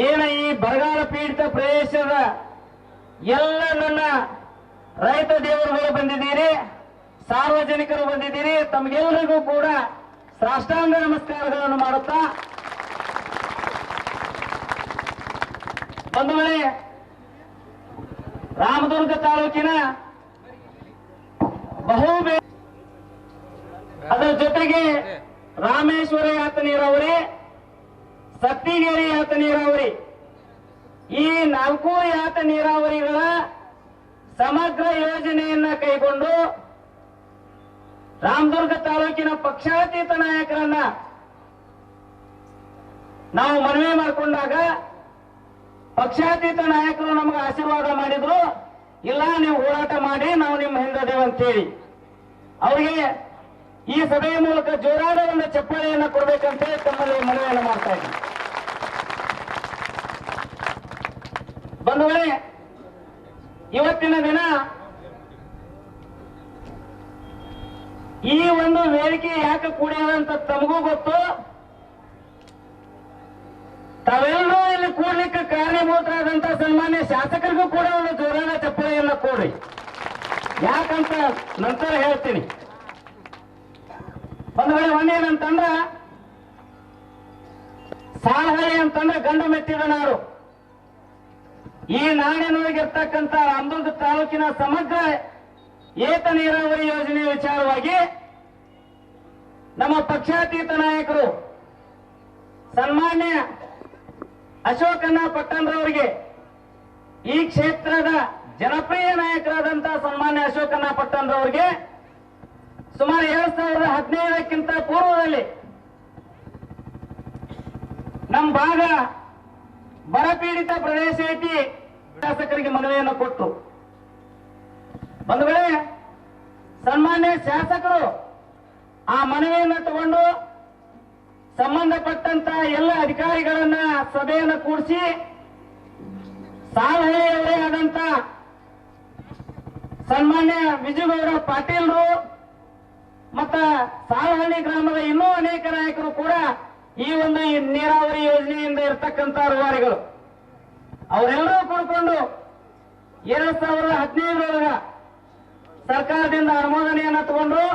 ಏನ ಈ ಬರಗಾಲ ಪೀಡಿತ ಪ್ರದೇಶದ ಎಲ್ಲ ನನ್ನ ರೈತ ದೇವರುಗಳು ಬಂದಿದ್ದೀರಿ, ಸಾರ್ವಜನಿಕರು ಬಂದಿದ್ದೀರಿ. ತಮಗೆಲ್ಲರಿಗೂ ಕೂಡ ಸಾಷ್ಟಾಂಗ ನಮಸ್ಕಾರಗಳನ್ನು ಮಾಡುತ್ತಾ, ಬಂಧುಗಳೇ, ರಾಮದುರ್ಗ ತಾಲೂಕಿನ ಅದರ ಜೊತೆಗೆ ರಾಮೇಶ್ವರ ಯಾತ ನೀರಾವರಿ, ಸತ್ತಿಗೇರಿ ಯಾತ ನೀರಾವರಿ, ಈ 4 ಯಾತ ನೀರಾವರಿಗಳ ಸಮಗ್ರ ಯೋಜನೆಯನ್ನ ಕೈಗೊಂಡು ರಾಮದುರ್ಗ ತಾಲೂಕಿನ ಪಕ್ಷಾತೀತ ನಾಯಕರನ್ನ ನಾವು ಮನವಿ ಮಾಡಿಕೊಂಡಾಗ ಪಕ್ಷಾತೀತ ನಾಯಕರು ನಮಗೆ ಆಶೀರ್ವಾದ ಮಾಡಿದ್ರು. ಇಲ್ಲ, ನೀವು ಹೋರಾಟ ಮಾಡಿ, ನಾವು ನಿಮ್ಮ ಹಿಂದದೇವೆ ಅಂತೇಳಿ ಅವರಿಗೆ ಈ ಸಭೆಯ ಮೂಲಕ ಜೋರಾದ ಒಂದು ಚಪ್ಪಾಳೆಯನ್ನು ಕೊಡಬೇಕಂತ ತಮ್ಮಲ್ಲಿ ಮನವಿಯನ್ನು ಮಾಡ್ತಾ ಇದ್ದೀನಿ. ಬಂಧುಗಳೇ, ಇವತ್ತಿನ ದಿನ ಈ ಒಂದು ವೇದಿಕೆ ಯಾಕೆ ಕೂಡಿದಂತ ತಮಗೂ ಗೊತ್ತು. ತಾವೆಲ್ಲರೂ ಇಲ್ಲಿ ಕೂಡ್ಲಿಕ್ಕೆ ಕಾರಣೀಭೂತರಾದಂತ ಸನ್ಮಾನ್ಯ ಶಾಸಕರಿಗೂ ಕೂಡ ಒಂದು ಜೋರಾದ ಚಪ್ಪಾಳೆಯನ್ನ ಕೊಡ್ರಿ. ಯಾಕಂತ ನಂತರ ಹೇಳ್ತೀನಿ. ಬಂಧುಗಳೇ, ಒಂದೇನಂತಂದ್ರ ಸಾಲಹಳ್ಳಿ ಅಂತಂದ್ರೆ ಗಂಡು ಮೆಟ್ಟಿದ ನಾಡು. ಈ ನಾಡಿನೊಳಗಿರ್ತಕ್ಕಂಥ ರಾಮದುರ್ಗ ತಾಲೂಕಿನ ಸಮಗ್ರ ಏತ ನೀರಾವರಿ ಯೋಜನೆ ವಿಚಾರವಾಗಿ ನಮ್ಮ ಪಕ್ಷಾತೀತ ನಾಯಕರು ಸನ್ಮಾನ್ಯ ಅಶೋಕಣ್ಣ ಪಟ್ಟಣ್ರವರಿಗೆ, ಈ ಕ್ಷೇತ್ರದ ಜನಪ್ರಿಯ ನಾಯಕರಾದಂತಹ ಸನ್ಮಾನ್ಯ ಅಶೋಕಣ್ಣ ಪಟ್ಟಣ್ರವರಿಗೆ ಸುಮಾರು 2015ಕ್ಕಿಂತ ಪೂರ್ವದಲ್ಲಿ ನಮ್ಮ ಭಾಗ ಬರಪೀಡಿತ ಪ್ರದೇಶ ಐತಿ, ಶಾಸಕರಿಗೆ ಮನವಿಯನ್ನು ಕೊಟ್ಟು, ಬಂಧುಗಳೇ, ಸನ್ಮಾನ್ಯ ಶಾಸಕರು ಆ ಮನವಿಯನ್ನು ತಗೊಂಡು ಸಂಬಂಧಪಟ್ಟಂತ ಎಲ್ಲ ಅಧಿಕಾರಿಗಳನ್ನ ಸಭೆಯನ್ನು ಕೂಡಿಸಿ ಸಾಲಹಳ್ಳಿಯವರೇ ಆದಂತ ಸನ್ಮಾನ್ಯ ವಿಜಯಗೌಡ ಪಾಟೀಲ್ರು ಮತ್ತ ಸಾಲಹಳ್ಳಿ ಗ್ರಾಮದ ಇನ್ನೂ ಅನೇಕ ನಾಯಕರು ಕೂಡ ಈ ಒಂದು ನೀರಾವರಿ ಯೋಜನೆಯಿಂದ ಇರತಕ್ಕಂತ ರೂವಾರಿಗಳು ಅವರೆಲ್ಲರೂ ಕೂಡಿಕೊಂಡು 2015ರೊಳಗ ಸರ್ಕಾರದಿಂದ ಅನುಮೋದನೆಯನ್ನ ತಗೊಂಡ್ರು.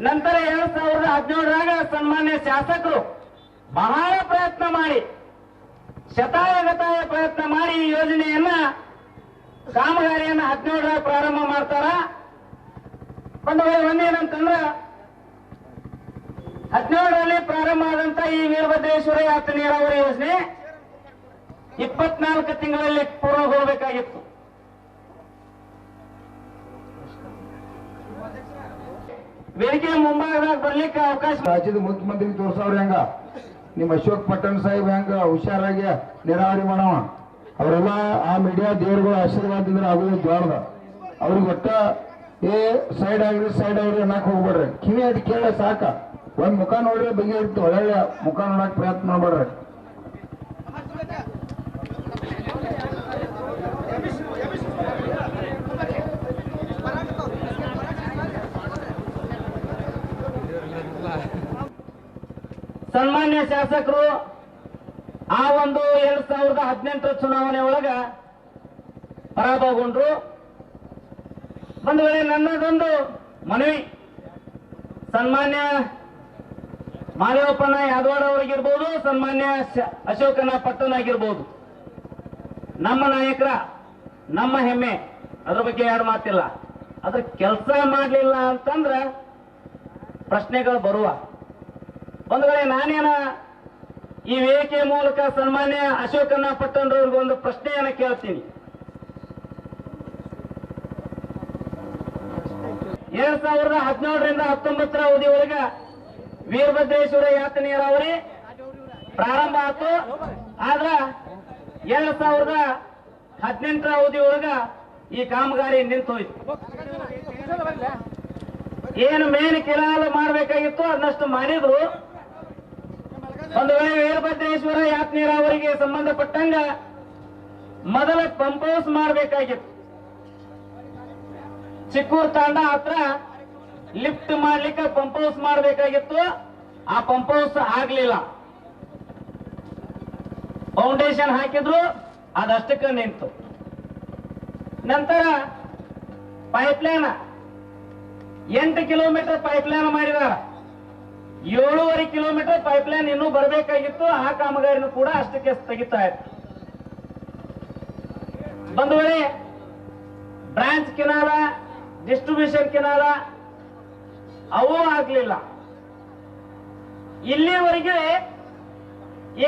ನಂತರ 2017ರಾಗ ಸನ್ಮಾನ್ಯ ಶಾಸಕರು ಬಹಳ ಪ್ರಯತ್ನ ಮಾಡಿ, ಶತಾಯಗತಾಯ ಪ್ರಯತ್ನ ಮಾಡಿ ಈ ಯೋಜನೆಯನ್ನ ಕಾಮಗಾರಿಯನ್ನ 17ರಾಗ ಪ್ರಾರಂಭ ಮಾಡ್ತಾರ. ಒಂದೇನಂತಂದ್ರ 17ರಲ್ಲಿ ಪ್ರಾರಂಭ ಆದಂತ ಈ ವೀರಭದ್ರೇಶ್ವರ ಯಾತ ನೀರಾವರಿ ಯೋಜನೆ 24 ತಿಂಗಳಲ್ಲಿ ಪೂರ್ಣಗೊಳ್ಳಬೇಕಾಗಿತ್ತು. ವೇದಿಕೆ ಮುಂಭಾಗದಾಗ ಬರ್ಲಿಕ್ಕೆ ಅವಕಾಶ. ರಾಜ್ಯದ ಮುಖ್ಯಮಂತ್ರಿ ತೋರ್ಸವ್ರ ಹೆಂಗ ನಿಮ್ಮ ಅಶೋಕ್ ಪಟ್ಟಣ್ ಸಾಹೇಬ್ ಹೆಂಗ ಹುಷಾರಾಗಿ ನೀರಾವರಿ ಮಾಡವ, ಅವರೆಲ್ಲ ಆ ಮೀಡಿಯಾ ದೇವರುಗಳ ಆಶೀರ್ವಾದದಿಂದ ಆಗೋದು ದೊಡ್ಡದ. ಅವ್ರಿಗೆ ಒಟ್ಟ ಸೈಡ್ ಆಗ್ರಿ ಅನ್ನಕ್ ಹೋಗ್ಬೇಡ್ರಿ. ಕಿವಿ ಅದು ಕೇಳ ಸಾಕ, ಒಂದ್ ಮುಖ ನೋಡ್ರಿ ಬಗ್ಗೆ ಇರ್ತು, ಒಳ್ಳೆ ಮುಖ ನೋಡಕ್ ಪ್ರಯತ್ನ ಮಾಡ್ಬೇಡ್ರಿ. ಸನ್ಮಾನ್ಯ ಶಾಸಕರು ಆ ಒಂದು 2018 ಚುನಾವಣೆ ಒಳಗ ಪರಾಭವಗೊಂಡ್ರು. ಒಂದು ವೇಳೆ ನನ್ನದೊಂದು ಮನವಿ ಸನ್ಮಾನ್ಯ ಮಾದೇವಪ್ಪನ ಯಾದವಾಡ ಅವರಿಗಿರ್ಬೋದು, ಸನ್ಮಾನ್ಯ ಅಶೋಕಣ್ಣ ಪಟ್ಟಣ ಆಗಿರ್ಬೋದು, ನಮ್ಮ ನಾಯಕರ ನಮ್ಮ ಹೆಮ್ಮೆ, ಅದ್ರ ಬಗ್ಗೆ ಯಾರು ಮಾತಿಲ್ಲ. ಅದ್ರ ಕೆಲಸ ಮಾಡಲಿಲ್ಲ ಅಂತಂದ್ರ ಪ್ರಶ್ನೆಗಳು ಬರುವ. ಒಂದು ವೇಳೆ ನಾನೇನ ಈ ವೇದಿಕೆ ಮೂಲಕ ಸನ್ಮಾನ್ಯ ಅಶೋಕಣ್ಣ ಪಟ್ಟಣ್ರವ್ರಿಗೆ ಒಂದು ಪ್ರಶ್ನೆಯನ್ನು ಕೇಳ್ತೀನಿ. 2017ರಿಂದ 19ರ ಅವಧಿ ಒಳಗ ವೀರಭದ್ರೇಶ್ವರ ಯಾತ ನೀರಾವರಿ ಪ್ರಾರಂಭ ಆಯ್ತು. ಆದ್ರ 2018ರ ಅವಧಿ ಒಳಗ ಈ ಕಾಮಗಾರಿ ನಿಂತು ಹೋಯ್ತು. ಏನು ಮೇನ್ ಕೆನಾಲ್ ಮಾಡಬೇಕಾಗಿತ್ತು ಅದನ್ನಷ್ಟು ಮಾಡಿದ್ರು. ಒಂದು ವೇಳೆ ವೀರಭದ್ರೇಶ್ವರ ಯಾತ ನೀರಾವರಿಗೆ ಸಂಬಂಧಪಟ್ಟಂಗ ಮೊದಲ ಪಂಪ್ ಹೌಸ್ ಮಾಡಬೇಕಾಗಿತ್ತು. ಚಿಕ್ಕೂರು ತಾಂಡ ಹತ್ರ ಲಿಫ್ಟ್ ಮಾಡ್ಲಿಕ್ಕೆ ಪಂಪ್ ಹೌಸ್ ಮಾಡಬೇಕಾಗಿತ್ತು. ಆ ಪಂಪ್ ಹೌಸ್ ಆಗ್ಲಿಲ್ಲ. ಫೌಂಡೇಶನ್ ಹಾಕಿದ್ರು, ಅದಷ್ಟಕ್ಕೆ ನಿಂತು. ನಂತರ ಪೈಪ್ಲೈನ್ 8 ಕಿಲೋಮೀಟರ್ ಪೈಪ್ಲೈನ್ ಮಾಡಿದಾರ. 7.5 ಕಿಲೋಮೀಟರ್ ಪೈಪ್ಲೈನ್ ಇನ್ನೂ ಬರಬೇಕಾಗಿತ್ತು. ಆ ಕಾಮಗಾರಿನೂ ಕೂಡ ಅಷ್ಟಕ್ಕೆ ಸ್ಥಗಿತ ಆಯ್ತು. ಬಂಧುಗಳೇ, ಬ್ರಾಂಚ್ ಕೆನಾಲ, ಡಿಸ್ಟ್ರಿಬ್ಯೂಷನ್ ಕೆನಾಲ ಅವೂ ಆಗ್ಲಿಲ್ಲ. ಇಲ್ಲಿವರೆಗೆ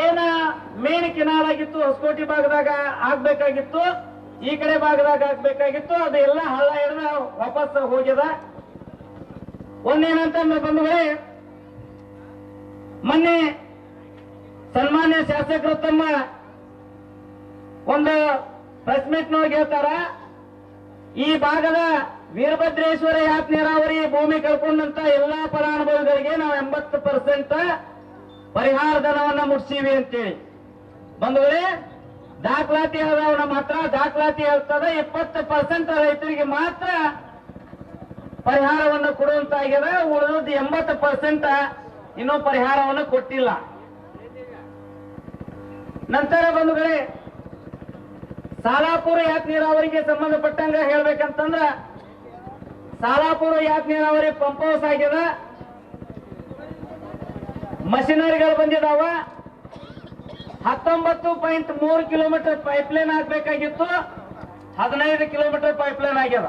ಏನ ಮೇನ್ ಕೆನಾಲ್ ಆಗಿತ್ತು, ಹೊಸಕೋಟೆ ಭಾಗದಾಗ ಆಗ್ಬೇಕಾಗಿತ್ತು, ಈ ಕಡೆ ಭಾಗದಾಗ ಆಗ್ಬೇಕಾಗಿತ್ತು, ಅದೆಲ್ಲ ಹಳ್ಳ ಹಿಡಿದ ವಾಪಸ್ ಹೋಗ್ಯದ. ಒಂದೇನಂತಂದ್ರೆ ಬಂಧುಗಳೇ, ಮೊನ್ನೆ ಸನ್ಮಾನ್ಯ ಶಾಸಕರು ತಮ್ಮ ಒಂದು ಪ್ರೆಸ್ ಮೀಟ್ನೊಳಗೆ ಹೇಳ್ತಾರ, ಈ ಭಾಗದ ವೀರಭದ್ರೇಶ್ವರ ಯಾತ್ ನೀರಾವರಿ ಭೂಮಿ ಕಳ್ಕೊಂಡಂತ ಎಲ್ಲಾ ಫಲಾನುಭವಿಗಳಿಗೆ ನಾವು 80% ಪರಿಹಾರ ಧನವನ್ನ ಮುಟ್ಸೀವಿ ಅಂತೇಳಿ. ಬಂಧುಗಳೇ, ದಾಖಲಾತಿ ಅದಾವ ನಮ್ಮ ಹತ್ರ, ದಾಖಲಾತಿ ಹೇಳ್ತದ 20% ರೈತರಿಗೆ ಮಾತ್ರ ಪರಿಹಾರವನ್ನು ಕೊಡುವಂತಾಗ್ಯದ. ಉಳಿದ 80% ಇನ್ನೂ ಪರಿಹಾರವನ್ನು ಕೊಟ್ಟಿಲ್ಲ. ನಂತರ ಬಂಧುಗಳೇ, ಸಾಲಾಪುರ ಯಾತ್ ನೀರಾವರಿಗೆ ಸಂಬಂಧಪಟ್ಟಂಗ ಹೇಳ್ಬೇಕಂತಂದ್ರ, ಸಾಲಾಪುರ ಯಾತ್ ನೀರಾವರಿ ಪಂಪ್ ಹೌಸ್ ಆಗ್ಯದ, ಮಷಿನರಿಗಳು ಬಂದಿದಾವ. 19.3 ಕಿಲೋಮೀಟರ್ ಪೈಪ್ಲೈನ್ ಆಗ್ಬೇಕಾಗಿತ್ತು, 15 ಕಿಲೋಮೀಟರ್ ಪೈಪ್ಲೈನ್ ಆಗ್ಯದ.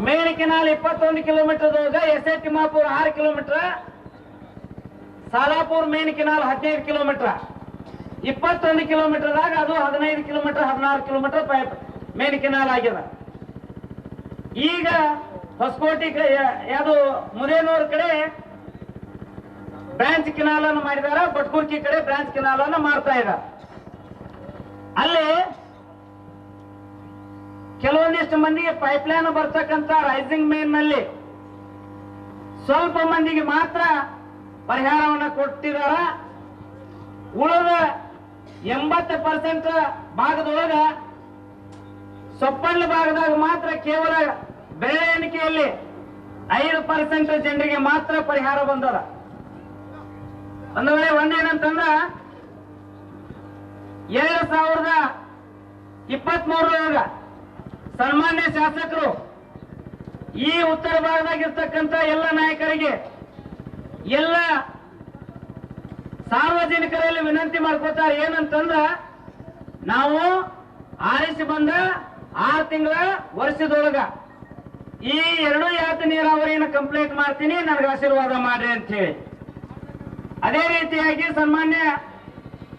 Main canal 21 kilometre, SI Thimmapura 6 kilometre, Salapur main canal 15 kilometre. 21 ಕಿಲೋಮೀಟರ್ದಾಗ ಅದು 15 kilometre 16 kilometre pipe main canal ಆಗ್ಯದ. ಈಗ ಹೊಸಕೋಟೆ ಯಾವುದು ಮುದೇನೂರ್ ಕಡೆ ಬ್ರಾಂಚ್ ಕೆನಾಲ್ ಅನ್ನು ಮಾಡಿದಾರ, ಬಟ್ಕುರ್ಕಿ ಕಡೆ ಬ್ರಾಂಚ್ ಕೆನಾಲ್ ಅನ್ನು ಮಾಡ್ತಾ ಇದ್ದಾರೆ. ಅಲ್ಲಿ ಕೆಲವೊಂದಿಷ್ಟು ಮಂದಿಗೆ ಪೈಪ್ಲೈನ್ ಬರ್ತಕ್ಕಂತ ರೈಸಿಂಗ್ ಮೇನ್ ನಲ್ಲಿ ಸ್ವಲ್ಪ ಮಂದಿಗೆ ಮಾತ್ರ ಪರಿಹಾರವನ್ನು ಕೊಟ್ಟಿದಾರ. ಉಳಿದ 80% ಭಾಗದೊಳಗ ಸೊಪ್ಪಳ್ಳಿ ಭಾಗದಾಗ ಮಾತ್ರ ಕೇವಲ ಬೆಳೆ ಎಣಿಕೆಯಲ್ಲಿ 5% ಜನರಿಗೆ ಮಾತ್ರ ಪರಿಹಾರ ಬಂದದ. ಒಂದು ವೇಳೆ ಒಂದೇನಂತಂದ್ರ 2023 ಸನ್ಮಾನ್ಯ ಶಾಸಕರು ಈ ಉತ್ತರ ಭಾಗದಾಗಿರ್ತಕ್ಕಂಥ ಎಲ್ಲ ನಾಯಕರಿಗೆ, ಎಲ್ಲ ಸಾರ್ವಜನಿಕರಲ್ಲಿ ವಿನಂತಿ ಮಾಡ್ಕೋತಾರೆ. ಏನಂತಂದ್ರ, ನಾವು ಆರಿಸಿ ಬಂದ 6 ತಿಂಗಳ ವರ್ಷದೊಳಗ ಈ 2 ಯಾತ್ ನೀರಾವರಿಯನ್ನು ಕಂಪ್ಲೀಟ್ ಮಾಡ್ತೀನಿ, ನನಗೆ ಆಶೀರ್ವಾದ ಮಾಡ್ರಿ ಅಂತ ಹೇಳಿ. ಅದೇ ರೀತಿಯಾಗಿ ಸನ್ಮಾನ್ಯ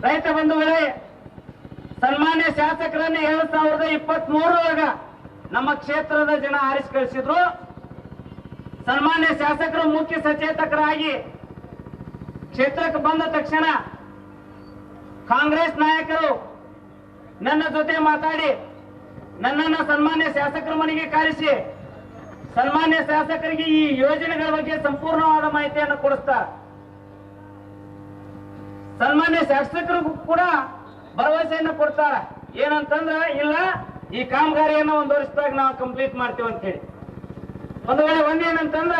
ರೈತ ಬಂಧುಗಳೇ, ಸನ್ಮಾನ್ಯ ಶಾಸಕರನ್ನ 2023 ನಮ್ಮ ಕ್ಷೇತ್ರದ ಜನ ಆರಿಸಿ ಕಳಿಸಿದ್ರು. ಸನ್ಮಾನ್ಯ ಶಾಸಕರು ಮುಖ್ಯ ಸಚೇತಕರಾಗಿ ಕ್ಷೇತ್ರಕ್ಕೆ ಬಂದ ತಕ್ಷಣ ಕಾಂಗ್ರೆಸ್ ನಾಯಕರು ನನ್ನ ಜೊತೆ ಮಾತಾಡಿ ನನ್ನನ್ನು ಸನ್ಮಾನ್ಯ ಶಾಸಕರ ಮನೆಗೆ ಕರೆಸಿ ಸನ್ಮಾನ್ಯ ಶಾಸಕರಿಗೆ ಈ ಯೋಜನೆಗಳ ಬಗ್ಗೆ ಸಂಪೂರ್ಣವಾದ ಮಾಹಿತಿಯನ್ನು ಕೊಡಿಸ್ತಾರೆ. ಸನ್ಮಾನ್ಯ ಶಾಸಕರು ಕೂಡ ಭರವಸೆಯನ್ನು ಕೊಡ್ತಾರ. ಏನಂತಂದ್ರ, ಇಲ್ಲ ಈ ಕಾಮಗಾರಿಯನ್ನು 1 ವರ್ಷದಾಗ ನಾವು ಕಂಪ್ಲೀಟ್ ಮಾಡ್ತೀವಿ ಅಂತ ಹೇಳಿ. ಒಂದು ವೇಳೆ ಒಂದೇನಂತಂದ್ರ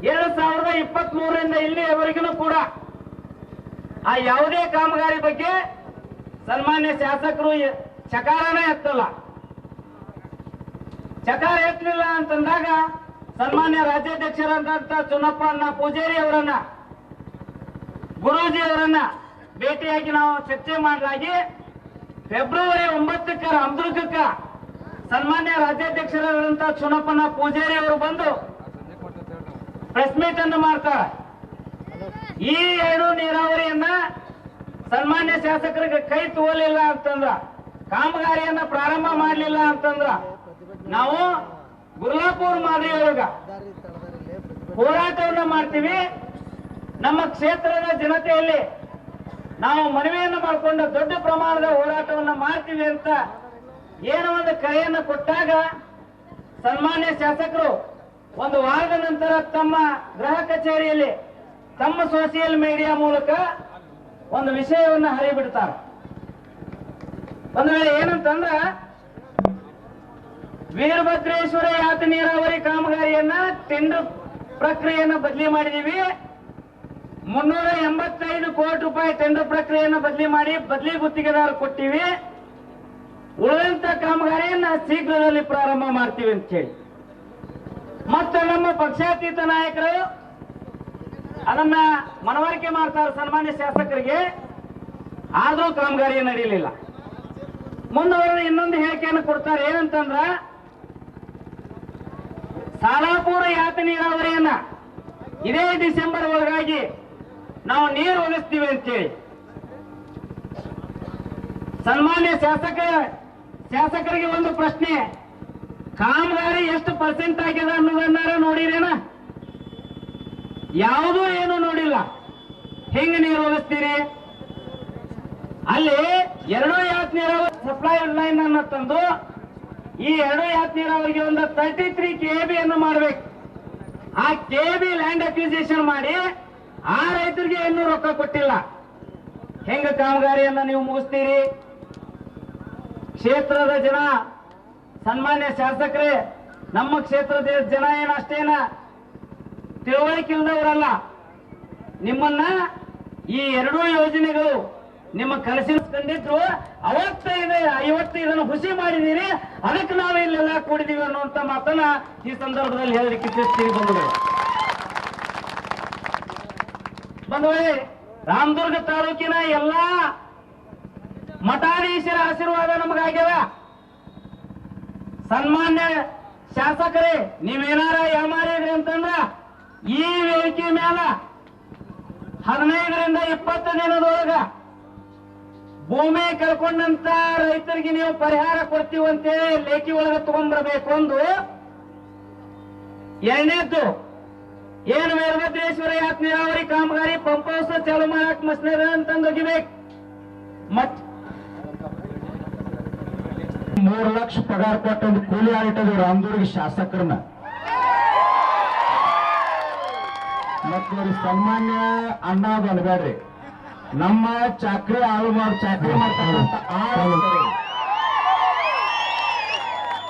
2023 ಇಲ್ಲಿಯವರೆಗೂ ಕೂಡ ಆ ಯಾವುದೇ ಕಾಮಗಾರಿ ಬಗ್ಗೆ ಸನ್ಮಾನ್ಯ ಶಾಸಕರು ಚಕಾರನೇ ಎತ್ತಲ್ಲ. ಚಕಾರ ಎತ್ತಲಿಲ್ಲ ಅಂತಂದಾಗ ಸನ್ಮಾನ್ಯ ರಾಜ್ಯಾಧ್ಯಕ್ಷರಾದಂತ ಚುನಪ್ಪಣ್ಣ ಪೂಜಾರಿ ಅವರನ್ನ, ಗುರೂಜಿ ಅವರನ್ನ ಭೇಟಿಯಾಗಿ ನಾವು ಚರ್ಚೆ ಮಾಡಲಾಗಿ ಫೆಬ್ರವರಿ 9 ರಾಮದುರ್ಗಕ್ಕ ಸನ್ಮಾನ್ಯ ರಾಜ್ಯಾಧ್ಯಕ್ಷರಾದಂತ ಚುನಪ್ಪಣ್ಣ ಪೂಜಾರಿ ಅವರು ಬಂದು ಪ್ರೆಸ್ ಮೀಟ್ ಅನ್ನು ಮಾಡ್ತಾರೆ. ಈ 2 ನೀರಾವರಿಯನ್ನ ಸನ್ಮಾನ್ಯ ಶಾಸಕರಿಗೆ ಕೈ ತೋಲಿಲ್ಲ ಅಂತಂದ್ರ, ಕಾಮಗಾರಿಯನ್ನ ಪ್ರಾರಂಭ ಮಾಡಲಿಲ್ಲ ಅಂತಂದ್ರ ನಾವು ಗುರ್ಲಾಪುರ ಮಾದರಿಯೊಳಗ ಹೋರಾಟವನ್ನ ಮಾಡ್ತೀವಿ. ನಮ್ಮ ಕ್ಷೇತ್ರದ ಜನತೆಯಲ್ಲಿ ನಾವು ಮನವಿಯನ್ನು ಮಾಡಿಕೊಂಡು ದೊಡ್ಡ ಪ್ರಮಾಣದ ಹೋರಾಟವನ್ನ ಮಾಡ್ತೀವಿ ಅಂತ ಏನೋ ಒಂದು ಕರೆಯನ್ನು ಕೊಟ್ಟಾಗ ಸನ್ಮಾನ್ಯ ಶಾಸಕರು 1 ವಾರದ ನಂತರ ತಮ್ಮ ಗೃಹ ಕಚೇರಿಯಲ್ಲಿ ತಮ್ಮ ಸೋಷಿಯಲ್ ಮೀಡಿಯಾ ಮೂಲಕ ಒಂದು ವಿಷಯವನ್ನು ಹರಿಬಿಡ್ತಾರೆ. ಒಂದು ವೇಳೆ ಏನಂತಂದ್ರ, ವೀರಭದ್ರೇಶ್ವರ ಯಾತ್ ನೀರಾವರಿ ಕಾಮಗಾರಿಯನ್ನ ಟೆಂಡರ್ ಪ್ರಕ್ರಿಯೆಯನ್ನು ಬದಲಿ ಮಾಡಿದೀವಿ, 385 ಕೋಟಿ ರೂಪಾಯಿ ಟೆಂಡರ್ ಪ್ರಕ್ರಿಯೆಯನ್ನು ಬದಲಿ ಮಾಡಿ ಬದಲಿ ಗುತ್ತಿಗೆದಾರ ಕೊಟ್ಟಿವಿ. ಉಳಿದಂತ ಕಾಮಗಾರಿಯನ್ನ ಶೀಘ್ರದಲ್ಲಿ ಪ್ರಾರಂಭ ಮಾಡ್ತೀವಿ ಅಂತ ಹೇಳಿ ಮತ್ತೆ ನಮ್ಮ ಪಕ್ಷಾತೀತ ನಾಯಕರು ಅದನ್ನ ಮನವರಿಕೆ ಮಾಡ್ತಾರೆ ಸನ್ಮಾನ್ಯ ಶಾಸಕರಿಗೆ. ಆದ್ರೂ ಕಾಮಗಾರಿ ನಡೆಯಲಿಲ್ಲ. ಮುಂದವರು ಇನ್ನೊಂದು ಹೇಳಿಕೆಯನ್ನು ಕೊಡ್ತಾರೆ. ಏನಂತಂದ್ರ ಸಾಲಾಪುರ ಯಾತ ನೀರಾವರಿಯನ್ನ ಇದೇ ಡಿಸೆಂಬರ್ ಒಳಗಾಗಿ ನಾವು ನೀರು ಒದಗಿಸ್ತೀವಿ ಅಂತೇಳಿ ಸನ್ಮಾನ್ಯ ಶಾಸಕರಿಗೆ ಒಂದು ಪ್ರಶ್ನೆ, ಕಾಮಗಾರಿ ಎಷ್ಟು ಪರ್ಸೆಂಟ್ ಆಗಿದೆ ಅನ್ನೋದನ್ನಾರ ನೋಡಿರೇನ? ಯಾವುದೂ ಏನು ನೋಡಿಲ್ಲ. ಹೆಂಗ ನೀರು ಒದಗಿಸ್ತೀರಿ? ಅಲ್ಲಿ 2 ಯಾತ್ ನೀರಾವರಿ ಸಪ್ಲೈ ಲೈನ್ ಅನ್ನು ತಂದು ಈ 2 ಯಾತ್ ನೀರಾವರಿಗೆ ಒಂದು 33 KB ಅನ್ನು ಮಾಡಬೇಕು. ಆ KB ಲ್ಯಾಂಡ್ ಅಕ್ವಿಸಿಷನ್ ಮಾಡಿ ಆ ರೈತರಿಗೆ ಇನ್ನೂ ರೊಕ್ಕ ಕೊಟ್ಟಿಲ್ಲ. ಹೆಂಗ ಕಾಮಗಾರಿಯನ್ನ ನೀವು ಮುಗಿಸ್ತೀರಿ? ಕ್ಷೇತ್ರದ ಜನ, ಸನ್ಮಾನ್ಯ ಶಾಸಕರೇ, ನಮ್ಮ ಕ್ಷೇತ್ರದ ಜನ ಏನಷ್ಟೇನ ತಿಳುವಳಿಕೆ ಇಲ್ಲದವರಲ್ಲ. ನಿಮ್ಮನ್ನ ಈ 2 ಯೋಜನೆಗಳು ನಿಮ್ಮ ಕನಸಿನ ಕಂಡಿದ್ರು ಇವತ್ತು ಇದನ್ನು ಹುಸಿ ಮಾಡಿದೀರಿ, ಅದಕ್ಕೆ ನಾವು ಇಲ್ಲೆಲ್ಲ ಕೂಡಿದೀವಿ ಅನ್ನುವಂತ ಮಾತನ್ನ ಈ ಸಂದರ್ಭದಲ್ಲಿ ಹೇಳಲಿಕ್ಕೆ ಇಚ್ಛಿಸ್ತೀವಿ. ಬಂಧುಗಳೇ, ರಾಮದುರ್ಗ ತಾಲೂಕಿನ ಎಲ್ಲಾ ಮಠಾಧೀಶರ ಆಶೀರ್ವಾದ ನಮಗಾಗ್ಯದ. ಸನ್ಮಾನ್ಯ ಶಾಸಕರೇ, ನೀವೇನಾರ ಯಾಮಾರಿದ್ರಿ ಅಂತಂದ್ರ ಈ ವೇದಿಕೆ ಮ್ಯಾಲ 15ರಿಂದ 20 ದಿನದೊಳಗ ಭೂಮಿ ಕಳ್ಕೊಂಡಂತ ರೈತರಿಗೆ ನೀವು ಪರಿಹಾರ ಕೊಡ್ತೀವಂತೇಳಿ ಲೇಖಿ ಒಳಗೆ ತಗೊಂಡ್ಬರ್ಬೇಕು. ಒಂದು ಎರಡನೇದ್ದು, ಏನು ವೀರಭದ್ರೇಶ್ವರ ಯಾತ್ ನೀರಾವರಿ ಕಾಮಗಾರಿ ಪಂಪ್ ಹೌಸ್ ಚಾಲು ಮಾಡಕ್ ಮಸ್ನರ್ ಅಂತಂದು ಒಗಿಬೇಕು. 3 ಲಕ್ಷ ಪಗಾರ ಕೊಟ್ಟ ಒಂದು ಕೂಲಿ ಆಳಿಟ್ಟದು ರಾಮದುರ್ಗ ಶಾಸಕರನ್ನ. ಮತ್ತು ಸನ್ಮಾನ್ಯ ಅಣ್ಣ ಅದು ಅನ್ಬೇಡ್ರಿ, ನಮ್ಮ ಚಾಕ್ರಿ ಹಾಳು ಮಾಡಿ ಚಾಕ್ರಿ ಮಾಡ್ತಾರಂತ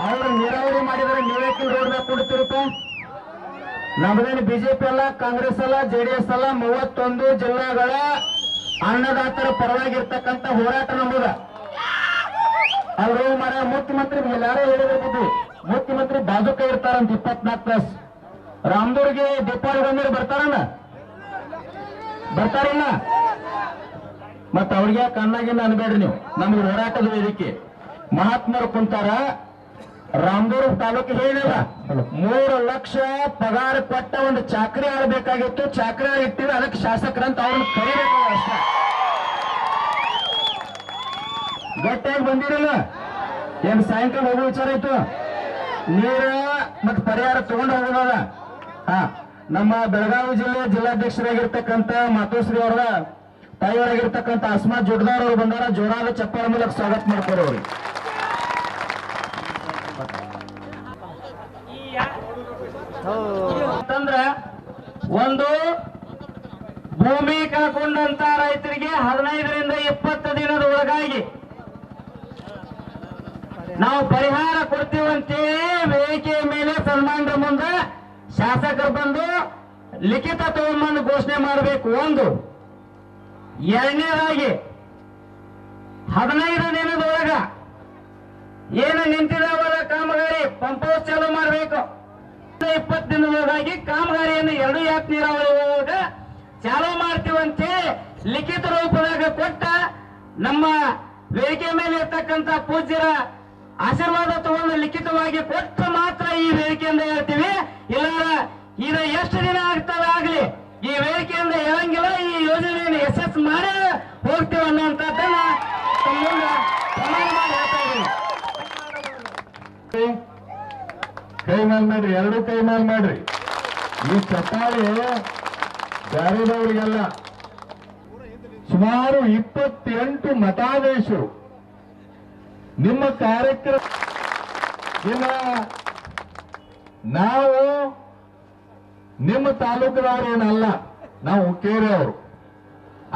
ಅವ್ರು ನೀರಾವರಿ ಮಾಡಿದರೆ ನೀವೇಕೆ ರೋಡ್ ಕೊಡ್ತಿರುತ್ತ? ನಮ್ಮದೇನು ಬಿಜೆಪಿ ಅಲ್ಲ, ಕಾಂಗ್ರೆಸ್ ಅಲ್ಲ, JDS ಅಲ್ಲ, 31 ಜಿಲ್ಲಾಗಳ ಅನ್ನದಾತರ ಪರವಾಗಿರ್ತಕ್ಕಂಥ ಹೋರಾಟ ನಮ್ಮದ. ಅವರು ಮರ ಮುಖ್ಯಮಂತ್ರಿ ಎಲ್ಲಾರೇ ಹೇಳಿರ್ಬೋದು, ಮುಖ್ಯಮಂತ್ರಿ ಬಾಜುಕ ಇರ್ತಾರಂತ 24+. ರಾಮದುರ್ಗೆ ದೀಪಾವಳಿ ಬಂದ್ರೆ ಬರ್ತಾರಣ್ಣ, ಬರ್ತಾರಣ್ಣ. ಮತ್ತ ಅವ್ರಿಗೆ ಕಣ್ಣಾಗಿನ್ನ ಅನ್ಬೇಡ್ರಿ ನೀವು. ನಮ್ಗೆ ಹೋರಾಟದ ವೇದಿಕೆ ಮಹಾತ್ಮರು ಕುಂತಾರ. ರಾಮದುರ್ಗ ತಾಲೂಕು ಹೇಳಿಲ್ಲ, 3 ಲಕ್ಷ ಪಗಾರ ಕೊಟ್ಟ ಒಂದು ಚಾಕ್ರಿ ಆಡಬೇಕಾಗಿತ್ತು, ಚಾಕ್ರಿ ಇಟ್ಟಿವಿ, ಅದಕ್ಕೆ ಶಾಸಕರಂತ ಅವ್ರನ್ನ ಕರಿಬೇಕು ಅಷ್ಟ. ಗಟ್ಟಿಯಾಗಿ ಬಂದಿರಲ್ಲ. ಏನ್ ಸಾಯಂಕಾಲ ಹೋಗೋ ವಿಚಾರ ಇತ್ತು? ನೀರ ಮತ್ ಪರಿಹಾರ ತಗೊಂಡು ಹೋಗೋದ. ನಮ್ಮ ಬೆಳಗಾವಿ ಜಿಲ್ಲೆ ಜಿಲ್ಲಾಧ್ಯಕ್ಷರಾಗಿರ್ತಕ್ಕಂಥ ಮಾತೋಶ್ರೀ ಅವರ ತಾಯಿಯವರಾಗಿರ್ತಕ್ಕಂಥ ಅಸ್ಮಾ ಜುಡ್ದಾರ್ ಅವರು ಬಂದಾರ. ಜೋರಾದ ಚಪ್ಪಾಳ ಮೂಲಕ ಸ್ವಾಗತ ಮಾಡ್ಕೊಡೋರು. ಅಂತಂದ್ರ ಒಂದು ಭೂಮಿ ಕಳ್ಕೊಂಡಂತ ರೈತರಿಗೆ 15ರಿಂದ 20 ದಿನದ ಒಳಗಾಗಿ ನಾವು ಪರಿಹಾರ ಕೊಡ್ತೀವಂತೇಳಿ ವೇದಿಕೆಯ ಮೇಲೆ ಸನ್ಮಾನದ ಮುಂದೆ ಶಾಸಕರು ಬಂದು ಲಿಖಿತ ತಗೊಂಬಂದು ಘೋಷಣೆ ಮಾಡಬೇಕು. ಒಂದು. ಎರಡನೇದಾಗಿ 15 ದಿನದೊಳಗ ಏನು ನಿಂತಿದಾವಲ್ಲ ಕಾಮಗಾರಿ ಪಂಪ್ ಹೌಸ್ ಚಾಲು ಮಾಡಬೇಕು. 20 ದಿನದೊಳಗಾಗಿ ಕಾಮಗಾರಿಯನ್ನು 2 ಯಾತ್ ನೀರಾವರಿ ಒಳಗ ಚಾಲು ಮಾಡ್ತೀವಂತೇಳಿ ಲಿಖಿತ ರೂಪದಾಗ ಕೊಟ್ಟ ನಮ್ಮ ವೇದಿಕೆ ಮೇಲೆ ಇರ್ತಕ್ಕಂಥ ಪೂಜ್ಯರ ಆಶೀರ್ವಾದ ತಗೊಂಡು ಲಿಖಿತವಾಗಿ ಕೊಟ್ಟು ಮಾತ್ರ ಈ ವೇದಿಕೆಯಿಂದ ಹೇಳ್ತೀವಿ. ಇಲ್ಲ ಇದು ಎಷ್ಟು ದಿನ ಆಗ್ತವೆ ಆಗ್ಲಿ, ಈ ವೇದಿಕೆಯಿಂದ ಹೇಳಂಗಿಲ್ಲ. ಈ ಯೋಜನೆಯನ್ನು ಯಶಸ್ಸು ಮಾಡಿ ಹೋಗ್ತೀವಿ ಅನ್ನುವಂಥದ್ದನ್ನ ಪ್ರಮಾಣ ಮಾಡಿ ಹೇಳ್ತಾ ಇದ್ದೀನಿ. ಕೈ ಮೇಲ್ ಮಾಡ್ರಿ, 2 ಕೈ ಮೇಲ್ ಮಾಡ್ರಿ. ಈ ಚಪ್ಪಾಳಿ ಬೇರೆದವರಿಗೆಲ್ಲ. ಸುಮಾರು 28 ಮಠಾಧೀಶರು ನಿಮ್ಮ ಕಾರ್ಯಕ್ರಮ. ನಾವು ನಿಮ್ಮ ತಾಲೂಕದವ್ರೇನಲ್ಲ, ನಾವು ಹುಕ್ಕೇರಿಯವರು.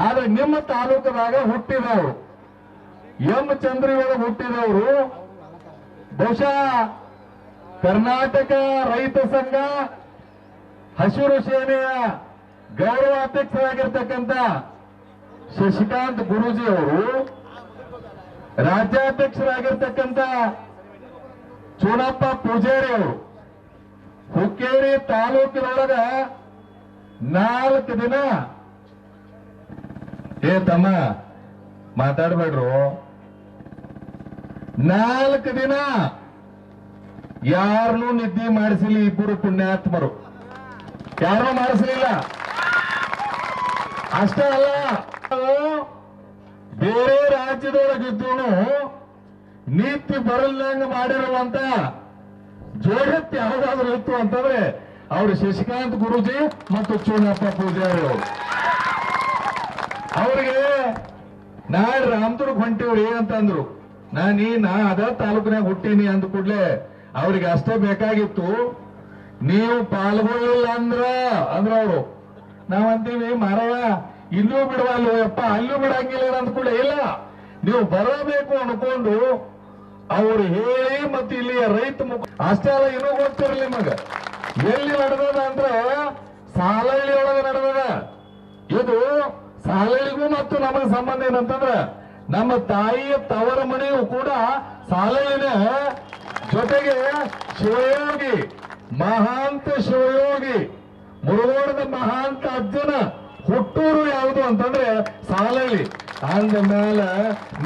ಆದ್ರೆ ನಿಮ್ಮ ತಾಲೂಕದಾಗ ಹುಟ್ಟಿದವರು, ಚಂದ್ರಿ ಒಳಗೆ ಹುಟ್ಟಿದವರು. ಬಹುಶಃ ಕರ್ನಾಟಕ ರೈತ ಸಂಘ, ಹಸಿರು ಸೇನೆಯ ಗೌರವಾಧ್ಯಕ್ಷರಾಗಿರ್ತಕ್ಕಂಥ ಶಶಿಕಾಂತ್ ಗುರೂಜಿ ಅವರು, ರಾಜ್ಯಾಧ್ಯಕ್ಷರಾಗಿರ್ತಕ್ಕಂಥ ಚೂಣಪ್ಪ ಪೂಜಾರಿ ಅವರು ಹುಕ್ಕೇರಿ ತಾಲೂಕಿನೊಳಗ 4 ದಿನ ತಮ್ಮ ಮಾತಾಡ್ಬೇಡ್ರು 4 ದಿನ ಯಾರನ್ನೂ ನಿದ್ದೆ ಮಾಡಿಸಲಿ. ಇಬ್ಬರು ಪುಣ್ಯಾತ್ಮರು ಯಾರೂ ಮಾಡಿಸಲಿಲ್ಲ. ಅಷ್ಟೇ ಅಲ್ಲ, ಬೇರೆ ರಾಜ್ಯದೊಳಗಿದ್ದು ನೀತಿ ಬರಲ್ದಂಗ ಮಾಡಿರುವಂತ ಜೋಡತ್ ಯಾವುದಾದ್ರೂ ಇತ್ತು ಅಂತಂದ್ರೆ ಅವರು ಶಶಿಕಾಂತ್ ಗುರೂಜಿ ಮತ್ತು ಚೂಣಪ್ಪ ಪೂಜಾರಿ ಅವರು. ಅವ್ರಿಗೆ ನಾಳೆ ರಾಮದುರ್ಗ ಹೊಂಟಿವ್ರಿ ಅಂತಂದ್ರು. ನಾ ಅದ ತಾಲೂಕಿನಾಗ ಹುಟ್ಟೀನಿ ಅಂದ ಕೂಡ್ಲೆ ಅವ್ರಿಗೆ ಅಷ್ಟೇ ಬೇಕಾಗಿತ್ತು. ನೀವು ಪಾಲ್ಗೊಳ್ಳಿಲ್ಲ ಅಂದ್ರ ಅವರು ನಾವಂತೀವಿ ಮಾರಾಯ ಇಲ್ಲೂ ಬಿಡವಲ್ವ ಯಪ್ಪ, ಅಲ್ಲೂ ಬಿಡಂಗಿಲ್ಲ ಅಂದ ಕೂಡ ಇಲ್ಲ, ನೀವು ಬರಬೇಕು ಅನ್ಕೊಂಡು ಅವ್ರು ಹೇಳಿ ಮತ್ತೆ ಇಲ್ಲಿ ರೈತ ಅಷ್ಟೇ ಅಲ್ಲ, ಇನ್ನೂ ಗೊತ್ತಿರಲಿ ನಿಮಗ ಎಲ್ಲಿ ನಡೆದದ ಅಂದ್ರೆ ಸಾಲಹಳ್ಳಿ ಒಳಗೆ ನಡೆದದ. ಇದು ಸಾಲಹಳ್ಳಿಗೂ ಮತ್ತು ನಮಗೆ ಸಂಬಂಧ ಏನಂತಂದ್ರ ನಮ್ಮ ತಾಯಿಯ ತವರ ಮನೆಯೂ ಕೂಡ ಸಾಲಹಳ್ಳಿನೇ. ಜೊತೆಗೆ ಶಿವಯೋಗಿ ಮಹಾಂತ ಶಿವಯೋಗಿ ಮುರುಗೋಡದ ಮಹಾಂತ ಅಜ್ಜನ ಹುಟ್ಟೂರು ಯಾವುದು ಅಂತಂದ್ರೆ ಸಾಲಹಳ್ಳಿ. ಅಂದ ಮೇಲೆ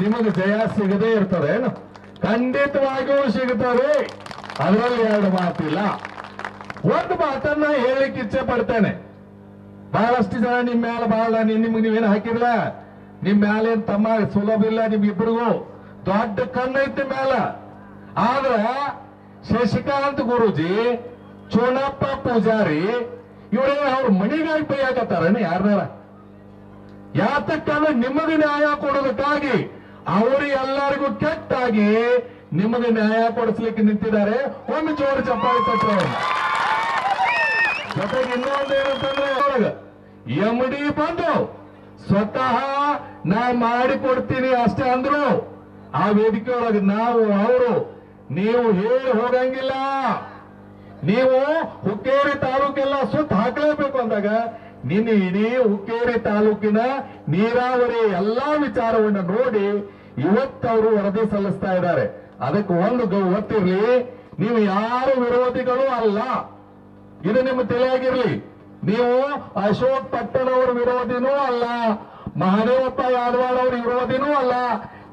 ನಿಮಗೆ ಜಯ ಸಿಗದೇ ಇರ್ತದೆ ಏನು? ಖಂಡಿತವಾಗಿಯೂ ಸಿಗುತ್ತದೆ, ಅದರಲ್ಲಿ 2 ಮಾತಿಲ್ಲ. ಒಂದು ಮಾತನ್ನ ಹೇಳಿಕ್ಕೆ ಇಚ್ಛೆ ಪಡ್ತೇನೆ. ಬಹಳಷ್ಟು ಜನ ನಿಮ್ ಮ್ಯಾಲ ಬಹಳ ನಿಮ್ಗೆ ನೀವೇನು ಹಾಕಿಲ್ಲ, ನಿಮ್ ಮ್ಯಾಲ ಏನ್ ತಮ್ಮ ಸುಲಭ ಇಲ್ಲ, ನಿಮ್ಗಿಬ್ಬರಿಗೂ ದೊಡ್ಡ ಕಣ್ಣೈತಿ ಮ್ಯಾಲ. ಆದ್ರ ಶಶಿಕಾಂತ್ ಗುರೂಜಿ, ಚೂಣಪ್ಪ ಪೂಜಾರಿ ಇವರೇ ಅವ್ರ ಮಣಿಗಾಗಿ ಬೈಯಾಕತ್ತಾರನ ಯಾರನಾರ? ಯಾತಕ್ಕಂದ್ರೆ ನಿಮಗೆ ನ್ಯಾಯ ಕೊಡೋದಕ್ಕಾಗಿ ಅವರು ಎಲ್ಲರಿಗೂ ಕೆಟ್ಟಾಗಿ ನಿಮಗೆ ನ್ಯಾಯ ಕೊಡಿಸ್ಲಿಕ್ಕೆ ನಿಂತಿದ್ದಾರೆ. ಒಮ್ಮೆ ಜೋರು ಚಪ್ಪಾಳಿ ತಟ್ಟರೆ. ಜೊತೆಗೆ ಇನ್ನೊಂದು ಏನಂತಂದ್ರೆ MD ಬಂದು ಸ್ವತಃ ನಾ ಮಾಡಿಕೊಡ್ತೀನಿ ಅಷ್ಟೇ ಅಂದ್ರು. ಆ ವೇದಿಕೆ ಒಳಗೆ ಅವರು ನೀವು ಹೇಳಿ ಹೋಗಂಗಿಲ್ಲ, ನೀವು ಹುಕ್ಕೇರಿ ತಾಲೂಕೆಲ್ಲ ಸುತ್ತ ಹಾಕಲೇಬೇಕು ಅಂದಾಗ ನಿನ್ನೆ ಇಡೀ ಹುಕ್ಕೇರಿ ತಾಲೂಕಿನ ನೀರಾವರಿ ಎಲ್ಲಾ ವಿಚಾರವನ್ನ ನೋಡಿ ಇವತ್ತವರು ವರದಿ ಸಲ್ಲಿಸ್ತಾ ಇದ್ದಾರೆ. ಅದಕ್ಕೆ ಒಂದು ಗೊತ್ತಿರ್ಲಿ, ನೀವು ಯಾರು ವಿರೋಧಿಗಳು ಅಲ್ಲ, ಇದು ನಿಮ್ಮ ತಲೆಯಾಗಿರ್ಲಿ. ನೀವು ಅಶೋಕ್ ಪಟ್ಟಣವರ ವಿರೋಧಿನೂ ಅಲ್ಲ, ಮಹದೇವಪ್ಪ ಯಾದವಾಡ್ ಅವ್ರ ವಿರೋಧಿನೂ ಅಲ್ಲ.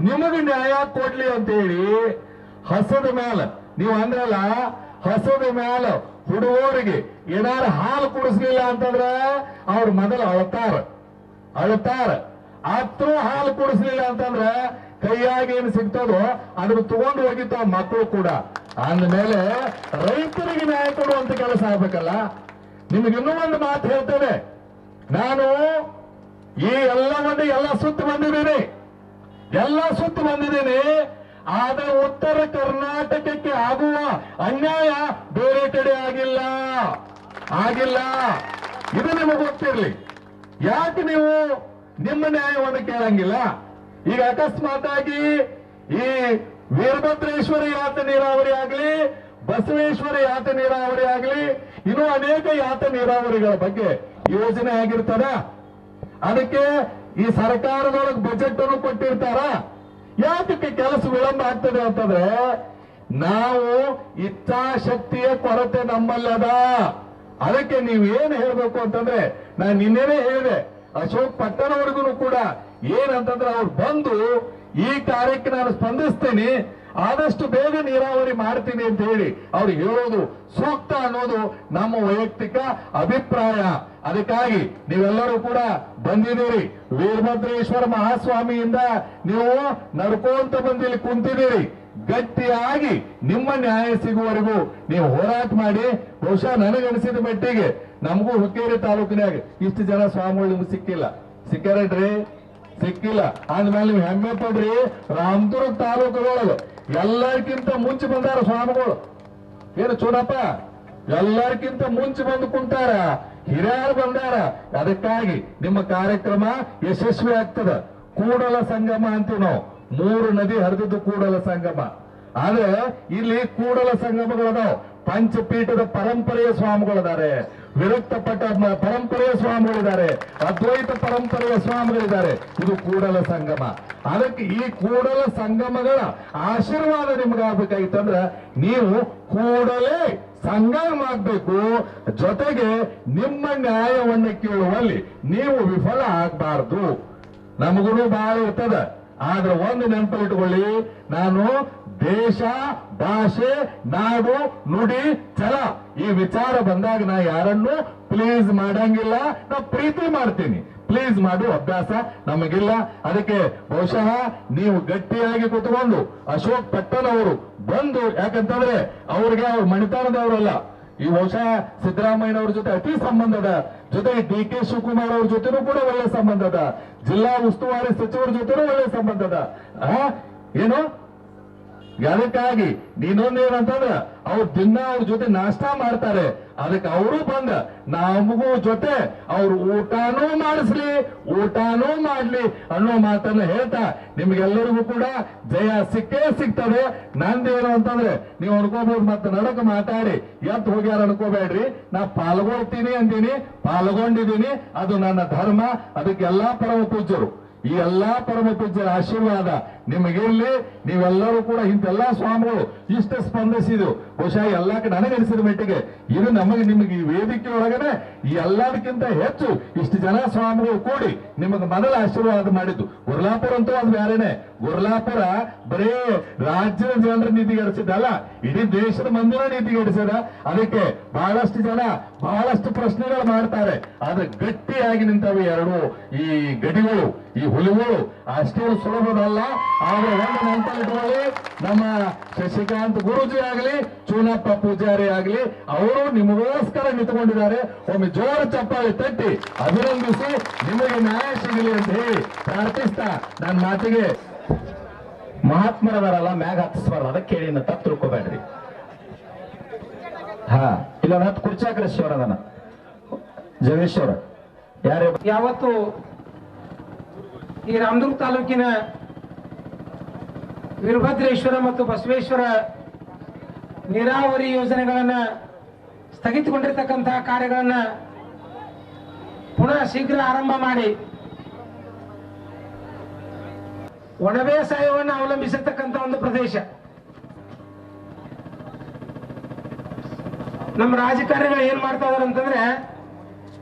ನಿಮಗೆ ನ್ಯಾಯ ಕೊಡ್ಲಿ ಅಂತೇಳಿ ಹಸದ ಮ್ಯಾಲ ನೀವು ಅಂದ್ರಲ್ಲ, ಹಸದ ಮ್ಯಾಲ ಹುಡುಗರಿಗೆ ಏನಾರು ಹಾಲು ಕುಡಿಸ್ಲಿಲ್ಲ ಅಂತಂದ್ರ ಅವ್ರು ಮೊದಲು ಅಳ್ತಾರ. ಅತ್ರೂ ಹಾಲು ಕುಡಿಸ್ಲಿಲ್ಲ ಅಂತಂದ್ರ ಕೈಯಾಗಿ ಏನು ಸಿಗ್ತದೋ ಅದನ್ನು ತಗೊಂಡು ಹೋಗಿತ್ತಾವ ಮಕ್ಕಳು ಕೂಡ. ಅಂದ್ಮೇಲೆ ರೈತರಿಗೆ ನ್ಯಾಯ ಕೊಡುವಂತ ಕೆಲಸ ಆಗ್ಬೇಕಲ್ಲ. ನಿಮ್ಗೆ ಇನ್ನೂ ಒಂದು ಮಾತು ಹೇಳ್ತೇನೆ, ನಾನು ಈ ಎಲ್ಲ ಸುತ್ತ ಬಂದಿದ್ದೀನಿ. ಆದ್ರೆ ಉತ್ತರ ಕರ್ನಾಟಕಕ್ಕೆ ಆಗುವ ಅನ್ಯಾಯ ಬೇರೆ ಕಡೆ ಆಗಿಲ್ಲ. ಇದು ನಿಮಗೆ ಗೊತ್ತಿರಲಿ. ಯಾಕೆ ನೀವು ನಿಮ್ಮ ನ್ಯಾಯವನ್ನು ಕೇಳಂಗಿಲ್ಲ? ಈಗ ಅಕಸ್ಮಾತ್ ಆಗಿ ಈ ವೀರಭದ್ರೇಶ್ವರ ಯಾತ ನೀರಾವರಿ ಆಗಲಿ, ಬಸವೇಶ್ವರ ಯಾತ ನೀರಾವರಿ ಆಗಲಿ, ಇನ್ನೂ ಅನೇಕ ಯಾತ ನೀರಾವರಿಗಳ ಬಗ್ಗೆ ಯೋಜನೆ ಆಗಿರ್ತಾರ. ಅದಕ್ಕೆ ಈ ಸರ್ಕಾರದೊಳಗೆ ಬಜೆಟ್ ಅನ್ನು ಕೊಟ್ಟಿರ್ತಾರ. ಯಾತಕ್ಕೆ ಕೆಲಸ ವಿಳಂಬ ಆಗ್ತದೆ ಅಂತಂದ್ರೆ ನಾವು ಇಚ್ಛಾಶಕ್ತಿಯ ಕೊರತೆ ನಮ್ಮಲ್ಲದ. ಅದಕ್ಕೆ ನೀವೇನು ಹೇಳ್ಬೇಕು ಅಂತಂದ್ರೆ, ನಾನು ನಿನ್ನೆನೇ ಹೇಳಿದೆ, ಅಶೋಕ್ ಪಟ್ಟಣವರೆಗೂ ಕೂಡ ಏನಂತಂದ್ರೆ ಅವ್ರು ಬಂದು ಈ ಕಾರ್ಯಕ್ಕೆ ನಾನು ಸ್ಪಂದಿಸ್ತೇನೆ, ಆದಷ್ಟು ಬೇಗ ನೀರಾವರಿ ಮಾಡ್ತೀನಿ ಅಂತ ಹೇಳಿ ಅವ್ರು ಹೇಳೋದು ಸೂಕ್ತ ಅನ್ನೋದು ನಮ್ಮ ವೈಯಕ್ತಿಕ ಅಭಿಪ್ರಾಯ. ಅದಕ್ಕಾಗಿ ನೀವೆಲ್ಲರೂ ಕೂಡ ಬಂದಿದ್ದೀರಿ. ವೀರಭದ್ರೇಶ್ವರ ಮಹಾಸ್ವಾಮಿಯಿಂದ ನೀವು ನಡ್ಕೊಂತ ಬಂದಿಲ್ಲಿ ಕುಂತಿದ್ದೀರಿ. ಗಟ್ಟಿಯಾಗಿ ನಿಮ್ಮ ನ್ಯಾಯ ಸಿಗುವವರೆಗೂ ನೀವು ಹೋರಾಟ ಮಾಡಿ. ಬಹುಶಃ ನನಗನಿಸಿದ ಮಟ್ಟಿಗೆ ನಮಗೂ ಹುಕ್ಕೇರಿ ತಾಲೂಕಿನಾಗ ಇಷ್ಟು ಜನ ಸ್ವಾಮಿಗಳು ನಿಮ್ಗೆ ಸಿಕ್ಕಾರೇನ್ರಿ? ಸಿಕ್ಕಿಲ್ಲ. ಅಂದ್ಮೇಲೆ ನೀವು ಹೆಮ್ಮೆ ಪಡ್ರಿ. ರಾಮದುರ್ಗ ತಾಲೂಕುಗಳು ಎಲ್ಲರಿಗಿಂತ ಮುಂಚೆ ಬಂದಾರ ಸ್ವಾಮಿಗಳು. ಏನು ಚೂಡಪ್ಪ, ಎಲ್ಲರಿಗಿಂತ ಮುಂಚೆ ಬಂದು ಕುಂತಾರ, ಹಿರಿಯರು ಬಂದಾರ. ಅದಕ್ಕಾಗಿ ನಿಮ್ಮ ಕಾರ್ಯಕ್ರಮ ಯಶಸ್ವಿ ಆಗ್ತದ. ಕೂಡಲ ಸಂಗಮ ಅಂತೀವಿ ನಾವು, 3 ನದಿ ಹರಿದಿದ್ದು ಕೂಡಲ ಸಂಗಮ. ಆದ್ರೆ ಇಲ್ಲಿ ಕೂಡಲ ಸಂಗಮಗಳದಾವ್, ಪಂಚಪೀಠದ ಪರಂಪರೆಯ ಸ್ವಾಮಿಗಳಿದ್ದಾರೆ, ವಿರಕ್ತ ಪರಂಪರೆಯ ಸ್ವಾಮಿಗಳಿದ್ದಾರೆ, ಅದ್ವೈತ ಪರಂಪರೆಯ ಸ್ವಾಮಿಗಳಿದ್ದಾರೆ. ಇದು ಕೂಡಲ ಸಂಗಮ. ಅದಕ್ಕೆ ಈ ಕೂಡಲ ಸಂಗಮಗಳ ಆಶೀರ್ವಾದ ನಿಮಗಾಗಬೇಕಾಗಿತ್ತಂದ್ರ ನೀವು ಕೂಡಲೇ ಸಂಗಮ ಆಗ್ಬೇಕು. ಜೊತೆಗೆ ನಿಮ್ಮ ನ್ಯಾಯವನ್ನು ಕೇಳುವಲ್ಲಿ ನೀವು ವಿಫಲ ಆಗಬಾರ್ದು. ನಮಗೂ ಬಹಳ ಇರ್ತದ. ಆದ್ರೆ ಒಂದು ನೆನಪಿಟ್ಕೊಳ್ಳಿ, ನಾನು ದೇಶ, ಭಾಷೆ, ನಾಡು, ನುಡಿ, ಛಲ ಈ ವಿಚಾರ ಬಂದಾಗ ನಾ ಯಾರನ್ನು ಪ್ಲೀಸ್ ಮಾಡಂಗಿಲ್ಲ. ನಾ ಪ್ರೀತಿ ಮಾಡ್ತೀನಿ. ಪ್ಲೀಸ್ ಮಾಡು ಅಭ್ಯಾಸ ನಮಗಿಲ್ಲ. ಅದಕ್ಕೆ ಬಹುಶಃ ನೀವು ಗಟ್ಟಿಯಾಗಿ ಕುತ್ಕೊಂಡು ಅಶೋಕ್ ಪಟ್ಟಣ್ ಅವರು ಬಂದು, ಯಾಕಂತಂದ್ರೆ ಅವ್ರಿಗೆ ಅವ್ರ ಮಣಿತಾನದವರಲ್ಲ, ಈ ಬಹುಶಃ ಸಿದ್ದರಾಮಯ್ಯನವ್ರ ಜೊತೆ ಅತಿ ಸಂಬಂಧದ, ಜೊತೆಗೆ DK ಶಿವಕುಮಾರ್ ಅವ್ರ ಜೊತೆನೂ ಕೂಡ ಒಳ್ಳೆ ಸಂಬಂಧದ, ಜಿಲ್ಲಾ ಉಸ್ತುವಾರಿ ಸಚಿವರ ಜೊತೆನೂ ಒಳ್ಳೆ ಸಂಬಂಧದ. ಏನು ಅದಕ್ಕಾಗಿ ನೀನೊಂದೇನಂತಂದ್ರ ಅವ್ರ ದಿನ ಅವ್ರ ಜೊತೆ ನಾಷ್ಟ ಮಾಡ್ತಾರೆ. ಅದಕ್ಕೆ ಅವರು ಬಂದ ನಮಗೂ ಜೊತೆ ಅವ್ರು ಊಟನೂ ಮಾಡಿಸ್ಲಿ, ಊಟನೂ ಮಾಡ್ಲಿ ಅನ್ನೋ ಮಾತನ್ನ ಹೇಳ್ತಾ ನಿಮ್ಗೆಲ್ಲರಿಗೂ ಕೂಡ ಜಯ ಸಿಕ್ಕೇ ಸಿಗ್ತದೆ. ನಂದೇನು ಅಂತಂದ್ರೆ ನೀವು ಅನ್ಕೋಬಹುದು, ಮತ್ತೆ ನಡಕ ಮಾತಾಡಿ ಎತ್ ಹೋಗ್ಯಾರ ಅನ್ಕೋಬೇಡ್ರಿ. ನಾ ಪಾಲ್ಗೊಳ್ತೀನಿ ಅಂತೀನಿ, ಪಾಲ್ಗೊಂಡಿದ್ದೀನಿ. ಅದು ನನ್ನ ಧರ್ಮ. ಅದಕ್ಕೆ ಎಲ್ಲಾ ಪರಮ ಪೂಜ್ಯರು, ಈ ಎಲ್ಲಾ ಪರಮ ಪೂಜ್ಯರ ಆಶೀರ್ವಾದ ನಿಮಗಿರ್ಲಿ. ನೀವೆಲ್ಲರೂ ಕೂಡ ಇಂತೆಲ್ಲಾ ಸ್ವಾಮಿಗಳು ಇಷ್ಟ ಸ್ಪಂದಿಸಿದ್ರು. ಬಹುಶಃ ಎಲ್ಲಾ ನನಗನಿಸಿದ ಮಟ್ಟಿಗೆ ಇದು ನಿಮಗೆ ಈ ವೇದಿಕೆ ಒಳಗನೆ ಈ ಎಲ್ಲದಕ್ಕಿಂತ ಹೆಚ್ಚು ಇಷ್ಟು ಜನ ಸ್ವಾಮಿಗಳು ಕೂಡಿ ನಿಮಗೆ ಮೊದಲ ಆಶೀರ್ವಾದ ಮಾಡಿದ್ದು. ಗುರ್ಲಾಪುರ ಅಂತೂ ಅದು ಬೇರೆನೆ. ಗುರ್ಲಾಪುರ ಬರೇ ರಾಜ್ಯದ ಜನರ ನೀತಿಗೆಡಿಸಿದ್ದಲ್ಲ, ಇಡೀ ದೇಶದ ಮಂದಿರ ನೀತಿಗೆಡಿಸಿದ. ಅದಕ್ಕೆ ಬಹಳಷ್ಟು ಜನ ಬಹಳಷ್ಟು ಪ್ರಶ್ನೆಗಳು ಮಾಡ್ತಾರೆ. ಆದ್ರೆ ಗಟ್ಟಿಯಾಗಿ ನಿಂತವೆ ಎರಡು ಈ ಗಡಿಗಳು, ಈ ಹುಲಿಗಳು. ಅಷ್ಟೇ ಸುಲಭದಲ್ಲ. ಆದ್ರೆ ಒಂದು ನೆನಪಿಟ್ಕೊಳ್ಳಿ, ನಮ್ಮ ಶಶಿಕಾಂತ್ ಗುರೂಜಿ ಆಗಲಿ, ಚೂನಪ್ಪ ಪೂಜಾರಿ ಆಗಲಿ, ಅವರು ನಿಮಗೋಸ್ಕರ ನಿಂತುಕೊಂಡಿದ್ದಾರೆ. ಒಮ್ಮೆ ಜೋರ ಚಪ್ಪಾಳಿ ತಟ್ಟಿ ಅಭಿನಂದಿಸಿ ನಿಮಗೆ ನ್ಯಾಯ ಸಿಗಲಿ ಅಂತ ಹೇಳಿ ಪ್ರಾರ್ಥಿಸ್ತಾ ನನ್ನ ಮಾತಿಗೆ ಮಹಾತ್ಮರದಾರಲ್ಲ ಮ್ಯಾಗ ಹತ್ತಿಸ್ಬಾರ್ದು. ಅದಕ್ಕೆ ಹೇಳಿ ತಪ್ಪು ತಿಳ್ಕೋಬೇಡ್ರಿ. ಇಲ್ಲ ಹತ್ತು ಕುರ್ಚಾಕರೇಶ್ವರ ಅದನ್ನ ಜಗೇಶ್ವರ ಯಾರೇ ಯಾವತ್ತು ಈ ರಾಮದುರ್ಗ ತಾಲೂಕಿನ ವೀರಭದ್ರೇಶ್ವರ ಮತ್ತು ಬಸವೇಶ್ವರ ನೀರಾವರಿ ಯೋಜನೆಗಳನ್ನ ಸ್ಥಗಿತಗೊಂಡಿರ್ತಕ್ಕಂತಹ ಕಾರ್ಯಗಳನ್ನ ಪುನಃ ಶೀಘ್ರ ಆರಂಭ ಮಾಡಿ ಒಣಬೇಸಾಯವನ್ನು ಅವಲಂಬಿಸಿರ್ತಕ್ಕಂಥ ಒಂದು ಪ್ರದೇಶ. ನಮ್ಮ ರಾಜಕಾರಣಿಗಳು ಏನ್ ಮಾಡ್ತಾ ಇದಾರೆ ಅಂತಂದ್ರೆ,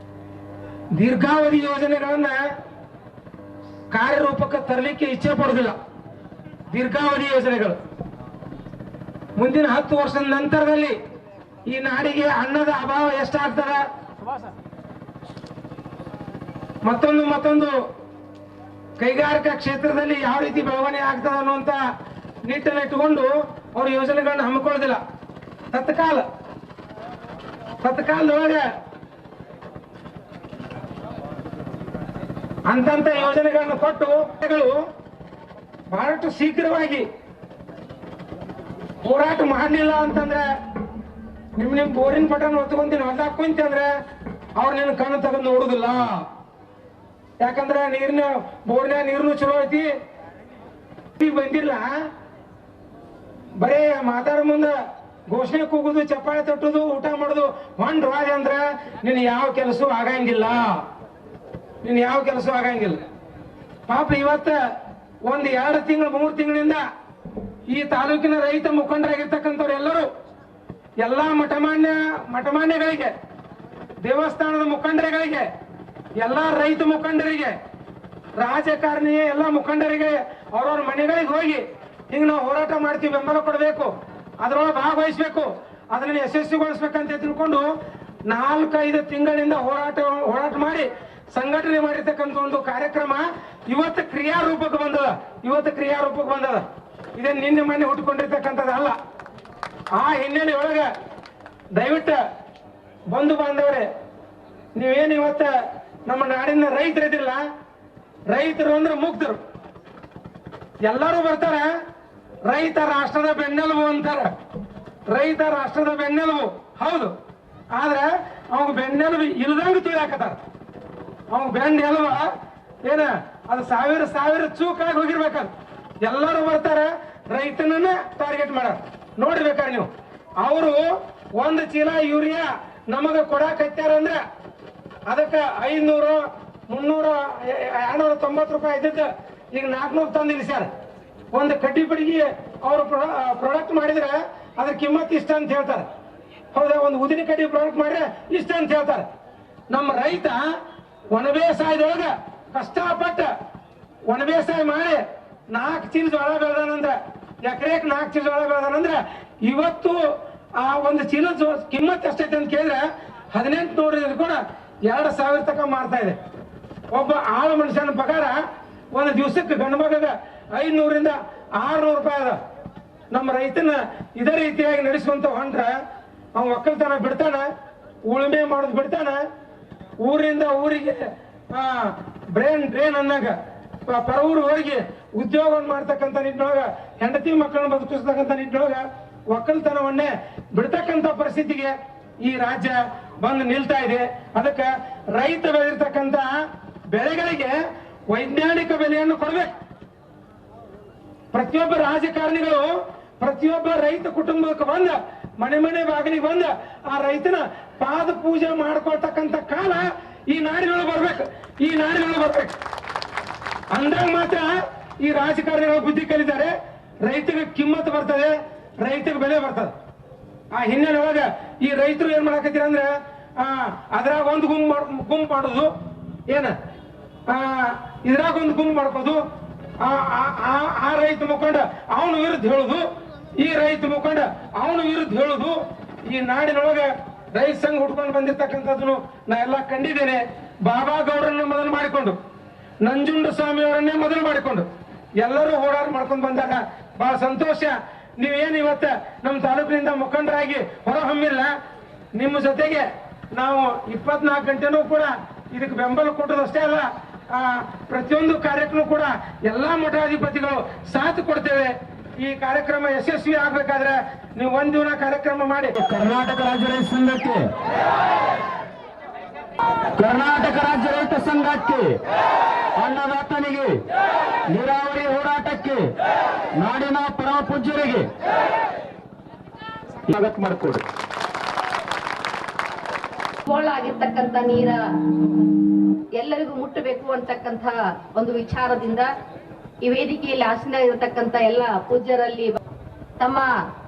ದೀರ್ಘಾವಧಿ ಯೋಜನೆಗಳನ್ನ ಕಾರ್ಯರೂಪಕ್ಕೆ ತರಲಿಕ್ಕೆ ಇಚ್ಛೆ ಪಡುವುದಿಲ್ಲ. ದೀರ್ಘಾವಧಿ ಯೋಜನೆಗಳು ಮುಂದಿನ 10 ವರ್ಷದ ನಂತರದಲ್ಲಿ ಈ ನಾಡಿಗೆ ಅನ್ನದ ಅಭಾವ ಎಷ್ಟಾಗ್ತದ, ಮತ್ತೊಂದು ಕೈಗಾರಿಕಾ ಕ್ಷೇತ್ರದಲ್ಲಿ ಯಾವ ರೀತಿ ಬೆಳವಣಿಗೆ ಆಗ್ತದ ಅನ್ನುವಂತ ನಿಟ್ಟನ್ನು ಇಟ್ಟುಕೊಂಡು ಅವರು ಯೋಜನೆಗಳನ್ನ ಹಮ್ಮಿಕೊಳ್ಳೋದಿಲ್ಲ. ತತ್ಕಾಲದೊಳಗೆ ಅಂತಂತ ಯೋಜನೆಗಳನ್ನು ಕೊಟ್ಟು ಬಹಳಷ್ಟು ಶೀಘ್ರವಾಗಿ ಹೋರಾಟ ಮಾಡಲಿಲ್ಲ ಅಂತಂದ್ರೆ, ನಿಮ್ ಬೋರಿನ ಪಟನ್ ಹೊತ್ಕೊಂತೀನಿ ಹೊಲ್ದಾಗ ಕುಂತಂದ್ರೆ ಅವ್ರು ನಿನ್ನ ಕಣ್ಣು ತೆಗೆದು ನೋಡುದಿಲ್ಲ. ಯಾಕಂದ್ರೆ ಬೋರ್ನ ನೀರ್ನು ಚಲೋ ಐತಿ, ಬಂದಿಲ್ಲ. ಬರೇ ಮಾತಾಡೋ ಮುಂದೆ ಘೋಷಣೆ ಕೂಗುದು, ಚಪ್ಪಾಳೆ ತಟ್ಟುದು, ಊಟ ಮಾಡುದು ಹೊಂಡ್ವಾದ ಅಂದ್ರೆ ನಿನ್ ಯಾವ ಕೆಲಸ ಆಗಂಗಿಲ್ಲ. ಪಾಪ ಇವತ್ತ 1-2 ತಿಂಗಳು 3 ತಿಂಗಳಿಂದ ಈ ತಾಲೂಕಿನ ರೈತ ಮುಖಂಡರಾಗಿರ್ತಕ್ಕಂಥವ್ರು ಎಲ್ಲರೂ ಎಲ್ಲಾ ಮಠಮಾನ್ಯಗಳಿಗೆ, ದೇವಸ್ಥಾನದ ಮುಖಂಡರುಗಳಿಗೆ, ಎಲ್ಲಾ ರೈತ ಮುಖಂಡರಿಗೆ, ರಾಜಕಾರಣಿ ಎಲ್ಲಾ ಮುಖಂಡರಿಗೆ ಅವ್ರವ್ರ ಮನೆಗಳಿಗೆ ಹೋಗಿ ಹಿಂಗ ನಾವು ಹೋರಾಟ ಮಾಡ್ತೀವಿ, ಬೆಂಬಲ ಕೊಡಬೇಕು, ಅದರೊಳಗೆ ಭಾಗವಹಿಸಬೇಕು, ಅದನ್ನ ಯಶಸ್ವಿಗೊಳಿಸ್ಬೇಕಂತ ತಿಳ್ಕೊಂಡು 4-5 ತಿಂಗಳಿಂದ ಹೋರಾಟ ಮಾಡಿ ಸಂಘಟನೆ ಮಾಡಿರ್ತಕ್ಕಂಥ ಒಂದು ಕಾರ್ಯಕ್ರಮ ಇವತ್ತು ಕ್ರಿಯಾರೂಪಕ್ಕೆ ಬಂದದ. ಇದೇ ನಿನ್ನೆ ಮೊನ್ನೆ ಹುಟ್ಟುಕೊಂಡಿರ್ತಕ್ಕಂಥದ್ದಲ್ಲ. ಆ ಹಿನ್ನೆಲೆ ಒಳಗ ದಯವಿಟ್ಟು ಬಂಧು ಬಾಂಧವರೇ, ನೀವೇನು ಇವತ್ತ ನಮ್ಮ ನಾಡಿನ ರೈತರಿದಿಲ್ಲ, ರೈತರು ಅಂದ್ರೆ ಮುಗ್ಧರು. ಎಲ್ಲರೂ ಬರ್ತಾರ, ರೈತ ರಾಷ್ಟ್ರದ ಬೆನ್ನೆಲುಬು ಅಂತಾರ. ರೈತ ರಾಷ್ಟ್ರದ ಬೆನ್ನೆಲುಬು ಹೌದು. ಆದ್ರೆ ಅವಾಗ ಬೆನ್ನೆಲುಬು ಇಲ್ದಂಗ ತಿಳಿಯಾಕತ್ತಾರ. ಅವಾಗ ಬೆನ್ನೆಲುಬ ಏನ ಅದು ಸಾವಿರ ಚೂಕಾಗಿ ಹೋಗಿರ್ಬೇಕಂತ ಎಲ್ಲರೂ ಬರ್ತಾರ, ರೈತನನ್ನ ಟಾರ್ಗೆಟ್ ಮಾಡ ನೋಡ್ಬೇಕಾರೆ ನೀವು. ಅವರು 1 ಚೀಲ ಯೂರಿಯಾ ನಮಗ ಕೊಡಾಕತ್ಯಾರ ಅಂದ್ರ ಅದಕ್ಕ 500, 300, 290 ರೂಪಾಯಿ ಇದ್ದಿದ್ದು ಈಗ 400 ತಂದು ನಿಲ್ಲಿಸ್ಯಾರ. ಒಂದು ಕಡ್ಡಿ ಬಡಿಗೆ ಅವರು ಪ್ರಾಡಕ್ಟ್ ಮಾಡಿದ್ರೆ ಅದ್ರ ಕಿಮ್ಮತ್ ಇಷ್ಟ ಅಂತ ಹೇಳ್ತಾರೆ. ಹೌದಾ? ಒಂದು ಉದಿನ ಕಡ್ಡಿ ಪ್ರಾಡಕ್ಟ್ ಮಾಡಿದ್ರೆ ಇಷ್ಟ ಅಂತ ಹೇಳ್ತಾರೆ. ನಮ್ಮ ರೈತ ಒಣ ಬೇಸಾಯದೊಳಗ ಕಷ್ಟಪಟ್ಟ ಒಣ ಬೇಸಾಯ ಮಾಡಿ 4 ಚೀಲ ಜೋಳ ಬೆಳೆದಾನಂದ್ರ, ಎಕರೆಕ್ 4 ಚೀಲ ಜೋಳ ಬೆಳೆದಾನಂದ್ರ ಇವತ್ತು ಆ ಒಂದು ಚೀಲ ಕಿಮ್ಮತ್ ಎಷ್ಟೈತೆ ಅಂತ ಕೇಳಿದ್ರೆ 1800 ಕೂಡ 2000 ತನಕ ಮಾರ್ತಾ ಇದೆ. ಒಬ್ಬ ಆಳು ಮನುಷ್ಯನ ಪಗಾರ ಒಂದು ದಿವಸಕ್ಕೆ ಗಂಡು ಮಗಗ 500ರಿಂದ 600 ರೂಪಾಯಿ ಅದ. ನಮ್ಮ ರೈತನ ಇದೇ ರೀತಿಯಾಗಿ ನಡೆಸುವಂತ ಹೊಂಟ್ರ ಅವ ಒಕ್ಕಲ್ತನ ಬಿಡ್ತಾನ, ಉಳುಮೆ ಮಾಡೋದು ಬಿಡ್ತಾನ, ಊರಿಂದ ಊರಿಗೆ ಡ್ರೇನ್ ಅನ್ನಂಗ ಪರವೂರು ಹೋಗಿ ಉದ್ಯೋಗವನ್ನು ಮಾಡ್ತಕ್ಕಂಥ ನಿಟ್ಟಿನೊಳಗ ಹೆಂಡತಿ ಮಕ್ಕಳನ್ನ ಬದುಕಿಸ್ತಕ್ಕಂಥ ನಿಟ್ಟಿನೊಳಗ ಒಕ್ಕಲ್ತನವನ್ನೇ ಬಿಡ್ತಕ್ಕಂಥ ಪರಿಸ್ಥಿತಿಗೆ ಈ ರಾಜ್ಯ ಬಂದು ನಿಲ್ತಾ ಇದೆ. ಅದಕ್ಕೆ ರೈತ ಬೆಳೆದಿರ್ತಕ್ಕಂಥ ಬೆಳೆಗಳಿಗೆ ವೈಜ್ಞಾನಿಕ ಬೆಲೆಯನ್ನು ಕೊಡಬೇಕು. ಪ್ರತಿಯೊಬ್ಬ ರಾಜಕಾರಣಿಗಳು ಪ್ರತಿಯೊಬ್ಬ ರೈತ ಕುಟುಂಬಕ್ಕೆ ಬಂದ ಮನೆ ಬಾಗಿಲಿಗೆ ಬಂದ ಆ ರೈತನ ಪಾದ ಪೂಜೆ ಮಾಡ್ಕೊಳ್ತಕ್ಕಂಥ ಕಾಲ ಈ ನಾಡಿನೊಳಗೆ ಬರ್ಬೇಕು. ಈ ನಾಡಿನೊಳಗೆ ಬರ್ಬೇಕು ಅಂದಾಗ ಮಾತ್ರ ಈ ರಾಜಕಾರಣಿಗಳು ಬುದ್ಧಿ ಕಲಿತಾರೆ, ರೈತಗೆ ಕಿಮ್ಮತ್ ಬರ್ತದೆ, ರೈತಗೆ ಬೆಲೆ ಬರ್ತದೆ. ಆ ಹಿನ್ನೆಲೆ ಒಳಗ ಈ ರೈತರು ಏನ್ ಮಾಡಕತ್ತೀರ ಅಂದ್ರೆ ಅದ್ರಾಗ ಒಂದು ಗುಂಪು ಮಾಡೋದು, ಏನ ಇದ್ರಾಗ ಒಂದು ಗುಂಪು ಮಾಡ್ಕೋದು, ಆ ರೈತ ಮುಖಂಡ ಅವನ ವಿರುದ್ಧ ಹೇಳುದು, ಈ ರೈತ ಮುಖಂಡ ಅವನ ವಿರುದ್ಧ ಹೇಳುದು. ಈ ನಾಡಿನೊಳಗೆ ರೈತ ಸಂಘ ಹುಡ್ಕೊಂಡು ಬಂದಿರ್ತಕ್ಕಂಥದ್ದನ್ನು ನಾ ಎಲ್ಲ ಕಂಡಿದ್ದೇನೆ. ಬಾಬಾ ಗೌಡ್ರನ್ನ ಮೊದಲು ಮಾಡಿಕೊಂಡು, ನಂಜುಂಡ ಸ್ವಾಮಿ ಅವರನ್ನೇ ಮೊದಲು ಮಾಡಿಕೊಂಡು ಎಲ್ಲರೂ ಹೋರಾಟ ಮಾಡ್ಕೊಂಡು ಬಂದಾಗ ಬಹಳ ಸಂತೋಷ. ನೀವೇನು ಇವತ್ತ ನಮ್ಮ ತಾಲೂಕಿನಿಂದ ಮುಖಂಡರಾಗಿ ಹೊರಹೊಮ್ಮಿಲ್ಲ, ನಿಮ್ಮ ಜೊತೆಗೆ ನಾವು 24 ಗಂಟೆನೂ ಕೂಡ ಇದಕ್ಕೆ ಬೆಂಬಲ ಕೊಟ್ಟದಷ್ಟೇ ಅಲ್ಲ, ಪ್ರತಿಯೊಂದು ಕಾರ್ಯಕ್ರಮ ಕೂಡ ಎಲ್ಲಾ ಮಠಾಧಿಪತಿಗಳು ಸಾಥ್ ಕೊಡ್ತೇವೆ. ಈ ಕಾರ್ಯಕ್ರಮ ಯಶಸ್ವಿ ಆಗ್ಬೇಕಾದ್ರೆ ನೀವು ಒಂದ್ ದಿನ ಕಾರ್ಯಕ್ರಮ ಮಾಡಿ. ಕರ್ನಾಟಕ ರಾಜ್ಯ ರೈತ ಸಂಘಕ್ಕೆ, ಕರ್ನಾಟಕ ರಾಜ್ಯ ರೈತ ಸಂಘಕ್ಕೆ, ಅನ್ನದಾತನಿಗೆ, ನೀರಾವರಿ ಹೋರಾಟಕ್ಕೆ, ನಾಡಿನ ಪರಮ ಪೂಜ್ಯರಿಗೆ ಸ್ವಾಗತ ಮಾಡಿಕೊಡಿ. ಆಗಿರ್ತಕ್ಕಂಥ ನೀರ ಎಲ್ಲರಿಗೂ ಮುಟ್ಟಬೇಕು ಅಂತಕ್ಕಂಥ ಒಂದು ವಿಚಾರದಿಂದ ಈ ವೇದಿಕೆಯಲ್ಲಿ ಆಸೀನರಾಗಿರ್ತಕ್ಕಂಥ ಎಲ್ಲ ಪೂಜ್ಯರಲ್ಲಿ ತಮ್ಮ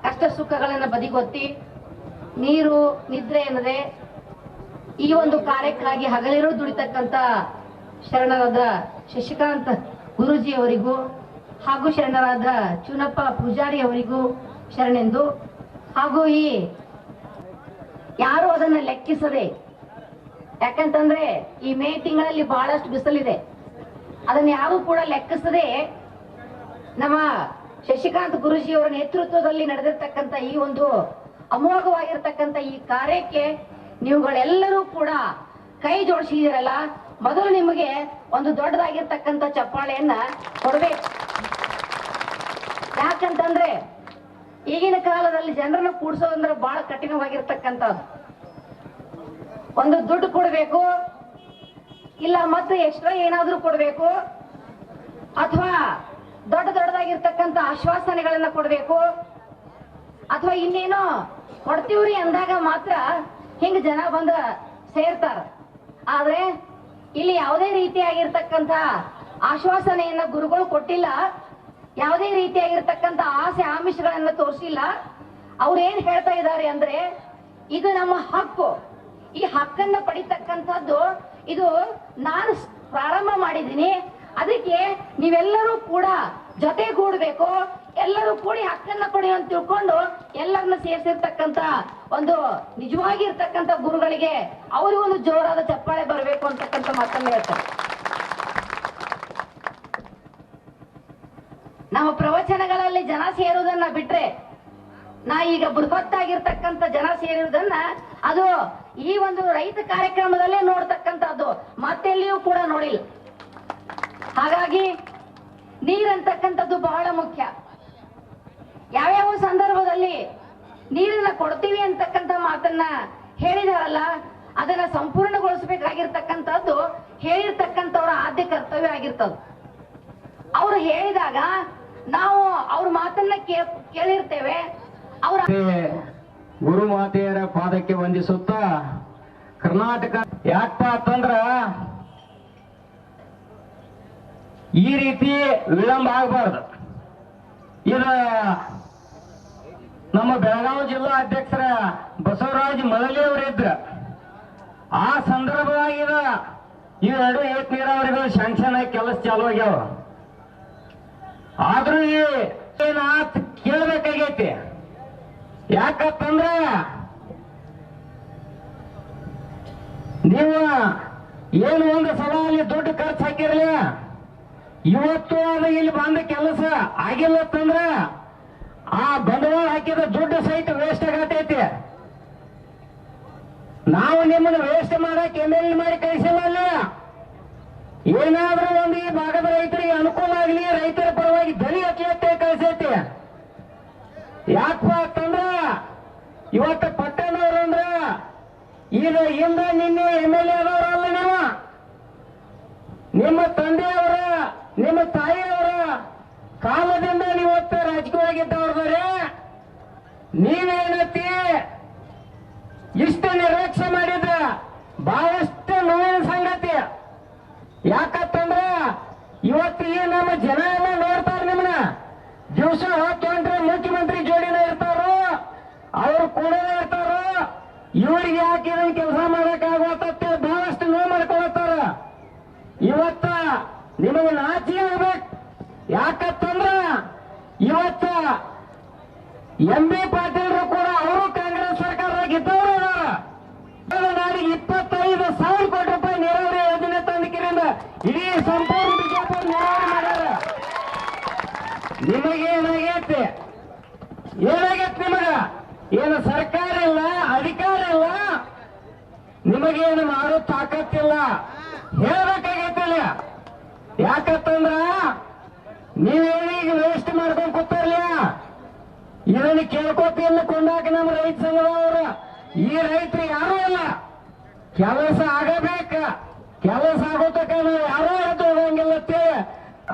ಕಷ್ಟ ಸುಖಗಳನ್ನ ಬದಿಗೊತ್ತಿ ನೀರು ನಿದ್ರೆ ಎನ್ನದೆ ಈ ಒಂದು ಕಾರ್ಯಕ್ಕಾಗಿ ಹಗಲಿರೋ ದುಡಿತಕ್ಕಂಥ ಶರಣರಾದ ಶಶಿಕಾಂತ್ ಗುರೂಜಿ ಅವರಿಗೂ ಹಾಗೂ ಶರಣರಾದ ಚುನಪ್ಪ ಪೂಜಾರಿ ಅವರಿಗೂ ಶರಣೆಂದು, ಹಾಗೂ ಈ ಯಾರು ಅದನ್ನ ಲೆಕ್ಕಿಸದೆ, ಯಾಕಂತಂದ್ರೆ ಈ ಮೇ ತಿಂಗಳಲ್ಲಿ ಬಹಳಷ್ಟು ಬಿಸಿಲಿದೆ, ಅದನ್ನ ಯಾರು ಕೂಡ ಲೆಕ್ಕಿಸದೆ ನಮ್ಮ ಶಶಿಕಾಂತ್ ಗುರೂಜಿ ಅವರ ನೇತೃತ್ವದಲ್ಲಿ ನಡೆದಿರ್ತಕ್ಕಂಥ ಈ ಒಂದು ಅಮೋಘವಾಗಿರ್ತಕ್ಕಂಥ ಈ ಕಾರ್ಯಕ್ಕೆ ನೀವುಗಳೆಲ್ಲರೂ ಕೂಡ ಕೈ ಜೋಡಿಸಿದಿರಲ್ಲ, ಮೊದಲು ನಿಮಗೆ ಒಂದು ದೊಡ್ಡದಾಗಿರ್ತಕ್ಕಂಥ ಚಪ್ಪಾಳೆಯನ್ನ ಕೊಡಬೇಕು. ಯಾಕಂತಂದ್ರೆ ಈಗಿನ ಕಾಲದಲ್ಲಿ ಜನರನ್ನ ಕೂಡ್ಸೋದಂದ್ರೆ ಬಹಳ ಕಠಿಣವಾಗಿರ್ತಕ್ಕಂಥದ್ದು. ಒಂದು ದುಡ್ಡು ಕೊಡಬೇಕು, ಇಲ್ಲ ಮತ್ತೆ ಎಕ್ಸ್ಟ್ರಾ ಏನಾದ್ರೂ ಕೊಡಬೇಕು, ಅಥವಾ ದೊಡ್ಡದಾಗಿರ್ತಕ್ಕಂಥ ಆಶ್ವಾಸನೆಗಳನ್ನ ಕೊಡಬೇಕು, ಅಥವಾ ಇನ್ನೇನೋ ಕೊಡ್ತೀವ್ರಿ ಅಂದಾಗ ಮಾತ್ರ ಹಿಂಗ ಜನ ಬಂದ ಸೇರ್ತಾರ. ಆದ್ರೆ ಇಲ್ಲಿ ಯಾವುದೇ ರೀತಿಯಾಗಿರ್ತಕ್ಕಂಥ ಆಶ್ವಾಸನೆಯನ್ನ ಗುರುಗಳು ಕೊಟ್ಟಿಲ್ಲ, ಯಾವುದೇ ರೀತಿಯಾಗಿರ್ತಕ್ಕಂಥ ಆಸೆ ಆಮಿಷಗಳನ್ನ ತೋರಿಸಿಲ್ಲ. ಅವ್ರೇನ್ ಹೇಳ್ತಾ ಇದ್ದಾರೆ ಅಂದ್ರೆ ಇದು ನಮ್ಮ ಹಕ್ಕು, ಈ ಹಕ್ಕನ್ನ ಪಡಿತಕ್ಕಂಥದ್ದು ಇದು ನಾನು ಪ್ರಾರಂಭ ಮಾಡಿದ್ದೀನಿ, ಅದಕ್ಕೆ ನೀವೆಲ್ಲರೂ ಕೂಡ ಜೊತೆಗೂಡ್ಬೇಕು, ಎಲ್ಲರೂ ಕೂಡಿ ಹಕ್ಕನ್ನ ಕೊಡಿ ಅಂತ ತಿಳ್ಕೊಂಡು ಎಲ್ಲರನ್ನ ಸೇರಿಸಿರ್ತಕ್ಕಂಥ ಒಂದು ನಿಜವಾಗಿರ್ತಕ್ಕಂಥ ಗುರುಗಳಿಗೆ ಅವರಿಗೂ ಒಂದು ಜೋರಾದ ಚಪ್ಪಾಳೆ ಬರಬೇಕು ಅಂತಕ್ಕಂಥ ಮಾತನ್ನ ಹೇಳ್ತಾರೆ. ನಮ್ಮ ಪ್ರವಚನಗಳಲ್ಲಿ ಜನ ಸೇರುವುದನ್ನ ಬಿಟ್ರೆ, ನಾ ಈಗ ಬೃಹತ್ತಾಗಿರ್ತಕ್ಕಂಥ ಜನ ಸೇರಿರುವುದನ್ನ ಅದು ಈ ಒಂದು ರೈತ ಕಾರ್ಯಕ್ರಮದಲ್ಲೇ ನೋಡ್ತಕ್ಕಂಥದ್ದು, ಮತ್ತೆಲ್ಲಿಯೂ ಕೂಡ ನೋಡಿಲ್ಲ. ಹಾಗಾಗಿ ನೀರಂತಕ್ಕಂಥದ್ದು ಬಹಳ ಮುಖ್ಯ. ಯಾವ್ಯಾವ ಸಂದರ್ಭದಲ್ಲಿ ನೀರನ್ನ ಕೊಡ್ತೀವಿ ಅಂತಕ್ಕಂಥ ಮಾತನ್ನ ಹೇಳಿದಾರಲ್ಲ, ಅದನ್ನ ಸಂಪೂರ್ಣಗೊಳಿಸಬೇಕಾಗಿರ್ತಕ್ಕಂಥದ್ದು ಹೇಳಿರ್ತಕ್ಕಂಥವ್ರ ಆದ್ಯ ಕರ್ತವ್ಯ ಆಗಿರ್ತದ. ಅವ್ರು ಹೇಳಿದಾಗ ನಾವು ಅವ್ರ ಮಾತನ್ನ ಕೇಳಿರ್ತೇವೆ. ಅವ್ರ ಗುರು ಮಾತೆಯರ ಪಾದಕ್ಕೆ ವಂದಿಸುತ್ತಾ ಕರ್ನಾಟಕ ಯಾಕಪ್ಪ ಅಂತಂದ್ರ ಈ ರೀತಿ ವಿಳಂಬ ಆಗಬಾರ್ದು. ಇದು ನಮ್ಮ ಬೆಳಗಾವಿ ಜಿಲ್ಲಾ ಅಧ್ಯಕ್ಷರ ಬಸವರಾಜ್ ಮಳಲಿ ಅವರಿದ್ರ ಆ ಸಂದರ್ಭದಾಗ ಇವೆರಡು ಏಕ ನೀರಾವರಿಗಳು ಶಾಂಕ್ಷನ್ ಆಗಿ ಕೆಲಸ ಚಾಲು ಆಗ್ಯಾವ. ಆದ್ರೂ ಏನಾತ್ ಕೇಳ್ಬೇಕಾಗೈತಿ. ಯಾಕಂದ್ರ ನೀವು ಏನು ಒಂದು ಸಲ ಅಲ್ಲಿ ದುಡ್ಡು ಖರ್ಚು ಹಾಕಿರ್ಲಿ, ಇವತ್ತು ಅದು ಇಲ್ಲಿ ಬಂದ ಕೆಲಸ ಆಗಿಲ್ಲತ್ತಂದ್ರ ಆ ಬಂಡವಾಳ ಹಾಕಿದ ದುಡ್ಡು ಸಹಿತ ವೇಸ್ಟ್ ಆಗತೈತಿ. ನಾವು ನಿಮ್ಮನ್ನು ವೇಸ್ಟ್ ಮಾಡಕ್ MLA ಮಾಡಿ ಕಳಿಸಿಲ್ಲ. ಅಲ್ಲಿ ಏನಾದ್ರೂ ಒಂದು ಈ ಭಾಗದ ರೈತರಿಗೆ ಅನುಕೂಲ ಆಗಲಿ, ರೈತರ ಪರವಾಗಿ ಧ್ವನಿ ಎತ್ತಲತ್ತೆ ಕಳಿಸೈತಿ. ಯಾಕಪ್ಪ ಅಂತಂದ್ರ ಇವತ್ತು ಪಟ್ಟಣದವ್ರು ಅಂದ್ರ ಇದು ಹಿಂದ ನಿನ್ನೆ MLA ಆದವರಲ್ಲ. ನೀವು ನಿಮ್ಮ ತಂದೆಯವರ ನಿಮ್ಮ ತಾಯಿಯವರ ಕಾಲದಿಂದ ನೀವತ್ತು ರಾಜಕೀಯವಾಗಿದ್ದವ್ರದಾರೆ. ನೀವೇನತಿ ಇಷ್ಟು ನಿರ್ಲಕ್ಷ್ಯ ಮಾಡಿದ ಬಹಳಷ್ಟು ನೋವಿನ ಸಂಗತಿ. ಯಾಕಂತಂದ್ರ ಇವತ್ತು ಈ ನಮ್ಮ ಜನ ಎಲ್ಲ ನೋಡ್ತಾರ. ನಿಮ್ಮನ್ನ ದಿವಸ ಹೊತ್ತೊಂಡ್ರೆ ಮುಖ್ಯಮಂತ್ರಿ ಜೋಡಿನ ಇರ್ತಾರೋ, ಅವ್ರು ಕೂಡ ಇರ್ತಾರೋ. ಇವ್ರಿಗೆ ಯಾಕೆ ಇದನ್ನ ಕೆಲಸ ಮಾಡಕ್ ಆಗೋತತ್ತೆ ಬಹಳಷ್ಟು ನೋವು ಮಾಡ್ಕೊಳತ್ತಾರ. ಇವತ್ತ ನಿಮಗೆ ನಾಚಿ ಆಗ್ಬೇಕು. ಯಾಕಂತಂದ್ರ ಇವತ್ತ MB ಪಾಟೀಲ್ರು ಕೂಡ ಅವರು ಕಾಂಗ್ರೆಸ್ ಸರ್ಕಾರದಾಗ ಇದ್ದವರು ನಾಡಿಗೆ 25,000 ಕೋಟಿ ರೂಪಾಯಿ ನೀರಾವರಿ ಯೋಜನೆ ತಂದಿದ್ದರಿಂದ ಇಡೀ ಸಂಪೂರ್ಣ ಬಿಜಾಪುರ ನೀರಾವರಿ ಮಾಡ್ಯಾರ. ನಿಮಗೇನಾಗೈತಿ? ಏನಾಗೈತಿ ನಿಮಗ? ಏನು ಸರ್ಕಾರ ಇಲ್ಲ, ಅಧಿಕಾರ ಇಲ್ಲ, ನಿಮಗೇನು ಮಾಡೋ ತಾಕತ್ತಿಲ್ಲ. ಹೇಳ್ಬೇಕಾಗೈತಿಲ್ಲ. ಯಾಕಂತಂದ್ರ ನೀವೇನೀಗ ವೇಸ್ಟ್ ಮಾಡ್ಕೊಂಡು ಕೂತಾರಲ್ಲ, ಇದನ್ನು ಕೇಳ್ಕೊತಿಲ್ಲ ಕೊಂಡಾಕ ನಮ್ಮ ರೈತ ಸಂಘದವರು. ಈ ರೈತರು ಯಾರೂ ಇಲ್ಲ. ಕೆಲಸ ಆಗಬೇಕ, ಕೆಲಸ ಆಗೋತಕ್ಕ ನಾವು ಯಾರೂ ಎದ್ದು ಹೋಗಂಗಿಲ್ಲತ್ತಿ.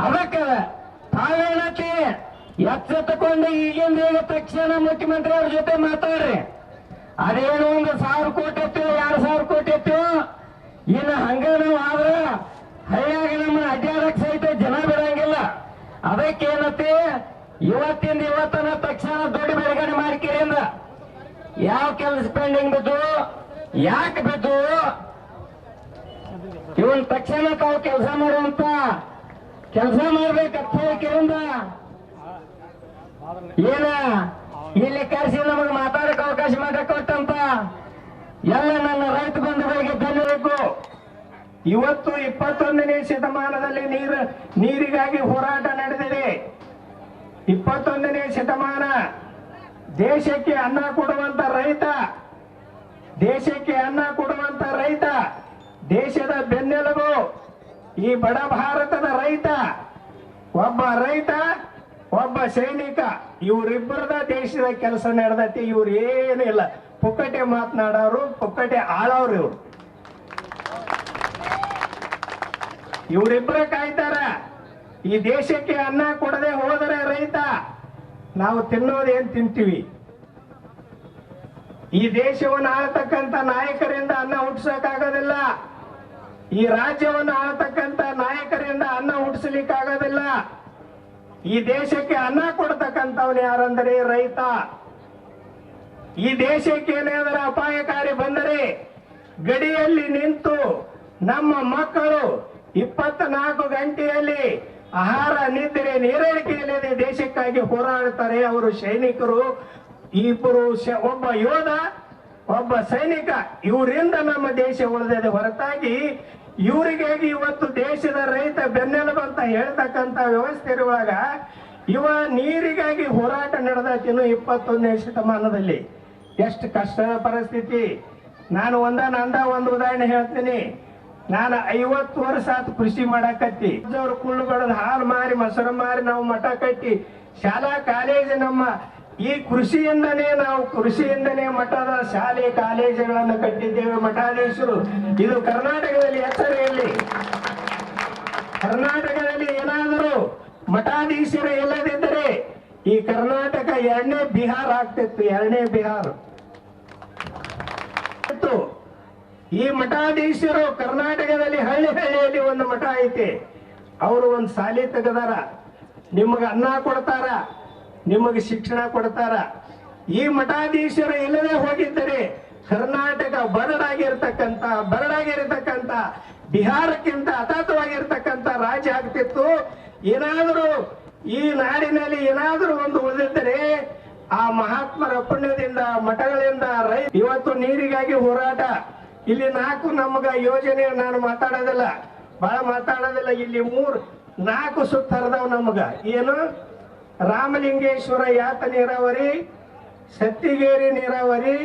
ಅದಕ್ಕ ತಾವೇನತಿ ಎಚ್ಚೆತ್ತುಕೊಂಡು ಈಗಿಂದ ಈಗ ತಕ್ಷಣ ಮುಖ್ಯಮಂತ್ರಿ ಅವ್ರ ಜೊತೆ ಮಾತಾಡ್ರಿ. ಅದೇನು 1,000 ಕೋಟಿ ಇತ್ತು, 2,000 ಕೋಟಿ ಇತ್ತು. ಇನ್ನು ಹಂಗ ನಾವು ಆದ್ರ ಹಳ್ಳಿಯಾಗ ನಮ್ಮನ್ನ ಅಡ್ಡಾಡಕ್ ಸಹಿತ ಜನ ಬಿಡಂಗಿಲ್ಲ. ಅದಕ್ಕೇನತಿ ಇವತ್ತಿಂದ ಇವತ್ತನ ತಕ್ಷಣ ದುಡ್ಡು ಬಿಡುಗಡೆ ಮಾಡಿಕಿರಿಂದ ಯಾವ ಕೆಲಸ ಪೆಂಡಿಂಗ್ ಬಿದ್ದು, ಯಾಕೆ ಬಿದ್ದು, ಇವನ್ ತಕ್ಷಣ ತಾವು ಕೆಲಸ ಮಾಡುವಂತ ಕೆಲಸ ಮಾಡ್ಬೇಕಂತ ಹೇಳಿಕಿರಿಂದ ಏನ ಇಲ್ಲಿ ಕರೆಸಿ ನಮಗೆ ಮಾತಾಡಕ್ ಅವಕಾಶ ಮಾಡಿಕೊಟ್ಟಂತ ಎಲ್ಲ ನನ್ನ ರೈತ ಬಂಧುಗಳಿಗೆ ಧನ್ಯವಾದಗಳು. ಇವತ್ತು 21ನೇ ಶತಮಾನದಲ್ಲಿ ನೀರಿಗಾಗಿ ಹೋರಾಟ ನಡೆದಿದೆ. 21ನೇ ಶತಮಾನ ದೇಶಕ್ಕೆ ಅನ್ನ ಕೊಡುವಂತ ರೈತ, ದೇಶಕ್ಕೆ ಅನ್ನ ಕೊಡುವಂತ ರೈತ, ದೇಶದ ಬೆನ್ನೆಲುಬು ಈ ಬಡ ಭಾರತದ ರೈತ. ಒಬ್ಬ ರೈತ, ಒಬ್ಬ ಸೈನಿಕ, ಇವರಿಬ್ಬರದ ದೇಶದ ಕೆಲಸ ನಡೆದೈತಿ. ಇವ್ರು ಏನಿಲ್ಲ, ಪುಕ್ಕಟೆ ಮಾತನಾಡೋರು, ಪುಕ್ಕಟೆ ಆಳವ್ರು. ಇವರಿಬ್ಬರ ಕಾಯ್ತಾರ. ಈ ದೇಶಕ್ಕೆ ಅನ್ನ ಕೊಡದೆ ಹೋದರೆ ರೈತ ನಾವು ತಿನ್ನೋದೇನ್ ತಿಂತೀವಿ? ಈ ದೇಶವನ್ನು ಆಳ್ತಕ್ಕಂಥ ನಾಯಕರಿಂದ ಅನ್ನ ಹುಟ್ಟಿಸಕ್ಕಾಗೋದಿಲ್ಲ. ಈ ರಾಜ್ಯವನ್ನು ಆಳ್ತಕ್ಕಂಥ ನಾಯಕರಿಂದ ಅನ್ನ ಹುಟ್ಟಿಸ್ಲಿಕ್ಕಾಗೋದಿಲ್ಲ. ಈ ದೇಶಕ್ಕೆ ಅನ್ನ ಕೊಡ್ತಕ್ಕಂಥವನು ಯಾರಂದರೆ ರೈತ. ಈ ದೇಶಕ್ಕೆ ಏನಾದರೂ ಅಪಾಯಕಾರಿ ಬಂದರೆ ಗಡಿಯಲ್ಲಿ ನಿಂತು ನಮ್ಮ ಮಕ್ಕಳು 24 ಗಂಟೆಯಲ್ಲಿ ಆಹಾರ, ನಿದ್ರೆ, ನೀರಡಿಕೆಯಲ್ಲಿ ದೇಶಕ್ಕಾಗಿ ಹೋರಾಡುತ್ತಾರೆ. ಅವರು ಸೈನಿಕರು. ಇಬ್ಬರು, ಒಬ್ಬ ಯೋಧ, ಒಬ್ಬ ಸೈನಿಕ. ಇವರಿಂದ ನಮ್ಮ ದೇಶ ಉಳಿದಿದೆ ಹೊರತಾಗಿ ಇವರಿಗಾಗಿ ಇವತ್ತು ದೇಶದ ರೈತ ಬೆನ್ನೆಲುಬು ಅಂತ ಹೇಳ್ತಕ್ಕಂಥ ವ್ಯವಸ್ಥೆ ಇರುವಾಗ ಇವ ನೀರಿಗಾಗಿ ಹೋರಾಟ ನಡೆದಿನ್ನು 21ನೇ ಶತಮಾನದಲ್ಲಿ ಎಷ್ಟು ಕಷ್ಟದ ಪರಿಸ್ಥಿತಿ. ನಾನು ಒಂದು ಉದಾಹರಣೆ ಹೇಳ್ತೀನಿ. ನಾನು 50 ವರ್ಷ ಆತು ಕೃಷಿ ಮಾಡಕತ್ತಿ. ಅವ್ರ ಕುಳ್ಳುಗಳನ್ನ ಹಾಲು ಮಾರಿ, ಮೊಸರು ಮಾರಿ ನಾವು ಮಠ ಕಟ್ಟಿ, ಶಾಲಾ ಕಾಲೇಜು ನಮ್ಮ ಈ ಕೃಷಿಯಿಂದನೇ ಮಠದ ಶಾಲೆ ಕಾಲೇಜುಗಳನ್ನು ಕಟ್ಟಿದ್ದೇವೆ ಮಠಾಧೀಶರು. ಇದು ಕರ್ನಾಟಕದಲ್ಲಿ ಹೆಸರಿರಲಿ. ಕರ್ನಾಟಕದಲ್ಲಿ ಏನಾದರೂ ಮಠಾಧೀಶರು ಇಲ್ಲದಿದ್ದರೆ ಈ ಕರ್ನಾಟಕ 2ನೇ ಬಿಹಾರ ಆಗ್ತಿತ್ತು. 2ನೇ ಬಿಹಾರ. ಈ ಮಠಾಧೀಶರು ಕರ್ನಾಟಕದಲ್ಲಿ ಹಳ್ಳಿಯಲ್ಲಿ ಒಂದು ಮಠ ಐತಿ. ಅವರು ಒಂದು ಸಾಲಿ ತೆಗದಾರ, ನಿಮಗ ಅನ್ನ ಕೊಡ್ತಾರ, ನಿಮಗೆ ಶಿಕ್ಷಣ ಕೊಡ್ತಾರ. ಈ ಮಠಾಧೀಶರು ಇಲ್ಲದೆ ಹೋಗಿದ್ದರೆ ಕರ್ನಾಟಕ ಬರಡಾಗಿರ್ತಕ್ಕಂಥ ಬಿಹಾರಕ್ಕಿಂತ ಅತಾತವಾಗಿರ್ತಕ್ಕಂಥ ರಾಜ್ಯ ಆಗ್ತಿತ್ತು. ಏನಾದರೂ ಈ ನಾಡಿನಲ್ಲಿ ಏನಾದರೂ ಒಂದು ಉಳಿದಿದ್ದರೆ ಆ ಮಹಾತ್ಮರ ಪುಣ್ಯದಿಂದ ಮಠಗಳಿಂದ ಇವತ್ತು ನೀರಿಗಾಗಿ ಹೋರಾಟ. ಇಲ್ಲಿ 4 ನಮಗ ಯೋಜನೆ, ನಾನು ಮಾತಾಡೋದಿಲ್ಲ, ಬಹಳ ಮಾತಾಡೋದಿಲ್ಲ. ಇಲ್ಲಿ 4 ಸುತ್ತ ಹರಿದವ್ ನಮಗ. ಏನು? ರಾಮಲಿಂಗೇಶ್ವರ ಯಾತ ನೀರಾವರಿ, ಸತ್ತಿಗೇರಿ ನೀರಾವರಿ,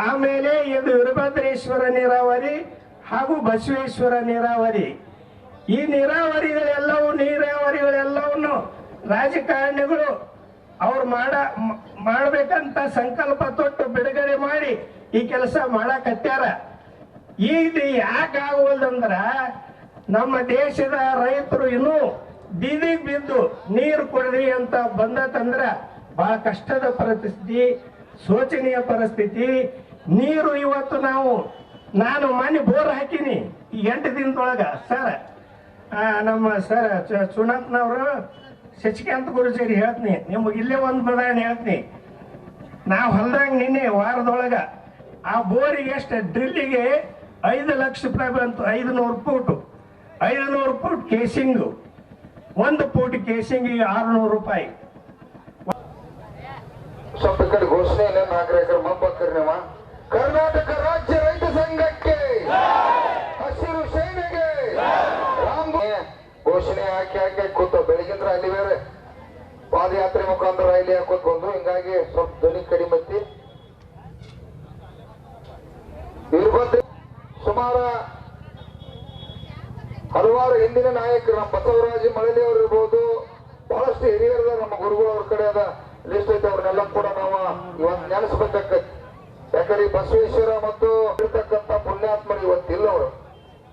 ಆಮೇಲೆ ಇದು ವೀರಭದ್ರೇಶ್ವರ ನೀರಾವರಿ ಹಾಗೂ ಬಸವೇಶ್ವರ ನೀರಾವರಿ. ಈ ನೀರಾವರಿಗಳೆಲ್ಲವನ್ನು ರಾಜಕಾರಣಿಗಳು ಅವ್ರು ಮಾಡಬೇಕಂತ ಸಂಕಲ್ಪ ತೊಟ್ಟು ಬಿಡುಗಡೆ ಮಾಡಿ ಈ ಕೆಲಸ ಮಾಡಕತ್ಯಾರ. ಇದು ಯಾಕೆ ಆಗುವಲ್ದಂದ್ರ ನಮ್ಮ ದೇಶದ ರೈತರು ಇನ್ನೂ ಬೀದಿಗೆ ಬಿದ್ದು ನೀರು ಕೊಡ್ರಿ ಅಂತ ಬಂದತಂದ್ರ ಬಹಳ ಕಷ್ಟದ ಪರಿಸ್ಥಿತಿ, ಶೋಚನೀಯ ಪರಿಸ್ಥಿತಿ. ನೀರು ಇವತ್ತು ನಾನು ಮನೆ ಬೋರ್ ಹಾಕಿನಿ 8 ದಿನದೊಳಗ. ಸರ್ ನಮ್ಮ ಸರ್ ಚುಣತ್ನವರು ಶಶಿಕಾಂತ್ ಗುರುಜರಿ ಹೇಳ್ತೀನಿ, ನಿಮಗೆ ಇಲ್ಲೇ ಒಂದು ಉದಾಹರಣೆ ಹೇಳ್ತೀನಿ. ನಾವು ಹೊಲ್ದಾಗ ನಿನ್ನೆ ವಾರದೊಳಗ ಆ ಬೋರಿಗೆ ಎಷ್ಟು ಡ್ರಿಲ್ಲಿಗೆ 5 ಲಕ್ಷ ರೂಪಾಯಿ ಬಂತು. 500 ಫೂಟ್ ಕೇಸಿಂಗು, 1 ಫೂಟ್ ಕೇಸಿಂಗಿಗೆ 600 ರೂಪಾಯಿ. ಸ್ವಲ್ಪ ಈ ಕಡೆ ಘೋಷಣೆ ಇಲ್ಲ, 4 ಎಕರೆ ಮಬ್ಬಕ್ಕರಿ ನೀವ. ಕರ್ನಾಟಕ ರಾಜ್ಯ ರೈತ ಸಂಘಕ್ಕೆ, ಹಸಿರು ಸೇನೆಗೆ ಘೋಷಣೆ ಹಾಕಿ ಕೂತ. ಬೆಳಗಿಂದ್ರ ಅಲ್ಲಿ ಬೇರೆ ಪಾದಯಾತ್ರೆ ಮುಖಾಂತರ ಇಲ್ಲಿ ಹಾಕೋತ್ ಬಂದು, ಹಿಂಗಾಗಿ ಸ್ವಲ್ಪ ಧ್ವನಿ ಕಡಿಮೆ. ವೀರಭದ್ರ ಸುಮಾರು ಹಲವಾರು ಹಿಂದಿನ ನಾಯಕರು, ನಮ್ಮ ಬಸವರಾಜ ಮಳಲಿ ಅವರು ಇರ್ಬೋದು, ಬಹಳಷ್ಟು ಹಿರಿಯರದ ನಮ್ಮ ಗುರುಗಳು ಅವ್ರ ಕಡೆ ಅದ ಲಿಸ್ಟ್ ಐತೆ. ಅವ್ರನ್ನೆಲ್ಲ ಕೂಡ ನಾವು ಇವತ್ತು ನೆನೆಸ್ಬೇಕಾಗತ್ತೆ. ಯಾಕಂದ್ರೆ ಈ ಬಸವೇಶ್ವರ ಮತ್ತು ಇರ್ತಕ್ಕಂಥ ಪುಣ್ಯಾತ್ಮರು ಇವತ್ತಿಲ್ಲ.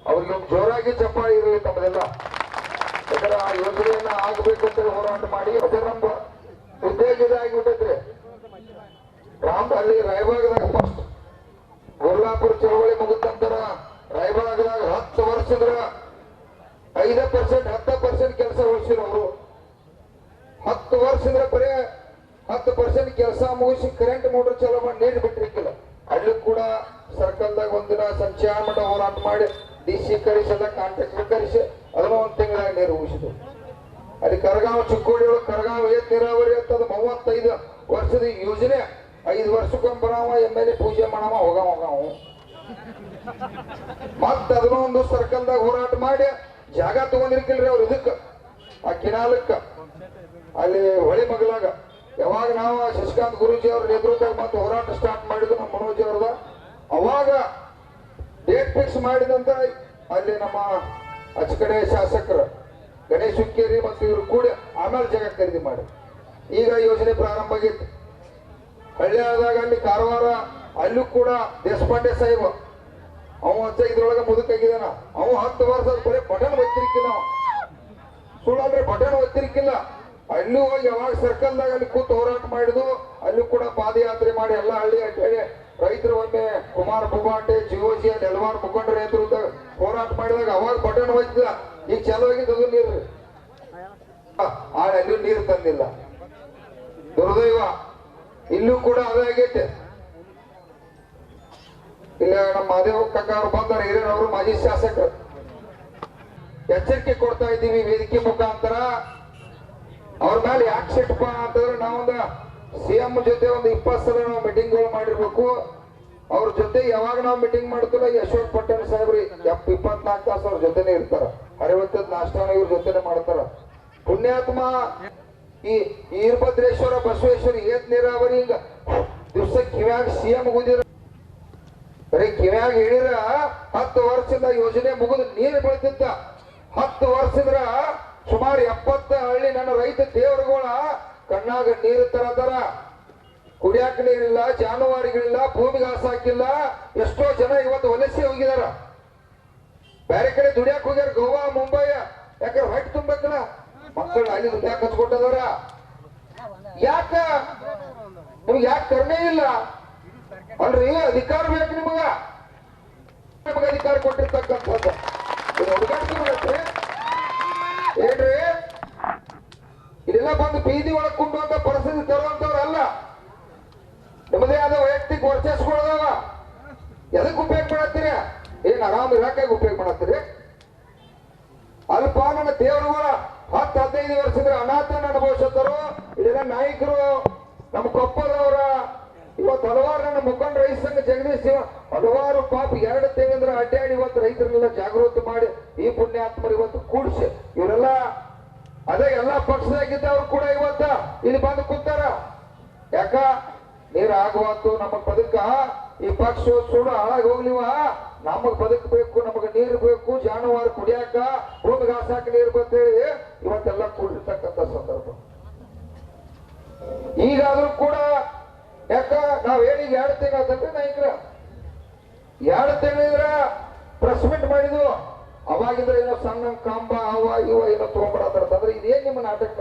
ಅವ್ರಿಗೆ ಒಂದು ಜೋರಾಗಿ ಚಪ್ಪಾಳಿ ಇರಲಿ ತಮ್ಮದೆಲ್ಲ. ಯಾಕಂದ್ರೆ ಆ ಯೋಜನೆಯನ್ನ ಆಗ್ಬೇಕಂತ ಹೋರಾಟ ಮಾಡಿ ಅದೇ ನಮ್ಮ ಉದ್ದೇಶ ಆಗಿಬಿಟ್ಟೈತ್ರಿ. ಅಲ್ಲಿ ರಾಯಬಾಗದಾಗ ಫಸ್ಟ್ ಗೋರ್ಲಾಪುರ ಚಳವಳಿ ಮುಗಿದ ನಂತರ ರಾಯಬಾಗದಾಗ 10 ವರ್ಷದ 5% 10% ಕೆಲಸ ಉಳಿಸಿದ್ರು ಅವರು. 10 ವರ್ಷದ ಬರೇ 10% ಕೆಲಸ ಮುಗಿಸಿ ಕರೆಂಟ್ ಮೋಟರ್ ಚಾಲೂ ಮಾಡಿ ನೀರು ಬಿಟ್ಟಿರ್ಕಿಲ್ಲ. ಅಲ್ಲಿ ಕೂಡ ಸರ್ಕಲ್ದಾಗ ಒಂದಿನ ಸಂಚಾರ ಮಠ ಹೋರಾಟ ಮಾಡಿ DC ಕರೆಸಲ್ಲ, ಕಾಂಟ್ರಾಕ್ಟರ್ ಕರೆಸಿ ಅದನ್ನ 1 ತಿಂಗಳಾಗ ನೀರು ಉಳಿಸಿದ್ರು. ಅಲ್ಲಿ ಕರಗಾಂವ್ ಚಿಕ್ಕೋಡಿ ಒಳಗೆ ಕರಗಾಂವ್ ಏತ್ ನೀರಾವರಿ ಅಂತದ 35 ವರ್ಷದ ಯೋಜನೆ. 5 ವರ್ಷಕ್ಕೊಮ್ಮೆ ಬರಾವ MLA ಪೂಜೆ ಮಾಡವ ಹೋಗಾವ. ಮತ್ತ ಅದನ್ನ ಒಂದು ಸರ್ಕಲ್ದಾಗ ಹೋರಾಟ ಮಾಡಿ ಜಾಗ ತಗೊಂಡಿರ್ಕಿಲ್ರಿ ಅವ್ರು. ಇದಕ್ಕ ಆ ಕಿನಾಲಕ್ಕ ಅಲ್ಲಿ ಹೊಳಿ ಮಗಲಾಗ ಯಾವಾಗ ನಾವು ಶಶಿಕಾಂತ್ ಗುರೂಜಿ ಅವ್ರ ನೇತೃತ್ವದಾಗ ಮತ್ತೆ ಹೋರಾಟ ಸ್ಟಾರ್ಟ್ ಮಾಡಿದ್ರು ನಮ್ಮ ಮನೋಜ್ ಅವ್ರದ, ಅವಾಗ ಡೇಟ್ ಫಿಕ್ಸ್ ಮಾಡಿದಂತ ಅಲ್ಲಿ ನಮ್ಮ ಅಚ್ಚಕಡೆ ಶಾಸಕರು ಗಣೇಶ್ ಹುಕ್ಕೇರಿ ಮತ್ತು ಇವರು ಕೂಡ ಆಮೇಲೆ ಜಾಗ ಖರೀದಿ ಮಾಡಿ ಈಗ ಯೋಜನೆ ಪ್ರಾರಂಭ ಆಗಿತ್ತು. ಹಳ್ಳಿಯಾಳದಾಗ ಅಲ್ಲಿ ಕಾರವಾರ ಅಲ್ಲೂ ಕೂಡ ದೇಶಪಾಂಡೆ ಸಾಹೇಬ ಅವ ಇದ್ರೊಳಗ ಮುದುಕಾಗಿದ್ದಾನ. ಅವ 10 ವರ್ಷದ ಬರೀ ಬಟನ್ ಒತ್ತಿರ್ಕಿಲ್ಲ, ಸುಳ್ಳಂದ್ರೆ ಬಟನ್ ಒತ್ತಿರ್ಕಿಲ್ಲ. ಅಲ್ಲೂ ಹೋಗಿ ಯಾವಾಗ ಸರ್ಕಲ್ದಾಗ ಅಲ್ಲಿ ಕೂತು ಹೋರಾಟ ಮಾಡಿದ್ವು. ಅಲ್ಲೂ ಕೂಡ ಪಾದಯಾತ್ರೆ ಮಾಡಿ ಎಲ್ಲ ಹಳ್ಳಿ ರೈತರು ಒಮ್ಮೆ ಕುಮಾರ್ ಬುಬಾಟೆ ಜಿಯೋಜಿ ಅಲ್ಲಿ ಹಲವಾರು ಮುಖಂಡರ ನೇತೃತ್ವದಾಗ ಹೋರಾಟ ಮಾಡಿದಾಗ ಅವಾಗ ಬಟನ್ ಒತ್ತಿದ. ಈಗ ಚಲೋ ಆಗಿದ್ದು ನೀರು, ಅಲ್ಲೂ ನೀರು ತಂದಿಲ್ಲ. ದುರ್ದೈವ ಇಲ್ಲೂ ಕೂಡ ಅದೇ ಆಗೈತೆ. ಇಲ್ಲ ನಮ್ಮ ಮಹದೇವ ಕಾಕ ಅವರು ಬಂದಾರ, ಹಿರಿಯರವರು ಮಾಜಿ ಶಾಸಕರು. ಎಚ್ಚರಿಕೆ ಕೊಡ್ತಾ ಇದ್ದೀವಿ ವೇದಿಕೆ ಮುಖಾಂತರ. ಅವ್ರ ಮೇಲೆ ಯಾಕೆ ಸಿಟ್ಟಪ್ಪ ಅಂತಂದ್ರೆ ನಾವೊಂದು CM ಜೊತೆ ಒಂದು 20 ಸಲ ನಾವು ಮೀಟಿಂಗ್ಗಳು ಮಾಡಿರ್ಬೇಕು. ಅವ್ರ ಜೊತೆ ಯಾವಾಗ ನಾವು ಮೀಟಿಂಗ್ ಮಾಡ್ತೀವಿ ಅಶೋಕ್ ಪಟ್ಟಣ ಸಾಹೇಬ್ರಿ 24 ತಾಸು ಅವ್ರ ಜೊತೆನೆ ಇರ್ತಾರ. 60 ನಾಷ್ಟಾನ ಇವ್ರ ಜೊತೆನೆ ಮಾಡ್ತಾರ. ಪುಣ್ಯಾತ್ಮ ಈ ವೀರಭದ್ರೇಶ್ವರ ಬಸವೇಶ್ವರ ಏತ್ ನೀರಾವರಿ ಹಿಂಗ ದಿವ್ಸ ಕಿವ್ಯಾಗ CM ಗುದಿರ ಬರೀ ಕಿವ್ಯಾಗ ಹೇಳಿರ 10 ವರ್ಷದ ಯೋಜನೆ ಮುಗಿದು ನೀರು ಬೀಳ್ತಿದ್ದ. 10 ವರ್ಷದ್ರ ಸುಮಾರು 70 ಹಳ್ಳಿ ನನ್ನ ರೈತ ದೇವರುಗಳ ಕಣ್ಣಾಗ ನೀರು ತರತರ. ಕುಡಿಯಾಕ ನೀರಿಲ್ಲ, ಜಾನುವಾರುಗಳಿಲ್ಲ, ಭೂಮಿಗೆ ಹಾಸ ಹಾಕಿಲ್ಲ. ಎಷ್ಟೋ ಜನ ಇವತ್ತು ವಲಸೆ ಹೋಗಿದಾರ, ಬೇರೆ ಕಡೆ ದುಡಿಯಾಕ ಹೋಗ್ಯಾರ, ಗೋವಾ ಮುಂಬೈ. ಯಾಕಂದ್ರೆ ಹೊಟ್ಟೆ ತುಂಬಬೇಕಲ್ಲ, ಮಕ್ಕಳು ಅಲ್ಲಿ ದುಡಿಯಾಕ ಹಚ್ಕೊಟ್ಟದಾರ. ಯಾಕ ನಿಮ್ಗೆ ಯಾಕೆ ಕರ್ಮೆ ಇಲ್ಲ ಅಲ್ರಿ? ಅಧಿಕಾರ ಬೇಕು ನಿಮಗ. ನಮಗೆ ಅಧಿಕಾರ ಕೊಟ್ಟಿರ್ತಕ್ಕಂಥದ್ದು ಇದು ಹುಡುಗಾಟಿಕೆ ಮಾಡತ್ರಿ ಏನ್ರಿ ಇದೆಲ್ಲ ಬಂದು ಬೀದಿ ಒಳಗೆ ಕುಂಡುವಂತ ಪರಿಸ್ಥಿತಿ ತರುವಂತವ್ರಲ್ಲ ನಿಮ್ಮದೇ ಆದ ವೈಯಕ್ತಿಕ ವರ್ಚಸ್ಗಳದಾವ ಎದಕ್ಕೆ ಉಪಯೋಗ ಮಾಡತ್ತೀರಿ ಏನ್ ಆರಾಮ್ ಇರಾಕಾಗಿ ಉಪಯೋಗ ಮಾಡತ್ತೀರಿ ಅಲ್ಪ ನನ್ನ ದೇವರುಗಳ 10-15 ವರ್ಷದ ಅನಾಥನ ಅನುಭವಿಸತ್ತರು ಇದೆಲ್ಲ ನಾಯಕರು ನಮ್ಮ ಕೊಪ್ಪದವರ ಇವತ್ತು ಹಲವಾರು ನನ್ನ ಮುಖಂಡ ರೈತ ಸಂಘ ಜಗದೀಶ್ ಹಲವಾರು ಪಾಪ 2 ತಿಂಗಳ ಅಡ್ಡಾಡಿ ಇವತ್ತು ರೈತರನ್ನೆಲ್ಲ ಜಾಗೃತಿ ಮಾಡಿ ಈ ಪುಣ್ಯಾತ್ಮರು ಇವತ್ತು ಕೂಡಿಸಿ ಇವರೆಲ್ಲ ಅದೇ ಎಲ್ಲಾ ಪಕ್ಷದಾಗಿದ್ದವ್ರು ಕೂಡ ಇವತ್ತ ಇಲ್ಲಿ ಬಂದು ಕೂತಾರ ಯಾಕ ನೀರು ಆಗುವತ್ತು ನಮಗ್ ಬದುಕ ಈ ಪಕ್ಷ ಸುಡು ಹಾಳಾಗಿ ಹೋಗ್ಲಿವ ನಮಗ್ ಬದುಕಬೇಕು ನಮಗ ನೀರು ಬೇಕು ಜಾನುವಾರು ಕುಡಿಯಾಕ ಭೂಮಿಗೆ ಹಾಸಾಕ ನೀರು ಬಂತೇಳಿ ಇವತ್ತೆಲ್ಲ ಕೂಡಿರ್ತಕ್ಕಂಥ ಸಂದರ್ಭ ಈಗಾದ್ರೂ ಕೂಡ ಯಾಕ ನಾವ್ ಹೇಳಿ 2 ತಿಂಗಳ ನಾಯಕರ 2 ತಿಂಗಳಿದ್ರ ಪ್ರೆಸ್ ಮೀಟ್ ಮಾಡಿದ್ವು ಅವಾಗಿದ್ರೆ ಏನೋ ಸಣ್ಣ ಕಾಂಬ ಅವ ಇವ ಏನೋ ತಗೊಂಡ್ಬರತ್ತಂದ್ರೆ ಇದೇನ್ ನಿಮ್ಮ ನಾಟಕ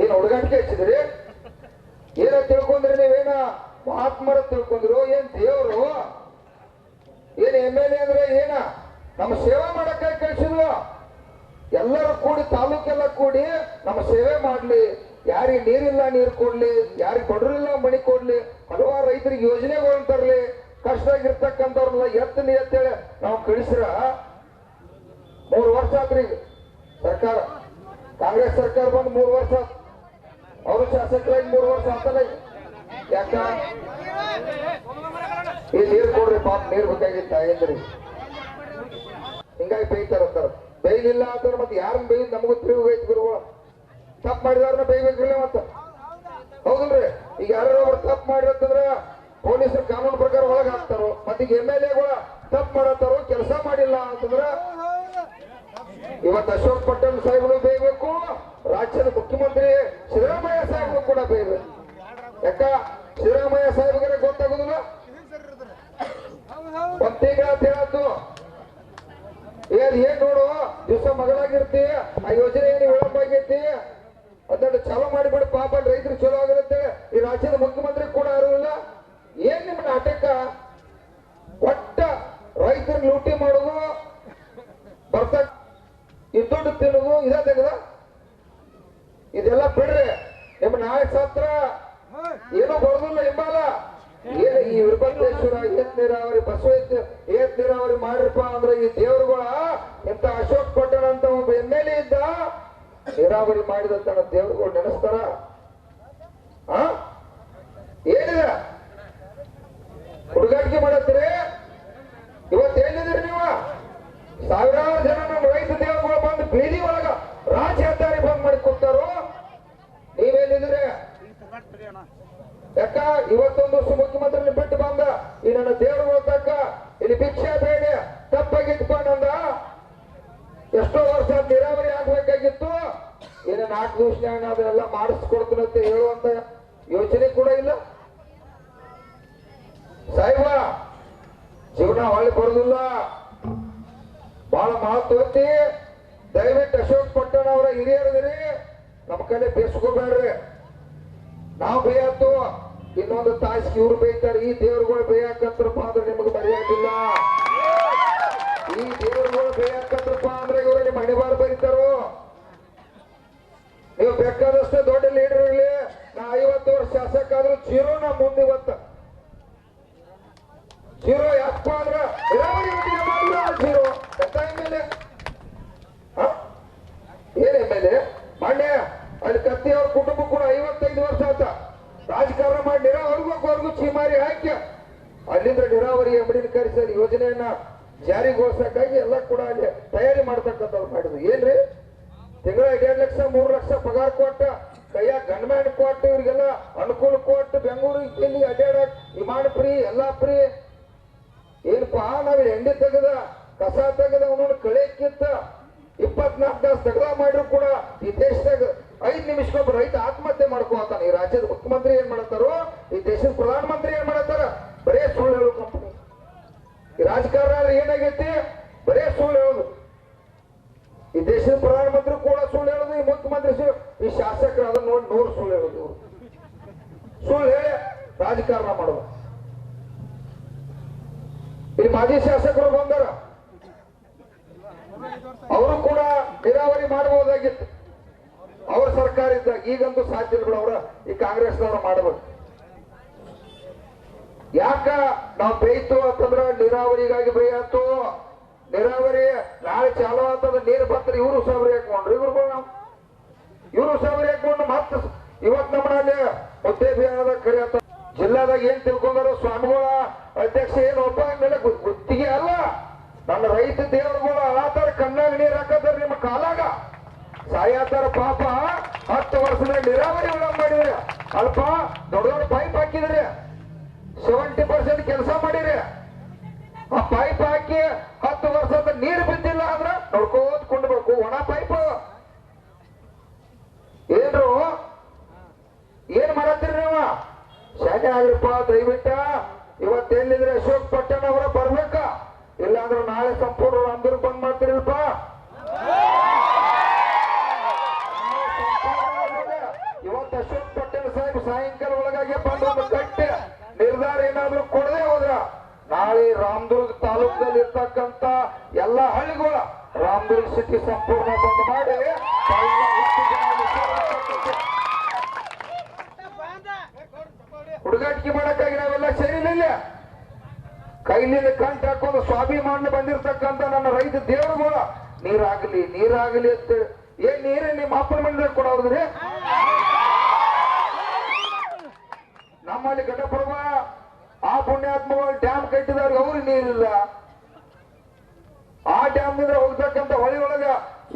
ಏನ್ ಹುಡುಗಾಟಿಕೆ ಹಚ್ಚಿದ್ರಿ ಏನೋ ತಿಳ್ಕೊಂಡ್ರಿ ನೀವೇನ ಮಹಾತ್ಮರ ತಿಳ್ಕೊಂಡ್ರು ಏನ್ ದೇವ್ರು ಏನ್ MLA ಅಂದ್ರೆ ಏನ ನಮ್ಮ ಸೇವೆ ಮಾಡಕ್ಕೆ ಕಳ್ಸಿದ್ವು ಎಲ್ಲರೂ ಕೂಡಿ ತಾಲೂಕೆಲ್ಲ ಕೂಡಿ ನಮ್ಮ ಸೇವೆ ಮಾಡ್ಲಿ ಯಾರಿಗೆ ನೀರಿಲ್ಲ ನೀರು ಕೊಡ್ಲಿ ಯಾರಿಗೆ ಬಡರಿಲ್ಲ ಮಣಿ ಕೊಡ್ಲಿ ಹಲವಾರು ರೈತರಿಗೆ ಯೋಜನೆಗಳು ತರಲಿ ಕಷ್ಟಾಗಿರ್ತಕ್ಕಂಥವ್ರನ್ನ ಎತ್ತೇಳಿ ನಾವು ಕಳಿಸ್ರ 3 ವರ್ಷ ಆತ್ರಿ ಸರ್ಕಾರ ಕಾಂಗ್ರೆಸ್ ಸರ್ಕಾರ ಬಂದು 3 ವರ್ಷ ಅವರು ಶಾಸಕರಾಗಿ 3 ವರ್ಷ ಆತಲ್ಲ ಯಾಕ ಈ ನೀರು ಕೊಡ್ರಿ ಪಾಪ ನೀರು ಬೇಕಾಗಿತ್ತ ಏನ್ರಿ ಹಿಂಗಾಗಿ ಬೈತಾರಂತಾರ ಬೈಲಿಲ್ಲ ಅಂತಂದ್ರೆ ಮತ್ತೆ ಯಾರನ್ನ ಬೈದ್ ನಮಗೂ ತಿಳಿಯೋಗೈತಿ ಗುರುಗಳು ತಪ್ಪು ಮಾಡಿದವ್ರನ್ನ ಬೈಬೇಕ್ರಿಲ್ಲ ಮತ್ತ ಹೌದಲ್ರಿ ಈಗ ಯಾರು ತಪ್ಪು ಮಾಡಿರತ್ತಂದ್ರ ಪೊಲೀಸರು ಕಾನೂನು ಪ್ರಕಾರ ಒಳಗೆ ಹಾಕ್ತಾರೋ ಮತ್ತೀಗ MLAಗಳ ತಪ್ಪು ಮಾಡತ್ತಾರೋ ಕೆಲಸ ಮಾಡಿಲ್ಲ ಅಂತಂದ್ರ ಇವತ್ತು ಅಶೋಕ್ ಪಟ್ಟಣ್ ಸಾಹೇಬರು ಬೈಬೇಕು ರಾಜ್ಯದ ಮುಖ್ಯಮಂತ್ರಿ ಸಿದ್ದರಾಮಯ್ಯ ಸಾಹೇಬರು ಕೂಡ ಬೈಬೇಕು ಯಾಕ ಸಿದ್ದರಾಮಯ್ಯ ಸಾಹೇಬ್ರಿಗೆ ಗೊತ್ತಾಗುದಿಲ್ಲ 1 ತಿಂಗಳ ಹೇಳತ್ತು ಏನ್ ನೋಡು ದಿವಸ ಮಗಳಾಗಿರ್ತಿ ಆ ಯೋಜನೆ ಏನು ವಿಳಂಬ ಆಗೈತಿ ಅದನ್ನ ಚಾಲೂ ಮಾಡಿಬಿಡು ಪಾಪ ರೈತರು ಚಲೋ ಆಗಿರುತ್ತೆ ಈ ರಾಜ್ಯದ ಮುಖ್ಯಮಂತ್ರಿ ಕೂಡ ಇರೋದಿಲ್ಲ ಏನ್ ನಿಮ್ಮ ನಾಟಕ ಒಟ್ಟ ರೈತರ ಲೂಟಿ ಮಾಡೋದು ಬರ್ತ ದುಡ್ಡು ತಿನ್ನೋದು ಇದ ತೆಗದ ಇದೆಲ್ಲ ಬಿಡ್ರಿ ನಿಮ್ಮ ನಾಯಕ ಸತ್ರ ಏನೋ ಬರೋದಿಲ್ಲ ಹಿಂಬಾಲ ಏನು ಈ ವೀರಭದ್ರೇಶ್ವರ ಏತ್ ನೀರಾವರಿ ಬಸವ ಏತ್ ನೀರಾವರಿ ಮಾಡ್ರಪ್ಪ ಅಂದ್ರೆ ಈ ದೇವರುಗಳ ಇಂತ ಅಶೋಕ್ ಪಟ್ಟಣ ಅಂತ ಒಬ್ಬ MLA ಇದ್ದ ನೀರಾವರಿ ಮಾಡಿದಂತ ದೇವರುಗಳು ನೆನೆಸ್ತಾರ ಏನಿದ ಹುಡುಗಾಟಿಕೆ ಮಾಡತ್ತೀರಿ ಇವತ್ತೇನಿದ್ರಿ ನೀವು ಸಾವಿರಾರು ಜನ ನಮ್ಮ ರೈತ ದೇವರುಗಳು ಬಂದು ಬೀದಿ ಒಳಗ ರಾಜ್ಯ ಹೆದ್ದಾರಿ ಬಂದ್ ಮಾಡಿ ಕೊಡ್ತಾರೋ ನೀವೇನಿದ್ರಿ ಯಾಕ ಇವತ್ತೊಂದು ವರ್ಷ ಮುಖ್ಯಮಂತ್ರಿ ಬಿಟ್ಟು ಬಂದ ಈ ನನ್ನ ದೇವರುಗಳ ತಕ್ಕ ಇಲ್ಲಿ ಭಿಕ್ಷೆ ಬೇಡಿ ತಪ್ಪಾಗಿಟ್ಕೊಂಡ ಎಷ್ಟೋ ವರ್ಷ ನೀರಾವರಿ ಆಗ್ಬೇಕಾಗಿತ್ತು ಏನ 4 ದಿವಸ ಅದನ್ನೆಲ್ಲ ಮಾಡಿಸ್ಕೊಡ್ತೀನಂತ ಹೇಳುವಂತ ಯೋಚನೆ ಕೂಡ ಇಲ್ಲ ಸಾಹೇಬ ಜೀವನ ಹೊಳ್ಳಿ ಬರುದಿಲ್ಲ ಬಹಳ ಮಹತ್ವ ಐತಿ ದಯವಿಟ್ಟು ಅಶೋಕ್ ಪಟ್ಟಣ ಅವರ ಹಿರಿಯರಿದ್ರಿ ನಮ್ಮ ಕಡೆ ಬೇಸ್ಕೋಬೇಡ್ರಿ ನಾವು ಬೇಯತ್ತು ಇನ್ನೊಂದು ತಾಸಿಗೆ ಇವ್ರು ಬೇಯ್ತಾರೆ ಈ ದೇವ್ರುಗಳು ಬೇಯಕತ್ರಪ್ಪ ಅಂದ್ರೆ ನಿಮಗೆ ಮರ್ಯಾದಿಲ್ಲ ಈ ದೇವ್ರುಗಳು ಬೇಯಕತ್ರಪ್ಪ ಅಂದ್ರೆ ಇವರು ನಿಮ್ಮ ಹಣೆಬಾರ್ ಬರೀತಾರೋ ನೀವು ಬೇಕಾದಷ್ಟು ದೊಡ್ಡ ಲೀಡರ್ ಇರಲಿ ನಾ 50 ವರ್ಷ ಶಾಸಕ ಆದ್ರೂ ಜೀರೋ ನಾ ಮುಂದೆ ಇವತ್ತ ಜೀರೋ ಯಾಕಪ್ಪ ಅಂದ್ರೆ ಜೀರೋ ಎಂತ MLA ಏನ್ MLA ಮಾನ್ಯ ಅಲ್ಲಿ ಕತ್ತಿ ಅವ್ರ ಕುಟುಂಬ ಕೂಡ 55 ವರ್ಷ ಆತ ರಾಜಕಾರಣ ಮಾಡಿ ನೀರಾವರಿಗೂ ಚೀಮಾರಿ ಹಾಕಿ ಅಲ್ಲಿಂದ ನೀರಾವರಿ ಎಂಬಡಿನ ಕರೆಸಿ ಯೋಜನೆಯನ್ನ ಜಾರಿಗೊಳಿಸಕ್ಕಾಗಿ ಎಲ್ಲ ಕೂಡ ಅಲ್ಲಿ ತಯಾರಿ ಮಾಡ್ತಕ್ಕಂಥವ್ರು ಮಾಡಿದ್ರು ಏನ್ರಿ ತಿಂಗಳ 2 ಲಕ್ಷ 3 ಲಕ್ಷ ಪಗಾರ ಕೊಟ್ಟ ಕೈಯ ಗನ್ಮ್ಯಾನ್ ಕೊಟ್ಟು ಇವ್ರಿಗೆಲ್ಲ ಅನುಕೂಲ ಕೊಟ್ಟು ಬೆಂಗಳೂರಿಗೆ ಇಲ್ಲಿ ಅಡ್ಡಾಡಕ್ ವಿಮಾನ ಫ್ರೀ ಎಲ್ಲಾ ಫ್ರೀ ಏನಪ್ಪಾ ನಾವ್ ಎಂಡಿ ತೆಗೆದ ಕಸ ತೆಗೆದ ಅವನನ್ನು ಕಳೆಯಕ್ಕಿತ್ತ 24 ತಾಸು ತಗಲ ಮಾಡಿದ್ರು ಕೂಡ ಈ ದೇಶದಾಗ 5 ನಿಮಿಷಕ್ಕೊಬ್ಬ ರೈತ ಆತ್ಮಹತ್ಯೆ ಮಾಡ್ಕೋತಾನ ಈ ರಾಜ್ಯದ ಮುಖ್ಯಮಂತ್ರಿ ಏನ್ ಮಾಡತ್ತಾರೋ ಈ ದೇಶದ ಪ್ರಧಾನಮಂತ್ರಿ ಏನ್ ಮಾಡತ್ತಾರ ಬರೇ ಸುಳ್ಳು ಹೇಳೋ ಕಂಪನಿ ಈ ರಾಜಕಾರಣ ಏನಾಗೈತಿ ಬರೇ ಸುಳ್ಳು ಹೇಳೋದು ಈ ದೇಶದ ಪ್ರಧಾನಮಂತ್ರಿ ಕೂಡ ಸುಳ್ಳು ಹೇಳೋದು ಈ ಮುಖ್ಯಮಂತ್ರಿ ಈ ಶಾಸಕರು ಅದನ್ನ ನೋಡಿ 100 ಸುಳ್ಳು ಹೇಳೋದು ಸುಳ್ಳು ಹೇಳಿ ರಾಜಕಾರಣ ಮಾಡೋದು ಇಲ್ಲಿ ಮಾಜಿ ಶಾಸಕರು ಬಂದಾರ, ಅವರು ಕೂಡ ನೀರಾವರಿ ಮಾಡಬಹುದಾಗಿತ್ತು ಅವ್ರ ಸರ್ಕಾರ ಇದ್ದಾಗ. ಈಗಂತೂ ಸಾಧ್ಯ ಇಲ್ಲ ಅವರ ಈ ಕಾಂಗ್ರೆಸ್ನವರು ಮಾಡಬೇಕು. ಯಾಕ ನಾವು ಬೇಯ್ತು ಅಂತಂದ್ರ ನೀರಾವರಿಗಾಗಿ ಬೇಯತ್ತು. ನೀರಾವರಿ ನಾಳೆ ಚಾಲು ಆಗ್ತದ, ನೀರು ಬತ್ರ ಇವರು ಉಸಾಬರಿ ಹಾಕೊಂಡ್ರು, ಇವರು ಉಸಾಬರಿ ಹಾಕೊಂಡು ಮತ್ತ ಇವತ್ ನಮ್ಮಲ್ಲಿ ಮುದ್ದೆ ಅಭಿಯಾನದಾಗ ಕರೆಯತ್ತ. ಜಿಲ್ಲಾದಾಗ ಏನ್ ತಿಳ್ಕೊಂಡಾರು ಸ್ವಾಮಿಗಳ ಅಧ್ಯಕ್ಷ ಏನು ಒಬ್ಬ ಮೇಲೆ ಗುತ್ತಿಗೆ ಅಲ್ಲ, ನನ್ನ ರೈತ ದೇವರುಗಳು ಅಳಾತಾರ, ಕಣ್ಣಾಗ ನೀರ್ ಹಾಕತಾರ, ನಿಮ್ಮ ಕಾಲಾಗ ಸಾಯಾತಾರ ಪಾಪ. 10 ವರ್ಷದ ನೀರಾವರಿ ವಿಳಂಬ ಮಾಡಿದ್ರಿ, ಅಲ್ಪ ದೊಡ್ಡ ದೊಡ್ಡ ಪೈಪ್ ಹಾಕಿದ್ರಿ, 70% ಕೆಲಸ ಮಾಡಿರಿ. ಆ ಪೈಪ್ ಹಾಕಿ 10 ವರ್ಷದ ನೀರು ಬಿದ್ದಿಲ್ಲ ಅಂದ್ರ ನೋಡ್ಕೋತ್ ಕೊಂಡ್ಬೇಕು. ಒಣ ಪೈಪ್ ಏನ್ರು ಏನ್ ಮಾಡತ್ತೀರಿ ನೀವು? ಶಾಲೆ ಆಗ್ರಿಪ್ಪ ದಯವಿಟ್ಟ. ಇವತ್ತೇನಿದ್ರೆ ಅಶೋಕ್ ಪಟ್ಟಣ ಅವರ ಬರ್ಬೇಕ, ಇಲ್ಲಾಂದ್ರೆ ನಾಳೆ ಸಂಪೂರ್ಣ ರಾಮದುರ್ಗ ಬಂದ್ ಮಾಡ್ತೀರಿಲ್ಪ. ಇವತ್ತು ಅಶೋಕ್ ಪಟ್ಟಣ ಸಾಹೇಬ್ ಸಾಯಂಕಾಲ ಒಳಗಾಗಿ ಬಂದು ಒಂದು ಗಟ್ಟಿ ನಿರ್ಧಾರ ಏನಾದ್ರು ಕೊಡದೆ ಹೋದ್ರ ನಾಳೆ ರಾಮದುರ್ಗ ತಾಲೂಕದಲ್ಲಿ ಇರ್ತಕ್ಕಂತ ಎಲ್ಲಾ ಹಳ್ಳಿಗಳ ರಾಮದುರ್ಗ ಸಿಟಿ ಸಂಪೂರ್ಣ ಬಂದ್ ಮಾಡಿ ಹುಡುಗಾಟಿಕೆ ಮಾಡಕ್ಕಾಗಿ ನಾವೆಲ್ಲ ಸೇರಿಲಿಲ್ಲ. ಕೈಲಿಂದ ಕಂಠ ಹಾಕೊಂಡು ಸ್ವಾಭಿಮಾನ ಬಂದಿರ್ತಕ್ಕಂಥ ನನ್ನ ರೈತ ದೇವರುಗಳ ನೀರಾಗಲಿ ನೀರಾಗಲಿ ಅಂತೇಳಿ ಏನ್ ನೀರೇ ನಿಮ್ಮ ಅಪ್ಪನ ಮನೆದಾಗ ಕೊಡೋದ್ರಿ? ನಮ್ಮಲ್ಲಿ ಘಟಪ್ರಭ ಆ ಪುಣ್ಯಾತ್ಮಗಳು ಡ್ಯಾಮ್ ಕಟ್ಟಿದವ್ರಿಗೆ ಅವ್ರಿಗೆ ನೀರಿಲ್ಲ. ಆ ಡ್ಯಾಮ್ನಿಂದ ಹೋಗ್ತಕ್ಕಂಥ ಹೊಳಿ ಒಳಗ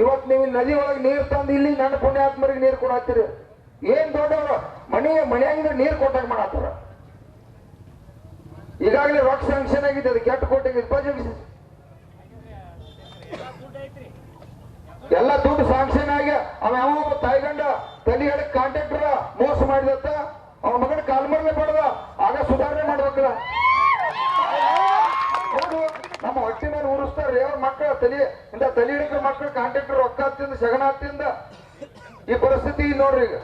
ಇವತ್ತು ನೀವು ನದಿ ಒಳಗೆ ನೀರು ತಂದು ಇಲ್ಲಿ ನನ್ನ ಪುಣ್ಯಾತ್ಮರಿಗೆ ನೀರು ಕೊಡತ್ತೀರಿ. ಏನ್ ದೊಡ್ಡವರು ಮನೆಯಾಗಿದ್ರೆ ನೀರು ಕೊಟ್ಟಾಗ ಮಾಡತ್ತಾರ. ಈಗಾಗಲೇ ರೊಕ್ಕ ಸ್ಯಾಂಕ್ಷನ್ ಆಗಿದೆ, ಅದಕ್ಕೆ ಎಷ್ಟು ಕೊಟ್ಟಿಗೆ ಎಲ್ಲ ದುಡ್ಡು ಸ್ಯಾಂಕ್ಷನ್ ಆಗಿ ಅವ ಯಾವ ತಾಯಿಗಂಡ ತಲೆ ಹೇಳಿ ಕಾಂಟ್ರಾಕ್ಟರ್ ಮೋಸ ಮಾಡಿದತ್ತ ಅವನ ಮಗನ ಕಾಲ್ಮರ್ಲೆ ಪಡೆದ. ಆಗ ಸುಧಾರಣೆ ಮಾಡ್ಬೇಕಲ್ಲ. ಹೌದು, ನಮ್ಮ ಹೊಟ್ಟೆ ಮೇಲೆ ಉರಿಸ್ತಾರ್ರಿ ಅವ್ರ ಮಕ್ಕಳ ತಲೆ ಹಿಡಿಕ ಮಕ್ಕಳು ಕಾಂಟ್ರಾಕ್ಟರ್ ರೊಕ್ಕ ಹತ್ತಿಂದ ಸಗಣ ಹತ್ತಿಂದ ಈ ಪರಿಸ್ಥಿತಿ ನೋಡ್ರಿ. ಈಗ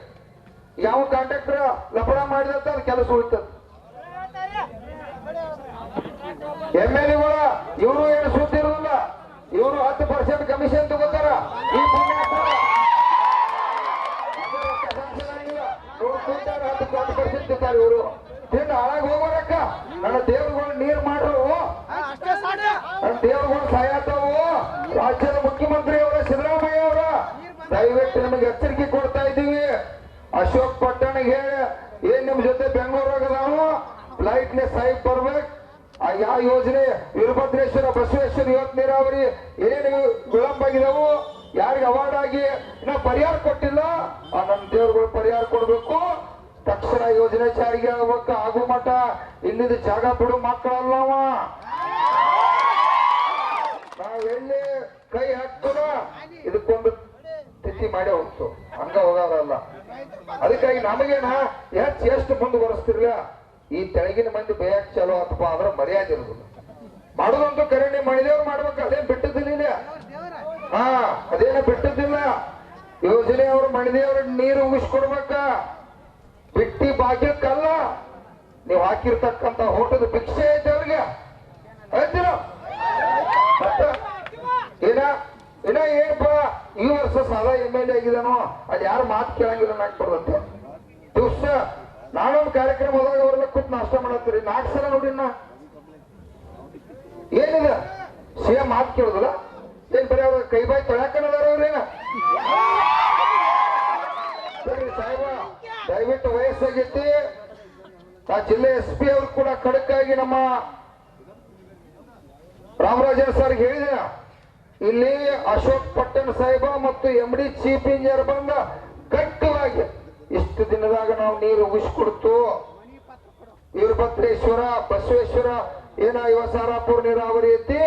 ಯಾವ ಕಾಂಟ್ರಾಕ್ಟರ್ ಲಪಡ ಮಾಡಿದತ್ತ ಅದು ಕೆಲಸ ಉಳಿತದ. MLA ಇವರು ಏನು ಸುದ್ದಿ ಇರುದಿಲ್ಲ, ಇವರು 10% ಕಮಿಷನ್ ತಗೋತಾರ. ಈ ಪುಣ್ಯಾತ್ಮ 10% ತಿಂತಾರೆ ಇವರು. ತಿಂದು ಹಾಳಾಗಿ ಹೋಗೋರಕ್ಕ ನನ್ನ ದೇವರುಗಳು ನೀರು ಮಾಡ್ರು, ನನ್ನ ದೇವರುಗಳು ಸಾಯತಾವು. ರಾಜ್ಯದ ಮುಖ್ಯಮಂತ್ರಿ ಅವರ ಸಿದ್ದರಾಮಯ್ಯ ಅವರ ದಯವಿಟ್ಟು ನಮಗೆ ಎಚ್ಚರಿಕೆ ಕೊಡ್ತಾ ಇದ್ದೀವಿ. ಅಶೋಕ್ ಪಟ್ಟಣಿಗೆ ಹೇಳಿ ಏನ್ ನಿಮ್ ಜೊತೆ ಬೆಂಗಳೂರಾಗ ನಾವು ಫ್ಲೈಟ್ಲೆ ಸಾಹಿಬ್ ಬರ್ಬೇಕು. ಯಾವ ಯೋಜನೆ ವೀರಭದ್ರೇಶ್ವರ ಬಸವೇಶ್ವರ ಇವತ್ತು ನೀರಾವರಿ ಏನೇನು ವಿಳಂಬ ಆಗಿದಾವು, ಯಾರಿಗೆ ಅವಾರ್ಡ್ ಆಗಿ ಇನ್ನ ಪರಿಹಾರ ಕೊಟ್ಟಿಲ್ಲ, ಆ ನನ್ನ ದೇವರುಗಳು ಪರಿಹಾರ ಕೊಡ್ಬೇಕು. ತಕ್ಷಣ ಯೋಜನೆ ಜಾರಿಗೆ ಆಗ್ಬೇಕು. ಆಗೋ ಮಠ ಇಲ್ಲಿಂದ ಜಾಗ ಬಿಡು ಮಕ್ಕಳಲ್ಲವ. ನಾವೆಲ್ಲಿ ಕೈ ಹಾಕ್ತದ ಇದಕ್ಕೊಂದು ತಿಥಿ ಮಾಡಿ ಹೋಗ್ತು, ಹಂಗ ಹೋಗೋದಲ್ಲ. ಅದಕ್ಕಾಗಿ ನಮಗೇನ ಎಷ್ಟು ಮುಂದುವರೆಸ್ತಿರ್ಲಿಲ್ಲ. ಈ ತೆಳಗಿನ ಮಂದಿ ಬೇಯಕ್ ಚಲೋ ಅಥವಾ ಆದ್ರೆ ಮರ್ಯಾದೆ ಇರುದಿಲ್ಲ. ಮಾಡೋದಂತೂ ಕರೆಣೆ ಮಾಡಿದೇವ್ರು ಮಾಡ್ಬೇಕು, ಅದೇನ್ ಬಿಟ್ಟದಿಲ್ಲ. ಹಾ, ಅದೇನ ಬಿಟ್ಟದಿಲ್ಲ. ಯೋಜನೆ ಅವರು ಮಣಿದೇವ್ರ ನೀರು ಉಗಿಸ್ಕೊಡ್ಬೇಕ, ಬಿಟ್ಟಿ ಭಾಗ್ಯಕ್ಕಲ್ಲ. ನೀವು ಹಾಕಿರ್ತಕ್ಕಂತ ಹೋಟದ ಭಿಕ್ಷೆ ಐತೆ ಅವ್ರಿಗೆ ಆಯ್ತಿರ. ಇನ್ನ ಏನಪ್ಪ ಈ ವರ್ಷ ಸಾದಾ MLA ಆಗಿದಾನೋ ಅಲ್ಲಿ ಯಾರು ಮಾತು ಕೇಳಂಗಿಲ್ಲ ನಾಗ್ಬಾರ್ದಂತೆ. ದಿವ್ಸ ನಾನೊಂದು ಕಾರ್ಯಕ್ರಮ ಹೋದಾಗ ಅವರೆಲ್ಲ ಕೂತ್ ನಾಷ್ಟ ಮಾಡತ್ತೀರಿ. 4 ಸಲ ನೋಡಿ ಏನಿದೆ CM ಮಾತು ಕೇಳುದಿಲ್ಲ. ಏನ್ ಬರೀ ಅವ್ರ ಕೈ ಬಾಯಿ ತೊಳ್ಯಾಕನದಾರ ಅವ್ರೇನ? ಸರಿ ಸಾಹೇಬ, ದಯವಿಟ್ಟು ವಯಸ್ಸಾಗೈತಿ. ಆ ಜಿಲ್ಲೆ SP ಅವ್ರು ಕೂಡ ಖಡಕ್ಕಾಗಿ ನಮ್ಮ ರಾಮರಾಜನ್ ಸರ್ ಹೇಳಿದ ಇಲ್ಲಿ ಅಶೋಕ್ ಪಟ್ಟಣ ಸಾಹೇಬ ಮತ್ತು MD ಚೀಫ್ ಇಂಜಿನಿಯರ್ ಬಂದ ಗಟ್ಟಿಯಾಗಿ ಇಷ್ಟು ದಿನದಾಗ ನಾವು ನೀರು ಉಗಿಸ್ಕೊಡ್ತು. ವೀರಭದ್ರೇಶ್ವರ ಬಸವೇಶ್ವರ ಏನ ಸಾರಾಪುರ ನೀರಾವರಿ ಐತಿ,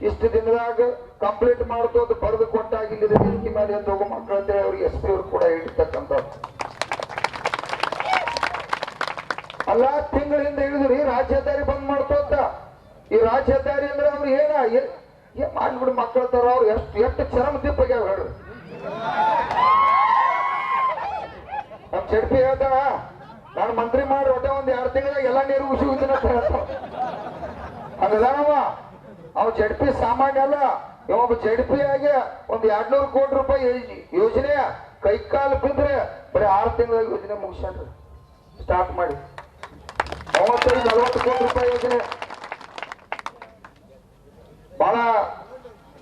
ಇಷ್ಟು ದಿನದಾಗ ಕಂಪ್ಲೀಟ್ ಮಾಡ್ತು ಅದು ಬರೆದು ಕೊಟ್ಟಾಗಿ ಇಲ್ಲಿ ವೇದಿಕೆ ಮೇಲೆ ಅಂತ ಹೋಗೋ ಮಕ್ಕಳ ಅಂತೇಳಿ ಅವ್ರಿಗೆ SP ಅವ್ರು ಕೂಡ ಹಿಡಿತಕ್ಕಂಥದ್ದು ಅಲ್ಲ. ತಿಂಗಳ ಹಿಂದೆ ಹೇಳಿದ್ರಿ ರಾಜ್ಯ ಹೆದ್ದಾರಿ ಬಂದ್ ಮಾಡ್ತು ಅಂತ. ಈ ರಾಜ್ಯ ಹೆದ್ದಾರಿ ಅಂದ್ರೆ ಅವ್ರು ಏನ್ ಮಾಡ್ಬಿಡು ಮಕ್ಕಳ ತರ ಅವ್ರು ಎಷ್ಟು ಚರಮ ದಿಪ್ಪಾಗ್ಯಾವ ಹೇಳ್ರಿ. ನಮ್ ಚಡ್ಪಿ ಹೇಳ್ತಾನ ನಾನು ಮಂತ್ರಿ ಮಾಡಿ ಒಟ್ಟೆ ಒಂದ್ 2 ತಿಂಗಳಾಗ ಎಲ್ಲಾ ನೀರು ಉಸಿ ಹೋಗ್ತೀನಿ ಅಂತ ಹೇಳ್ತಾನ. ಹಂಗದಾನವ ಅವ್ ಜಡ್ಪಿ ಸಾಮಾನ್ಯ ಅಲ್ಲ, ಒಬ್ಬ ಜಡ್ಪಿ ಆಗಿ ಒಂದ್ 200 ಕೋಟಿ ರೂಪಾಯಿ ಯೋಜನೆ ಕೈಕಾಲು ಬಿದ್ರೆ ಬರೀ 6 ತಿಂಗಳ ಯೋಜನೆ ಮುಗಿಸ್ಯಾನ್ರಿ. ಸ್ಟಾರ್ಟ್ ಮಾಡಿ 35-40 ಕೋಟಿ ರೂಪಾಯಿ ಯೋಜನೆ. ಬಹಳ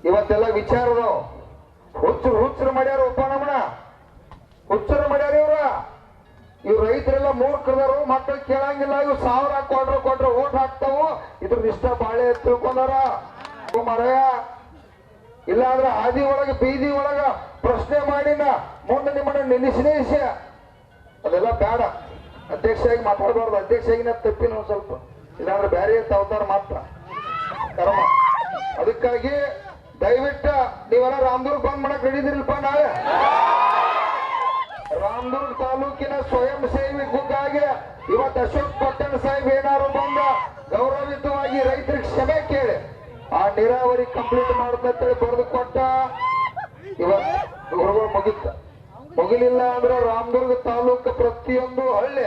ಇವತ್ತೆಲ್ಲ ವಿಚಾರದವು ಹುಚ್ಚರು ಮಾಡ್ಯಾರ. ಒಬ್ಬ ನಮ್ಮನ ಹುಚ್ಚರು ಮಾಡ್ಯಾರ. ಇವ್ರು ರೈತರೆಲ್ಲ ಮೂರ್ಖದರು, ಮಕ್ಕಳು ಕೇಳಂಗಿಲ್ಲ. ಇವ್ 1000 ಕೊಟ್ರೆ ಓಟ್ ಹಾಕ್ತಾವು. ಇದ್ರ ಇಷ್ಟ ಬಾಳೆ ತಿಳ್ಕೊಂಡಾರ ಮರಯ. ಇಲ್ಲ ಅಂದ್ರೆ ಹಾದಿ ಒಳಗ ಬೀದಿ ಒಳಗ ಪ್ರಶ್ನೆ ಮಾಡಿನ ಮುಂದೆ ನಿಮ್ಮನ್ನ ನಿಲ್ಲಿಸಿ ಅದೆಲ್ಲ ಬೇಡ. ಅಧ್ಯಕ್ಷರಾಗಿ ಮಾತಾಡಬಾರ್ದು. ಅಧ್ಯಕ್ಷರಾಗಿ ತಪ್ಪಿನ ಒಂದ್ ಸ್ವಲ್ಪ, ಇಲ್ಲಾಂದ್ರೆ ಬೇರೆ ಅವತಾರ ಮಾತ್ರ ಕರ್ಮ. ಅದಕ್ಕಾಗಿ ದಯವಿಟ್ಟು ನೀವೆಲ್ಲ ರಾಮದುರ್ಗ ಬಂದ್ ಮಾಡಕ್ ಹಿಡಿದಿರಲ್ಪ. ನಾಳೆ ರಾಮದುರ್ಗ ತಾಲೂಕಿನ ಸ್ವಯಂ ಸೇವಿ ಗುಂಗಾಗಿ ಇವತ್ತು ಅಶೋಕ್ ಪಟ್ಟಣ ಸಾಹೇಬ್ ಏನಾರು ಬಂದ ಗೌರವಿತವಾಗಿ ರೈತರಿಗೆ ಕ್ಷಮೆ ಕೇಳಿ ಆ ನೀರಾವರಿ ಕಂಪ್ಲೀಟ್ ಮಾಡುತ್ತಂತೇಳಿ ಬರೆದು ಕೊಟ್ಟ. ಇವತ್ತು ಮುಗಿಲಿಲ್ಲ ಅಂದ್ರೆ ರಾಮದುರ್ಗ ತಾಲೂಕು ಪ್ರತಿಯೊಂದು ಹಳ್ಳಿ,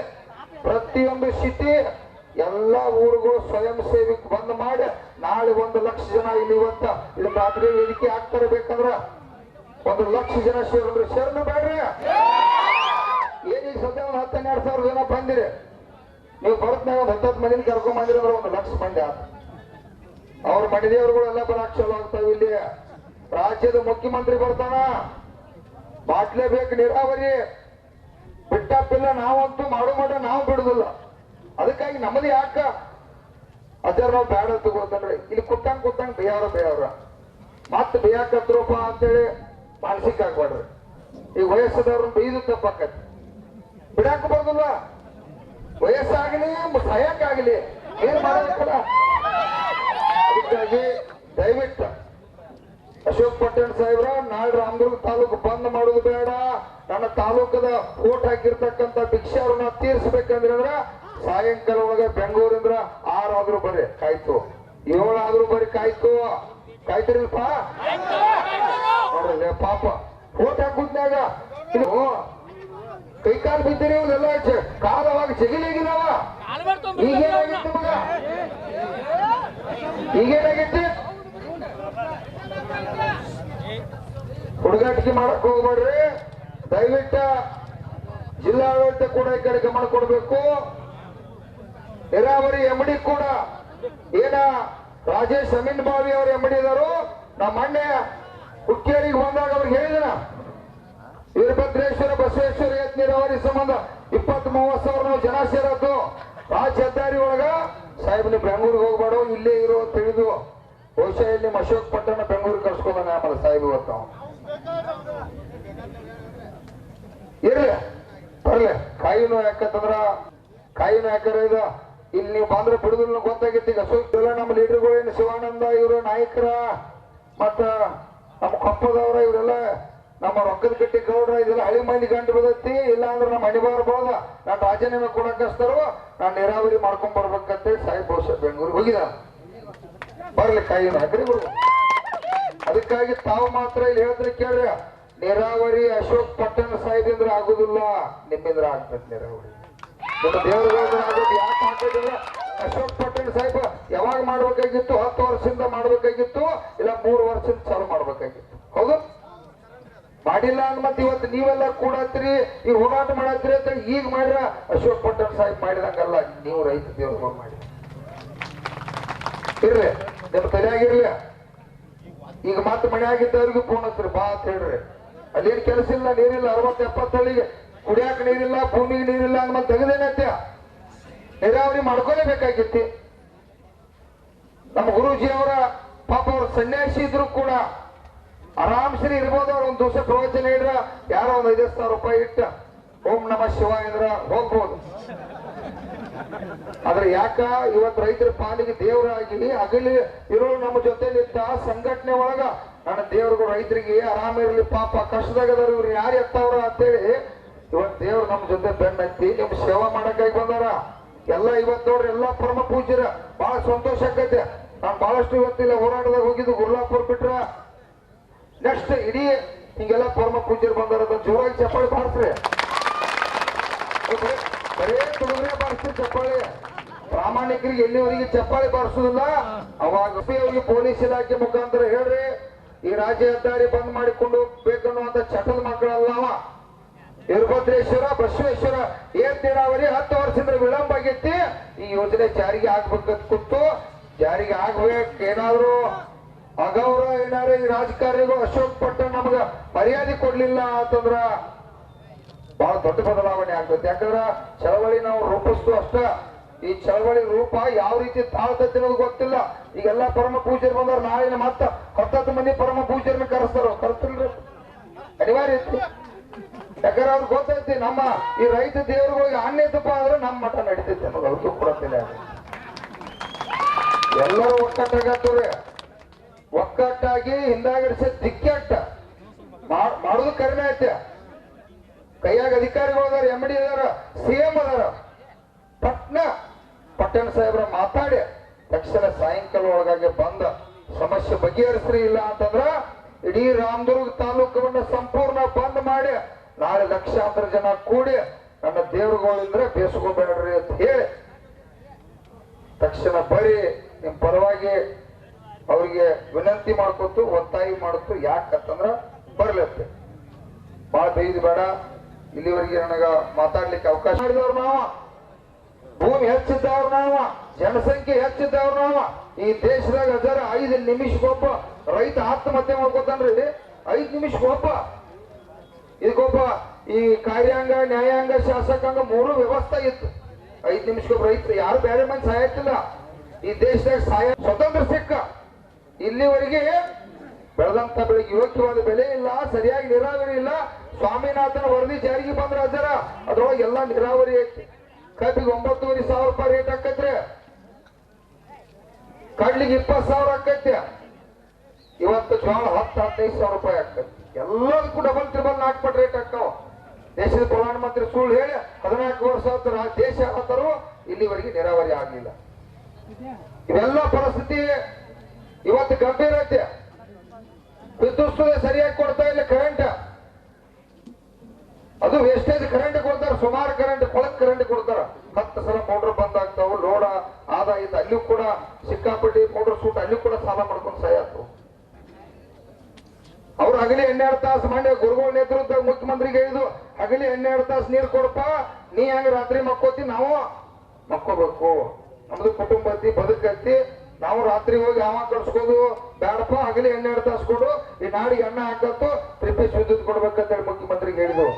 ಪ್ರತಿಯೊಂದು ಸಿಟಿ, ಎಲ್ಲ ಊರುಗಳು ಸ್ವಯಂ ಸೇವಿಕ್ ಬಂದ್ ಮಾಡಿ ನಾಳೆ 1 ಲಕ್ಷ ಜನ ಇಲ್ಲಿ ಇಲ್ಲಿ ರಾತ್ರಿ ವೇದಿಕೆ ಆಗ್ತಾರೆ. ಬೇಕಂದ್ರ 1 ಲಕ್ಷ ಜನ ಶೇರ್ನು ಬೇಡ್ರಿ. ಏನೀಗ ಸದ್ಯ 10-12 ಸಾವಿರ ಜನ ಬಂದಿರಿ. ನೀವು ಬರತ್ನಾಗ 10 ಮಂದಿನ ಕರ್ಕೊಂಡ್ ಬಂದಿರಿ ಅಂದ್ರೆ 1 ಲಕ್ಷ ಮಂದಿ ಆತ. ಅವ್ರ ಮಡಿದೇವ್ರುಗಳೆಲ್ಲ ಬರಾಕ್ ಚಲೋ ಆಗ್ತಾವ. ಇಲ್ಲಿ ರಾಜ್ಯದ ಮುಖ್ಯಮಂತ್ರಿ ಬರ್ತಾನ, ಮಾಡ್ಲೇಬೇಕು ನೀರಾವರಿ. ಬಿಟ್ಟಪ್ಪಿಲ್ಲ ನಾವಂತೂ ಮಾಡ ನಾವು ಬಿಡುದಿಲ್ಲ. ಅದಕ್ಕಾಗಿ ನಮ್ಮದು ಯಾಕ ಅದರ ನಾವು ಬೇಡ ತಗೋತಂದ್ರೆ ಇಲ್ಲಿ ಕುತ್ತಂಗ್ ಬೇಯವ್ರ ಮತ್ ಬೇಯಾಕತ್ರಪ್ಪ ಅಂತೇಳಿ ಮಾನಸಿಕ ಆಗ್ಬಾಡ್ರಿ. ಈಗ ವಯಸ್ಸದವ್ರನ್ನ ಬೈದು ತಪ್ಪಾಕತಿ, ಬಿಡಾಕ ಬರ್ದಲ್ಲ. ವಯಸ್ಸಾಗಲಿ ಸಹಾಯಕ್ಕಾಗಲಿ ಏನ್ ಮಾಡಬೇಕಲ್ಲ. ಅದಕ್ಕಾಗಿ ದಯವಿಟ್ಟು ಅಶೋಕ್ ಪಟ್ಟಣ ಸಾಹೇಬ್ರ ನಾಳೆ ರಾಮದುರ್ಗ ತಾಲೂಕು ಬಂದ್ ಮಾಡೋದು ಬೇಡ. ನನ್ನ ತಾಲೂಕದ ಓಟ್ ಹಾಕಿರ್ತಕ್ಕಂಥ ಭಿಕ್ಷೆ ಅವ್ರನ್ನ ತೀರ್ಸ್ಬೇಕಂದ್ರೆ ಸಾಯಂಕಾಲ ಒಳಗೆ ಬೆಂಗಳೂರಿಂದ 6 ಆದ್ರೂ ಬರ್ರಿ ಕಾಯ್ತು, 7 ಆದ್ರೂ ಬರ್ರಿ ಕಾಯ್ತಿರಿಲ್ಪ ನೋಡ್ರಿ. ಪಾಪ ಓಟ್ ಹಾಕುದ್ನಾಗ ಕೈಕಾಲು ಬಿದ್ದಿರಿ ಇವನ್ನೆಲ್ಲ ಕಾಲವಾಗ ಜಗಿಲಿಗಿದಾವ. ಈಗೇನಾಗಿತ್ತು ಮಗ, ಈಗೇನಾಗಿತ್ತು? ಹುಡುಗಾಟಿಕೆ ಮಾಡಕ್ ಹೋಗ್ಬೇಡ್ರಿ. ದಯವಿಟ್ಟು ಜಿಲ್ಲಾಡಳಿತ ಕೂಡ ಈ ಕಡೆ ಗಮನ ಕೊಡಬೇಕು. ನೀರಾವರಿ ಎಂಡಿ ಕೂಡ ಏನ ರಾಜೇಶ್ ಅಮೀನ್ ಬಾವಿ ಅವರು ಎಂಡಿ ಇದಾರು. ನಮ್ಮ ಮೊನ್ನೆ ಹುಕ್ಕೇರಿಗೆ ಬಂದಾಗ ಅವ್ರಿಗೆ ಹೇಳಿದ ವೀರಭದ್ರೇಶ್ವರ ಬಸವೇಶ್ವರ ನೀರಾವರಿ ಸಂಬಂಧ 20-30 ಸಾವಿರ ನಾವು ಜನ ಸೇರದ್ದು ರಾಜ್ಯ ಹೆದ್ದಾರಿ ಒಳಗ. ಸಾಹೇಬ್ ನೀವು ಬೆಂಗಳೂರಿಗೆ ಹೋಗ್ಬೇಡ, ಇಲ್ಲೇ ಇರೋ ತಿಳಿದು ಬಹುಶಃ ಇಲ್ಲಿ ನಿಮ್ಮ ಅಶೋಕ್ ಪಟ್ಟಣ ಬೆಂಗಳೂರಿಗೆ ಕರ್ಸ್ಕೊಂಡಾನೆ ಆಮೇಲೆ ಸಾಹೇಬ್ ಇವತ್ತು ಇರ್ಲಿ ಬರ್ಲಿ. ಕಾಯಿನೂ ಯಾಕಂತಂದ್ರ ಕಾಯಿನೂ ಯಾಕಂದ್ರೆ ಇದು ಇಲ್ಲಿ ನೀವು ಬಂದ್ರೆ ಬಿಡುದಿಲ್ಲ ಗೊತ್ತಾಗಿತ್ತು. ಈಗ ಅಶೋಕ್ ಎಲ್ಲ ನಮ್ಮ ಲೀಡರ್ಗಳೇನು ಶಿವಾನಂದ ಇವರು ನಾಯಕರ ಮತ್ತ ನಮ್ಮ ಕೊಪ್ಪದವ್ರ ಇವರೆಲ್ಲ ನಮ್ಮ ರೊಕ್ಕದ ಕಟ್ಟಿ ಗೌಡ್ರ ಇದೆಲ್ಲ ಹಳಿ ಮಂದಿ ಗಂಟು ಬದತ್ತಿ. ಇಲ್ಲ ಅಂದ್ರೆ ನಮ್ಮ ಮಣಿಬಾರ ಬೋದ ನಾನು ರಾಜೀನಾಮೆ ಕೊಡಕಸ್ತಾರೋ ನಾನು ನೀರಾವರಿ ಮಾಡ್ಕೊಂಡ್ ಬರ್ಬೇಕಂತೇಳಿ ಸಾಹೇಬ್ ಬಹುಶಃ ಬೆಂಗಳೂರಿಗೆ ಹೋಗಿದ. ಬರ್ಲಿ ಕಾಯಿನ ಹಾಕ್ರಿ ಬಿಡು. ಅದಕ್ಕಾಗಿ ತಾವು ಮಾತ್ರ ಇಲ್ಲಿ ಹೇಳಿದ್ರೆ ಕೇಳ್ರಿ, ನೀರಾವರಿ ಅಶೋಕ್ ಪಟ್ಟಣ ಸಾಹೇಬ್ರ ಆಗುದಿಲ್ಲ, ನಿಮ್ಮಿಂದ್ರ ಆಗ್ತದೆ ನೀರಾವರಿ. ನಿಮ್ಮ ದೇವರುಗಳಿಂದ ಆಗೋದು. ಯಾಕೆ ಹಾಕೋದಿಲ್ಲ? ಅಶೋಕ್ ಪಟ್ಟಣ ಸಾಹೇಬ್ ಯಾವಾಗ ಮಾಡ್ಬೇಕಾಗಿತ್ತು? 10 ವರ್ಷದಿಂದ ಮಾಡ್ಬೇಕಾಗಿತ್ತು, ಇಲ್ಲ 3 ವರ್ಷದಿಂದ ಚಾಲು ಮಾಡ್ಬೇಕಾಗಿತ್ತು. ಹೌದು, ಮಾಡಿಲ್ಲ ಅಂದ್ ಮತ್ತೆ ಇವತ್ತು ನೀವೆಲ್ಲ ಕೂಡತ್ರಿ ಈಗ ಹೋರಾಟ ಮಾಡತ್ರಿ ಅಂತ ಈಗ ಮಾಡ್ರ ಅಶೋಕ್ ಪಟ್ಟಣ ಸಾಹೇಬ್ ಮಾಡಿದಂಗಲ್ಲ. ನೀವು ರೈತ ದೇವ್ರು ಮಾಡಿ ಇರ್ರಿ, ನಿಮ್ಮ ತಲೆಯಾಗಿರ್ಲಿ. ಈಗ ಮತ್ತೆ ಮನೆ ಆಗಿದ್ದವ್ರಿಗೆ ಫೋನ್ ಹಚ್ರಿ, ಬಾ ಅಂತ ಹೇಳ್ರಿ. ಅಲ್ಲೇನು ಕೆಲಸ ಇಲ್ಲ, ನೀರಿಲ್ಲ. 60-70 ಹಳ್ಳಿಗೆ ಕುಡಿಯಾಕ ನೀರಿಲ್ಲ, ಭೂಮಿಗೆ ನೀರಿಲ್ಲ ಅಂದ್ಮೇಲೆ ತೆಗೆದೇನತ್ಯ ನೀರಾವರಿ ಮಾಡ್ಕೊಳ್ಳೇಬೇಕಾಗಿತ್ತು. ನಮ್ಮ ಗುರೂಜಿ ಅವರ ಪಾಪ ಅವ್ರ ಸನ್ಯಾಸಿ ಇದ್ರು ಕೂಡ ಆರಾಮ್ಸರಿ ಇರ್ಬೋದು. ಅವ್ರ ಒಂದು ದಿವಸ ಪ್ರವಚನ ಇಡ್ರ ಯಾರೋ ಒಂದು 5,000 ರೂಪಾಯಿ ಇಟ್ಟ ಓಂ ನಮ ಶಿವ ಇದ್ರ ಹೋಗ್ಬೋದು. ಆದ್ರೆ ಯಾಕ ಇವತ್ತು ರೈತರ ಪಾಲಿಗೆ ದೇವರಾಗಿ ಅಗಲಿ ಇರೋ ನಮ್ಮ ಜೊತೆಲಿದ್ದ ಸಂಘಟನೆ ಒಳಗ ನನ್ನ ದೇವ್ರಿಗೂ ರೈತರಿಗೆ ಆರಾಮ ಇರ್ಲಿ, ಪಾಪ ಕಷ್ಟದಾಗದವ್ರು ಇವ್ರು ಯಾರು ಎತ್ತವ್ರ ಅಂತೇಳಿ ಇವತ್ತು ದೇವ್ರು ನಮ್ಮ ಜೊತೆ ಬೆನ್ನತ್ತಿ ನಿಮ್ ಸೇವಾ ಮಾಡಕ್ಕಾಗಿ ಬಂದಾರ. ಎಲ್ಲ ಇವತ್ತು ನೋಡ್ರಿ ಎಲ್ಲ ಪರಮ ಪೂಜ್ಯರ ಬಹಳ ಸಂತೋಷ ಆಗೈತೆ. ನಾನು ಬಹಳಷ್ಟು ಇವತ್ತಿಲ್ಲ ಹೋರಾಟದಾಗ ಹೋಗಿದ್ದು ಗುರ್ಲಾಪುರ್ ಬಿಟ್ರ ನೆಕ್ಸ್ಟ್ ಇಡೀ ಹಿಂಗೆಲ್ಲ ಪರಮ ಪೂಜ್ಯರು ಬಂದಾರ. ಜೋರಾಗಿ ಚಪ್ಪಾಳಿ ಬಾರಿಸ್ರಿ, ಬರೇ ತುಡುಗ್ರೆ ಬಾರಿಸ್ರಿ ಚಪ್ಪಾಳಿ. ಪ್ರಾಮಾಣಿಕರಿಗೆ ಎಲ್ಲಿವರೆಗೆ ಚಪ್ಪಾಳಿ ಬಾರಿಸುದಿಲ್ಲ ಅವಾಗ ಅವರಿಗೆ ಪೊಲೀಸ್ ಇಲಾಖೆ ಮುಖಾಂತರ ಹೇಳ್ರಿ ಈ ರಾಜ್ಯ ಹೆದ್ದಾರಿ ಬಂದ್ ಮಾಡಿಕೊಂಡು ಬೇಕನ್ನುವಂತ ಚಟದ ಮಕ್ಕಳಲ್ಲವ ವೀರಭದ್ರೇಶ್ವರ ಬಸವೇಶ್ವರ ಏನ್ ನೀರಾವರಿ 10 ವರ್ಷದಿಂದ ವಿಳಂಬ ಆಗೈತಿ ಈ ಯೋಜನೆ ಜಾರಿಗೆ ಆಗ್ಬೇಕಂತ ಕೂತು ಜಾರಿಗೆ ಆಗ್ಬೇಕು ಏನಾದ್ರು ಅಗೌರವ ಏನಾದ್ರು ಈ ರಾಜಕಾರಣಿಗಳು ಅಶೋಕ್ ಪಟ್ಟಣ್ ನಮಗ ಮರ್ಯಾದೆ ಕೊಡ್ಲಿಲ್ಲ ಅಂತಂದ್ರ ಬಹಳ ದೊಡ್ಡ ಬದಲಾವಣೆ ಆಗ್ತೈತಿ ಯಾಕಂದ್ರ ಚಳವಳಿ ನಾವು ರೂಪಿಸ್ತು ಅಷ್ಟ ಈ ಚಳವಳಿ ರೂಪ ಯಾವ ರೀತಿ ತಾಳ್ತೈತಿ ಅನ್ನೋದು ಗೊತ್ತಿಲ್ಲ ಈಗೆಲ್ಲಾ ಪರಮ ಪೂಜೆರು ಬಂದವ್ರು ನಾಳಿನ ಮತ್ತ 10 ಮಂದಿ ಪರಮ ಪೂಜೆರನ್ನ ಕರೆಸ್ತಾರ ಕರೆಸ್ತಿಲ್ರಿ ಅನಿವಾರ್ಯ ಐತಿ ಯಾಕಂದ್ರೆ ಅವ್ರಿಗೆ ಗೊತ್ತೈತಿ ನಮ್ಮ ಈ ರೈತ ದೇವರುಗಳಿಗೆ ಅನ್ಯತಪ್ಪ ಆದ್ರೆ ನಮ್ಮ ಮಠ ನಡೀತೈತಿ ಅನ್ನೋದು ಅವ್ರಿಗೂ ಕೊಡತ್ತಿಲ್ಲ ಎಲ್ಲರೂ ಒಕ್ಕಟ್ಟಾಗತ್ತವ್ರಿ ಒಕ್ಕಟ್ಟಾಗಿ ಹಿಂದಾಗಡಿಸಿ ದಿಕ್ಕೆಟ್ಟ ಮಾಡುದು ಕಡಿಮೆ ಐತೆ ಕೈಯಾಗ ಅಧಿಕಾರಿಗಳು ಅದಾರ MD ಅದಾರ CM ಅದಾರ ಪಟ್ಟಣ ಸಾಹೇಬ್ರ ಮಾತಾಡಿ ತಕ್ಷಣ ಸಾಯಂಕಾಲ ಒಳಗಾಗಿ ಬಂದ ಸಮಸ್ಯೆ ಬಗೆಹರಿಸ್ರಿ ಇಲ್ಲ ಅಂತಂದ್ರ ಇಡೀ ರಾಮದುರ್ಗ ತಾಲೂಕವನ್ನ ಸಂಪೂರ್ಣ ಬಂದ್ ಮಾಡಿ ನಾಳೆ ಲಕ್ಷಾಂತರ ಜನ ಕೂಡಿ ನನ್ನ ದೇವರುಗಳಿಂದ್ರೆ ಬೇಸ್ಕೋಬೇಡ್ರಿ ಅಂತ ಹೇಳಿ ತಕ್ಷಣ ಬರೀ ನಿಮ್ ಪರವಾಗಿ ಅವ್ರಿಗೆ ವಿನಂತಿ ಮಾಡ್ಕೊತು ಒತ್ತಾಯ ಮಾಡುತ್ತು ಯಾಕಂತಂದ್ರ ಬರ್ಲತ್ತೆ ಬಾಳ ಬೈದು ಬೇಡ ಇಲ್ಲಿವರೆಗೆ ನನಗ ಮಾತಾಡ್ಲಿಕ್ಕೆ ಅವಕಾಶ ಮಾಡಿದವ್ರು ನಾವು ಭೂಮಿ ಹೆಚ್ಚಿದ್ದವ್ರು ನಾವು ಜನಸಂಖ್ಯೆ ಹೆಚ್ಚಿದ್ದವ್ರು ನಾವು ಈ ದೇಶದಾಗ 5 ನಿಮಿಷಕ್ಕೊಬ್ಬ ರೈತ ಆತ್ಮಹತ್ಯೆ ಮಾಡ್ಕೋತಾನ್ರಿ 5 ನಿಮಿಷಕ್ಕೊಬ್ಬ ಇದಕ್ಕೊಬ್ಬ ಈ ಕಾರ್ಯಾಂಗ ನ್ಯಾಯಾಂಗ ಶಾಸಕಾಂಗ 3 ವ್ಯವಸ್ಥೆ ಇತ್ತು 5 ನಿಮಿಷಕ್ಕೊಬ್ಬ ರೈತ ಯಾರು ಬೇರೆ ಮಂದಿ ಸಾಯತ್ತಿಲ್ಲ ಈ ದೇಶದಾಗ ಸ್ವತಂತ್ರ ಸಿಕ್ಕ ಇಲ್ಲಿವರೆಗೆ ಬೆಳೆದಂತ ಬೆಳೆಗೆ ಯೋಗ್ಯವಾದ ಬೆಲೆ ಇಲ್ಲ ಸರಿಯಾಗಿ ನೀರಾವರಿ ಇಲ್ಲ ಸ್ವಾಮಿನಾಥನ ವರದಿ ಜಾರಿಗೆ ಬಂದ್ರ ಅದ್ರೊಳಗೆ ಎಲ್ಲಾ ನೀರಾವರಿ ಐತಿ ಕಬ್ಬಿಗೆ 9,500 ರೂಪಾಯಿ ರೇಟ್ ಆಕೈತ್ರಿ ಕಡ್ಲಿಗೆ 20,000 ಆಕೈತಿ ಇವತ್ತು ಜೋಳ 10-15,000 ರೂಪಾಯಿ ಆಕೈತಿ ಎಲ್ಲದಕ್ಕೂ ಡಬಲ್ ಟ್ರಿಬಲ್ 4 ಪಟ್ಟು ರೇಟ್ ಆಕ್ಕಾವ ದೇಶದ ಪ್ರಧಾನಮಂತ್ರಿ ಸುಳ್ಳು ಹೇಳಿ 14 ವರ್ಷ ದೇಶ ಆತರು ಇಲ್ಲಿವರೆಗೆ ನೀರಾವರಿ ಆಗ್ಲಿಲ್ಲ ಇವೆಲ್ಲ ಪರಿಸ್ಥಿತಿ ಇವತ್ತು ಗಂಭೀರ ಐತೆ ವಿದ್ಯುತ್ ಸರಿಯಾಗಿ ಕೊಡ್ತಾ ಇಲ್ಲ ಕರೆಂಟ್ ಅದು ವೇಸ್ಟೇಜ್ ಕರೆಂಟ್ ಕೊಡ್ತಾರ ಸುಮಾರು ಕರೆಂಟ್ ಕೊಳಕ್ ಕರೆಂಟ್ ಕೊಡ್ತಾರ 10 ಸಲ ಮೋಟರ್ ಬಂದ್ ಆಗ್ತಾವ ಲೋಡ ಆದಾಯ ಅಲ್ಲಿಯೂ ಕೂಡ ಸಿಕ್ಕಾಪಟ್ಟಿ ಮೋಟರ್ ಸೂಟ್ ಅಲ್ಲಿ ಕೂಡ ಸಾಲ ಮಾಡ್ಕೊಂಡು ಸಾಯತ್ತು ಅವ್ರು ಹಗಲಿ 12 ತಾಸು ಮಂಡ್ಯ ಗುರುಗಳ ನೇತೃತ್ವ ಮುಖ್ಯಮಂತ್ರಿಗೆ ಹೇಳಿದ್ರು ಹಗಲಿ 12 ತಾಸು ನೀರು ಕೊಡಪ್ಪ ನೀ ಹೆಂಗ ರಾತ್ರಿ ಮಕ್ಕೋತಿ ನಾವು ಮಕ್ಕೋಬೇಕು ನಮ್ದು ಕುಟುಂಬ ಐತಿ ಬದುಕೈತಿ ನಾವು ರಾತ್ರಿ ಹೋಗಿ ಹಾವ ಕಡ್ಸ್ಕೋದು ಬೇಡಪ್ಪ ಹಗಲಿ 12 ತಾಸು ಕೊಡು ಈ ನಾಡಿಗೆ ಅನ್ನ ಹಾಕತ್ತು 3 ಪೀಸ್ ವಿದ್ಯುತ್ ಕೊಡ್ಬೇಕಂತ ಹೇಳಿ ಮುಖ್ಯಮಂತ್ರಿಗೆ ಹೇಳಿದ್ರು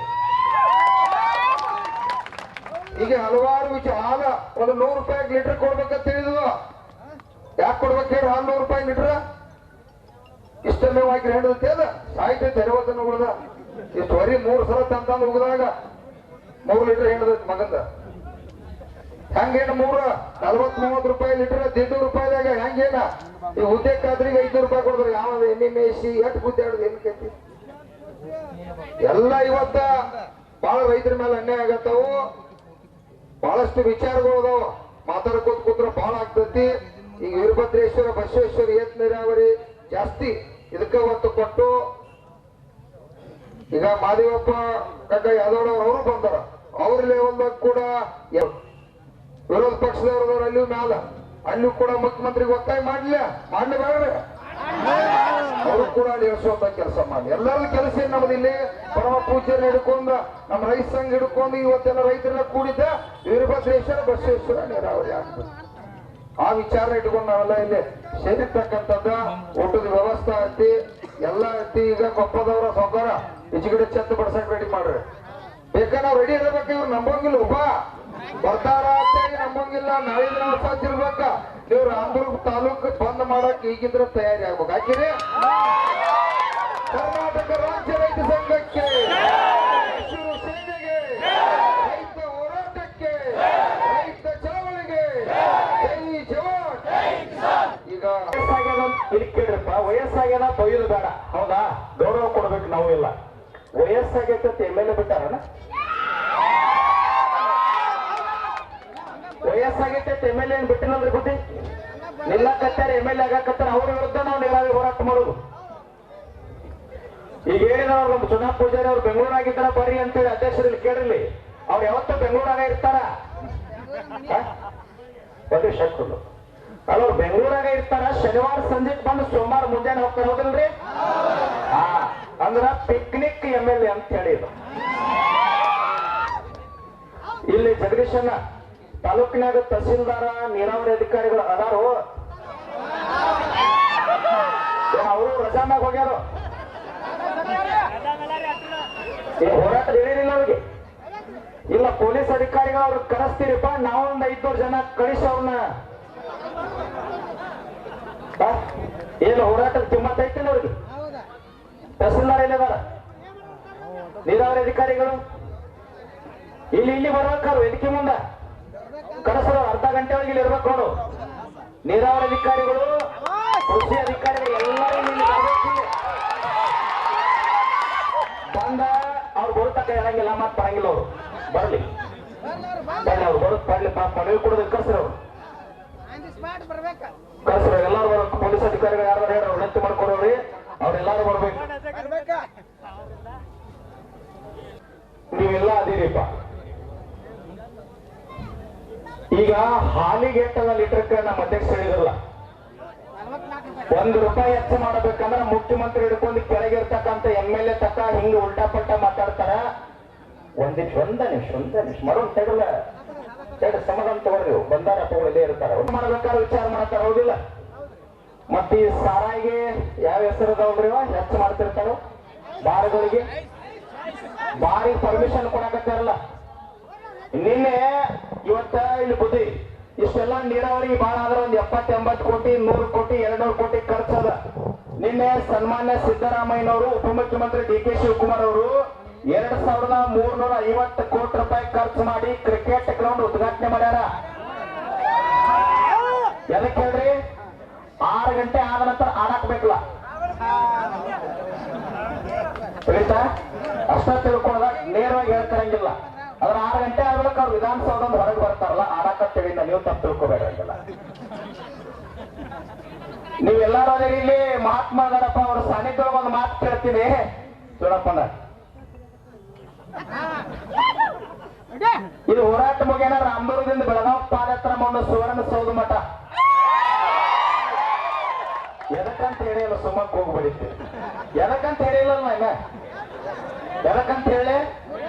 ಈಗ ಹಲವಾರು ವಿಚಾರ ಹಾಲ ಒಂದು 100 ರೂಪಾಯಿ ಲೀಟರ್ ಕೊಡ್ಬೇಕಂತ ಹೇಳಿದ್ವು ಯಾಕೆ ಕೊಡ್ಬೇಕು ಹೇಳಿ ಹಾಲು 100 ರೂಪಾಯಿ ಲೀಟರ್ ಇಷ್ಟೇ ಹಾಕಿ ಹೇಳಿದೈತೆ ಅದ ಸಾಯ್ತೈತೆ 60 ಉಳ್ದ ಇಷ್ಟು ವರಿ 3 ಸಲ ತಂದು ಉಗ್ದಾಗ 3 ಲೀಟರ್ ಹೇಳಿದೈತೆ ಮಗಂದ ಹಂಗೇನ 40-30 ರೂಪಾಯಿ ಲೀಟರ್ 200 ರೂಪಾಯಿದಾಗ ಹೆಂಗೇನ ಈ ಉದ್ಯೋಗಕಾದ್ರಿಗೆ 500 ರೂಪಾಯಿ ಕೊಡ್ತಾರೆ ಯಾವ ಎಣ್ಣೆ ಮೇಯಿಸಿ ಎಷ್ಟು ಬುದ್ಧಿ ಆಡುದು ಏನ್ಕೈತಿ ಎಲ್ಲ ಇವತ್ತ ಬಹಳ ರೈತರ ಮೇಲೆ ಅನ್ಯಾಯ ಆಗತ್ತಾವು ಬಹಳಷ್ಟು ವಿಚಾರಗಳು ಅದಾವ ಮಾತಾಡ್ಕೋತ ಕೂತ್ರ ಬಹಳ ಆಗ್ತೈತಿ ಈಗ ವೀರಭದ್ರೇಶ್ವರ ಬಸವೇಶ್ವರ ಏತ್ ನೀರಾವರಿ ಜಾಸ್ತಿ ಇದಕ್ಕ ಒತ್ತು ಕೊಟ್ಟು ಈಗ ಮಾದೇವಪ್ಪ ಕಾಕ ಯಾದವ್ ಅವರು ಬಂದಾರ ಅವ್ರ ಲೆವೆಲ್ದಾಗ ಕೂಡ ವಿರೋಧ ಪಕ್ಷದವ್ರದವ್ರು ಅಲ್ಲಿಯೂ ಮ್ಯಾಲ ಅಲ್ಲಿಯೂ ಕೂಡ ಮುಖ್ಯಮಂತ್ರಿಗೆ ಒತ್ತಾಯ ಮಾಡ್ಲೇಬೇಡ್ರಿ ಅವರು ಕೂಡ ಅಲ್ಲಿ ಇಳಿಸುವಂತ ಕೆಲಸ ಮಾಡಿ ಎಲ್ಲರ ಕೆಲಸ ಏನ್ ನಮ್ದು ಇಲ್ಲಿ ಪರಮ ಪೂಜೆನ ಹಿಡ್ಕೊಂಡ ನಮ್ಮ ರೈತ ಸಂಘ ಹಿಡ್ಕೊಂಡು ಇವತ್ತೆಲ್ಲ ರೈತರೆಲ್ಲ ಕೂಡಿದ್ದ ವೀರಭದ್ರೇಶ್ವರ ಬಸವೇಶ್ವರ ನೀರಾವರಿ ಆಗ್ತದೆ ಆ ವಿಚಾರ ಇಟ್ಕೊಂಡು ನಾವೆಲ್ಲ ಇಲ್ಲಿ ಸೇರಿರ್ತಕ್ಕಂಥದ್ದ ಊಟದ ವ್ಯವಸ್ಥೆ ಐತಿ ಎಲ್ಲ ಐತಿ ಈಗ ಕೊಪ್ಪದವರ ಸೌಕರ ಈಚೆಗಡೆ ಛತ್ ಬಡ್ಸಕ್ ರೆಡಿ ಮಾಡ್ರಿ ಬೇಕಾ ನಾವ್ ರೆಡಿ ಇರ್ಬೇಕು ಇವ್ರು ನಂಬಂಗಿಲ್ಲ ಒಬ್ಬ ಬರ್ತಾರ ಅಂತೇಳಿ ನಂಬಂಗಿಲ್ಲ ನಾಳಿನ ಹೊಸ ಇರ್ಬೇಕ ನೀವು ರಾಮದುರ್ಗ ತಾಲೂಕು ಬಂದ್ ಮಾಡಕ್ ಈಗಿದ್ರೆ ತಯಾರಿ ಆಗ್ಬೇಕು ಹಾಕಿರಿ ಕರ್ನಾಟಕ ರಾಜ್ಯ ರೈತ ಸಂಘಕ್ಕೆ ಮೈಸೂರು ಸೇನೆಗೆ ರೈತ ಹೋರಾಟಕ್ಕೆ ರೈತ ಚಳವಳಿಗೆ ಜೈ ಜವಾನ್ ಈಗ ಇಲ್ಲಿ ಕೇಳ್ರಪ್ಪ ವಯಸ್ಸಾಗ್ಯದ ತೊಯ್ದು ಬೇಡ ಹೌದಾ ಗೌರವ ಕೊಡ್ಬೇಕು ನಾವು ಇಲ್ಲ ವಯಸ್ಸಾಗೈತೆ MLA ಬಿಟ್ಟಾರನ ವಯಸ್ಸಾಗೈತೆ MLA ಏನ್ ಬಿಟ್ಟಿಲ್ಲಂದ್ರೆ ಬುದ್ಧಿ ನಿಲ್ಲಕತ್ತಾರ MLA ಆಗಕತ್ತಾರ ಅವ್ರ ವಿರುದ್ಧ ನಾವು ನೀರಾವರಿ ಹೋರಾಟ ಮಾಡೋದು ಈಗ ಹೇಳಿದವ್ರು ನಮ್ಮ ಚುನಾವ್ ಪೂಜಾರಿ ಅವ್ರು ಬೆಂಗಳೂರಾಗಿದ್ದಾರ ಬರ್ರಿ ಅಂತೇಳಿ ಅಧ್ಯಕ್ಷರಲ್ಲಿ ಕೇಳಿರ್ಲಿ ಅವ್ರು ಯಾವತ್ತೂ ಬೆಂಗಳೂರಾಗ ಇರ್ತಾರ ಒಂದು ಶಕ್ತರು ಅವ್ರು ಬೆಂಗಳೂರಾಗ ಇರ್ತಾರ, ಶನಿವಾರ ಸಂಜೆಗೆ ಬಂದು ಸೋಮವಾರ ಮುಂಜಾನೆ ಹೋಗ್ತಾರ, ಹೌದಿಲ್ರಿ? ಹಾ, ಅಂದ್ರ ಪಿಕ್ನಿಕ್ MLA ಅಂತ ಹೇಳಿದ್ರು. ಇಲ್ಲಿ ಜಗದೀಶನ ತಾಲೂಕಿನಾಗ ತಹಸೀಲ್ದಾರ ನೀರಾವರಿ ಅಧಿಕಾರಿಗಳು ಅದಾರು, ಅವರು ರಜಾ ಮ್ಯಾಗ ಹೋಗ್ಯಾರು. ಹೋರಾಟ ಹೇಳಿರಿಲ್ಲ ಅವ್ರಿಗೆ. ಇಲ್ಲ ಪೊಲೀಸ್ ಅಧಿಕಾರಿಗಳು ಅವ್ರಿಗೆ ಕರೆಸ್ತೀರಿಪ್ಪ, ನಾವೊಂದು 500 ಜನ ಕಳಿಸಿ ಅವ್ರನ್ನ. ಏನು ಹೋರಾಟದ ಕಿಮ್ಮತ್ ಐತಿಲ್ಲ ಅವ್ರಿಗೆ? ತಹಸೀಲ್ದಾರ್ ಇಲ್ಲದಾರ, ನೀರಾವರಿ ಅಧಿಕಾರಿಗಳು ಇಲ್ಲಿ ಬರ್ಬೇಕಾರು, ವೇದಿಕೆ ಮುಂದ ಕರೆಸೋರು ಅರ್ಧ ಗಂಟೆ ಒಳಗೆ ಇಲ್ಲಿ ಇರ್ಬೇಕು ನೋಡು. ನೀರಾವರಿ ಅಧಿಕಾರಿಗಳು, ಕೃಷಿ ಅಧಿಕಾರಿಗಳು ಎಲ್ಲರೂ ಇಲ್ಲಿ ಬರ್ಬೇಕು. ಬಂದ ಅವ್ರು ಬರುತ್ತಕ್ಕ ಹೇಳಂಗಿಲ್ಲ, ಮಾತು ಬರಂಗಿಲ್ಲ. ಅವರು ಬರ್ಲಿ, ಅವ್ರು ಬರುತ್ತ ಬರ್ಲಿ, ಮನವಿ ಕೊಡೋದಕ್ಕೆ ಕರ್ಸ್ರವ್ರು ಕರ್ಸ್ರ ಎಲ್ಲಾರು ಬರ್ಬೇಕು. ಪೊಲೀಸ್ ಅಧಿಕಾರಿಗಳು ಯಾರು ಹೇಳಿ ಅವ್ರು ನೆತ್ತಿ ಮಾಡ್ಕೊಡೋರಿ, ಅವ್ರೆಲ್ಲಾರು ಬರ್ಬೇಕು. ನೀವೆಲ್ಲ ಅದಿರಿಪ್ಪ. ಈಗ ಹಾಲಿಗೆ ಎಟ್ಟದ ಲೀಟರ್ಗೆ ನಮ್ಮ ಅಧ್ಯಕ್ಷ ಹೇಳಿದ್ರಲ್ಲ, ₹1 ಹೆಚ್ಚು ಮಾಡಬೇಕಂದ್ರೆ ಮುಖ್ಯಮಂತ್ರಿ ಹಿಡ್ಕೊಂಡು ಕೆಳಗಿರ್ತಕ್ಕಂಥ MLA ತಕ್ಕ ಹಿಂಗ ಉಲ್ಟಾ ಪಲ್ಟಾ ಮಾತಾಡ್ತಾರ. ಒಂದ್ ನಿಮಿಷ ಮರೊಂದು ತಗಲ್ಲ ಸಮಾಧಾನ ತಗೊಳ್ರಿ. ಬಂದಾರ ತಗೊಳ್ಳೇ ಇರ್ತಾರ, ಮಾಡ್ಬೇಕಾದ್ರೆ ವಿಚಾರ ಮಾಡ್ತಾರ, ಹೌದಿಲ್ಲ? ಮತ್ತ ಈ ಸಾರಾಯಿಗೆ ಯಾವ ಹೆಸರು ಅದಾವ್ರಿ ಹೆಚ್ಚು ಮಾಡ್ತಿರ್ತಾರ. ಬಾರ್ಗಳಿಗೆ ಬಾರಿಗೆ ಪರ್ಮಿಷನ್ ಕೊಡಕತ್ತಾರಲ್ಲ. ನಿನ್ನೆ ಇವತ್ತ ಇಲ್ಲಿ ಬುದ್ಧಿ ಇಷ್ಟೆಲ್ಲ ನೀರಾವರಿಗೆ ಬಾಳ ಆದ್ರೆ ಒಂದು 70-80 ಕೋಟಿ, 100 ಕೋಟಿ, 200 ಕೋಟಿ ಖರ್ಚದ. ನಿನ್ನೆ ಸನ್ಮಾನ್ಯ ಸಿದ್ದರಾಮಯ್ಯನವರು, ಉಪಮುಖ್ಯಮಂತ್ರಿ DK ಶಿವಕುಮಾರ್ ಅವರು 2350 ಕೋಟಿ ರೂಪಾಯಿ ಖರ್ಚು ಮಾಡಿ ಕ್ರಿಕೆಟ್ ಗ್ರೌಂಡ್ ಉದ್ಘಾಟನೆ ಮಾಡ್ಯಾರ. ಎದಕ್ಕೆ ಹೇಳ್ರಿ? 6 ಗಂಟೆ ಆದ ನಂತರ ಆಡಕ್ ಬೇಕಲ್ಲ, ತಿಳಿತಾ? ಅಷ್ಟ ತಿಳ್ಕೊಂಡ ನೇರವಾಗಿ ಹೇಳ್ತಾರಂಗಿಲ್ಲ. ಅದ್ರ 6 ಗಂಟೆ ಆಗ್ಬೇಕು ಅವ್ರು ವಿಧಾನಸೌಧ ಹೊರಗೆ ಬರ್ತಾರಲ್ಲ, ಆಡಕತ್ತೇಳಿಂದ ನೀವು ತಪ್ಪು ತಿಳ್ಕೊಬೇಕಂಗಿಲ್ಲ. ನೀವೆಲ್ಲಾರು ಅದೇ ಇಲ್ಲಿ ಮಹಾತ್ಮ ಗಾಡಪ್ಪ ಅವ್ರ ಸಾನ್ನಿಧ್ಯ ಒಂದು ಮಾತು ಕೇಳ್ತೀನಿ ನೋಡಪ್ಪನ. ಇದು ಹೋರಾಟ ಮುಗಿಯನ ರಾಮದುರ್ಗದಿಂದ ಬೆಳಗಾವಿ ಪಾದಯಾತ್ರೆ ಮಾಡೋ ಸುವರ್ಣಸೌಧ ಮಠ. ಎದಕ್ಕಂತ ಹೇಳಿಲ್ಲ, ಸುಮ್ಮಕ್ ಹೋಗ್ಬಿಡಿತೀವಿ. ಎದಕ್ಕಂತ ಹೇಳಿಲ್ಲ ನಾನ, ಎದಕ್ಕಂತ ಹೇಳಿ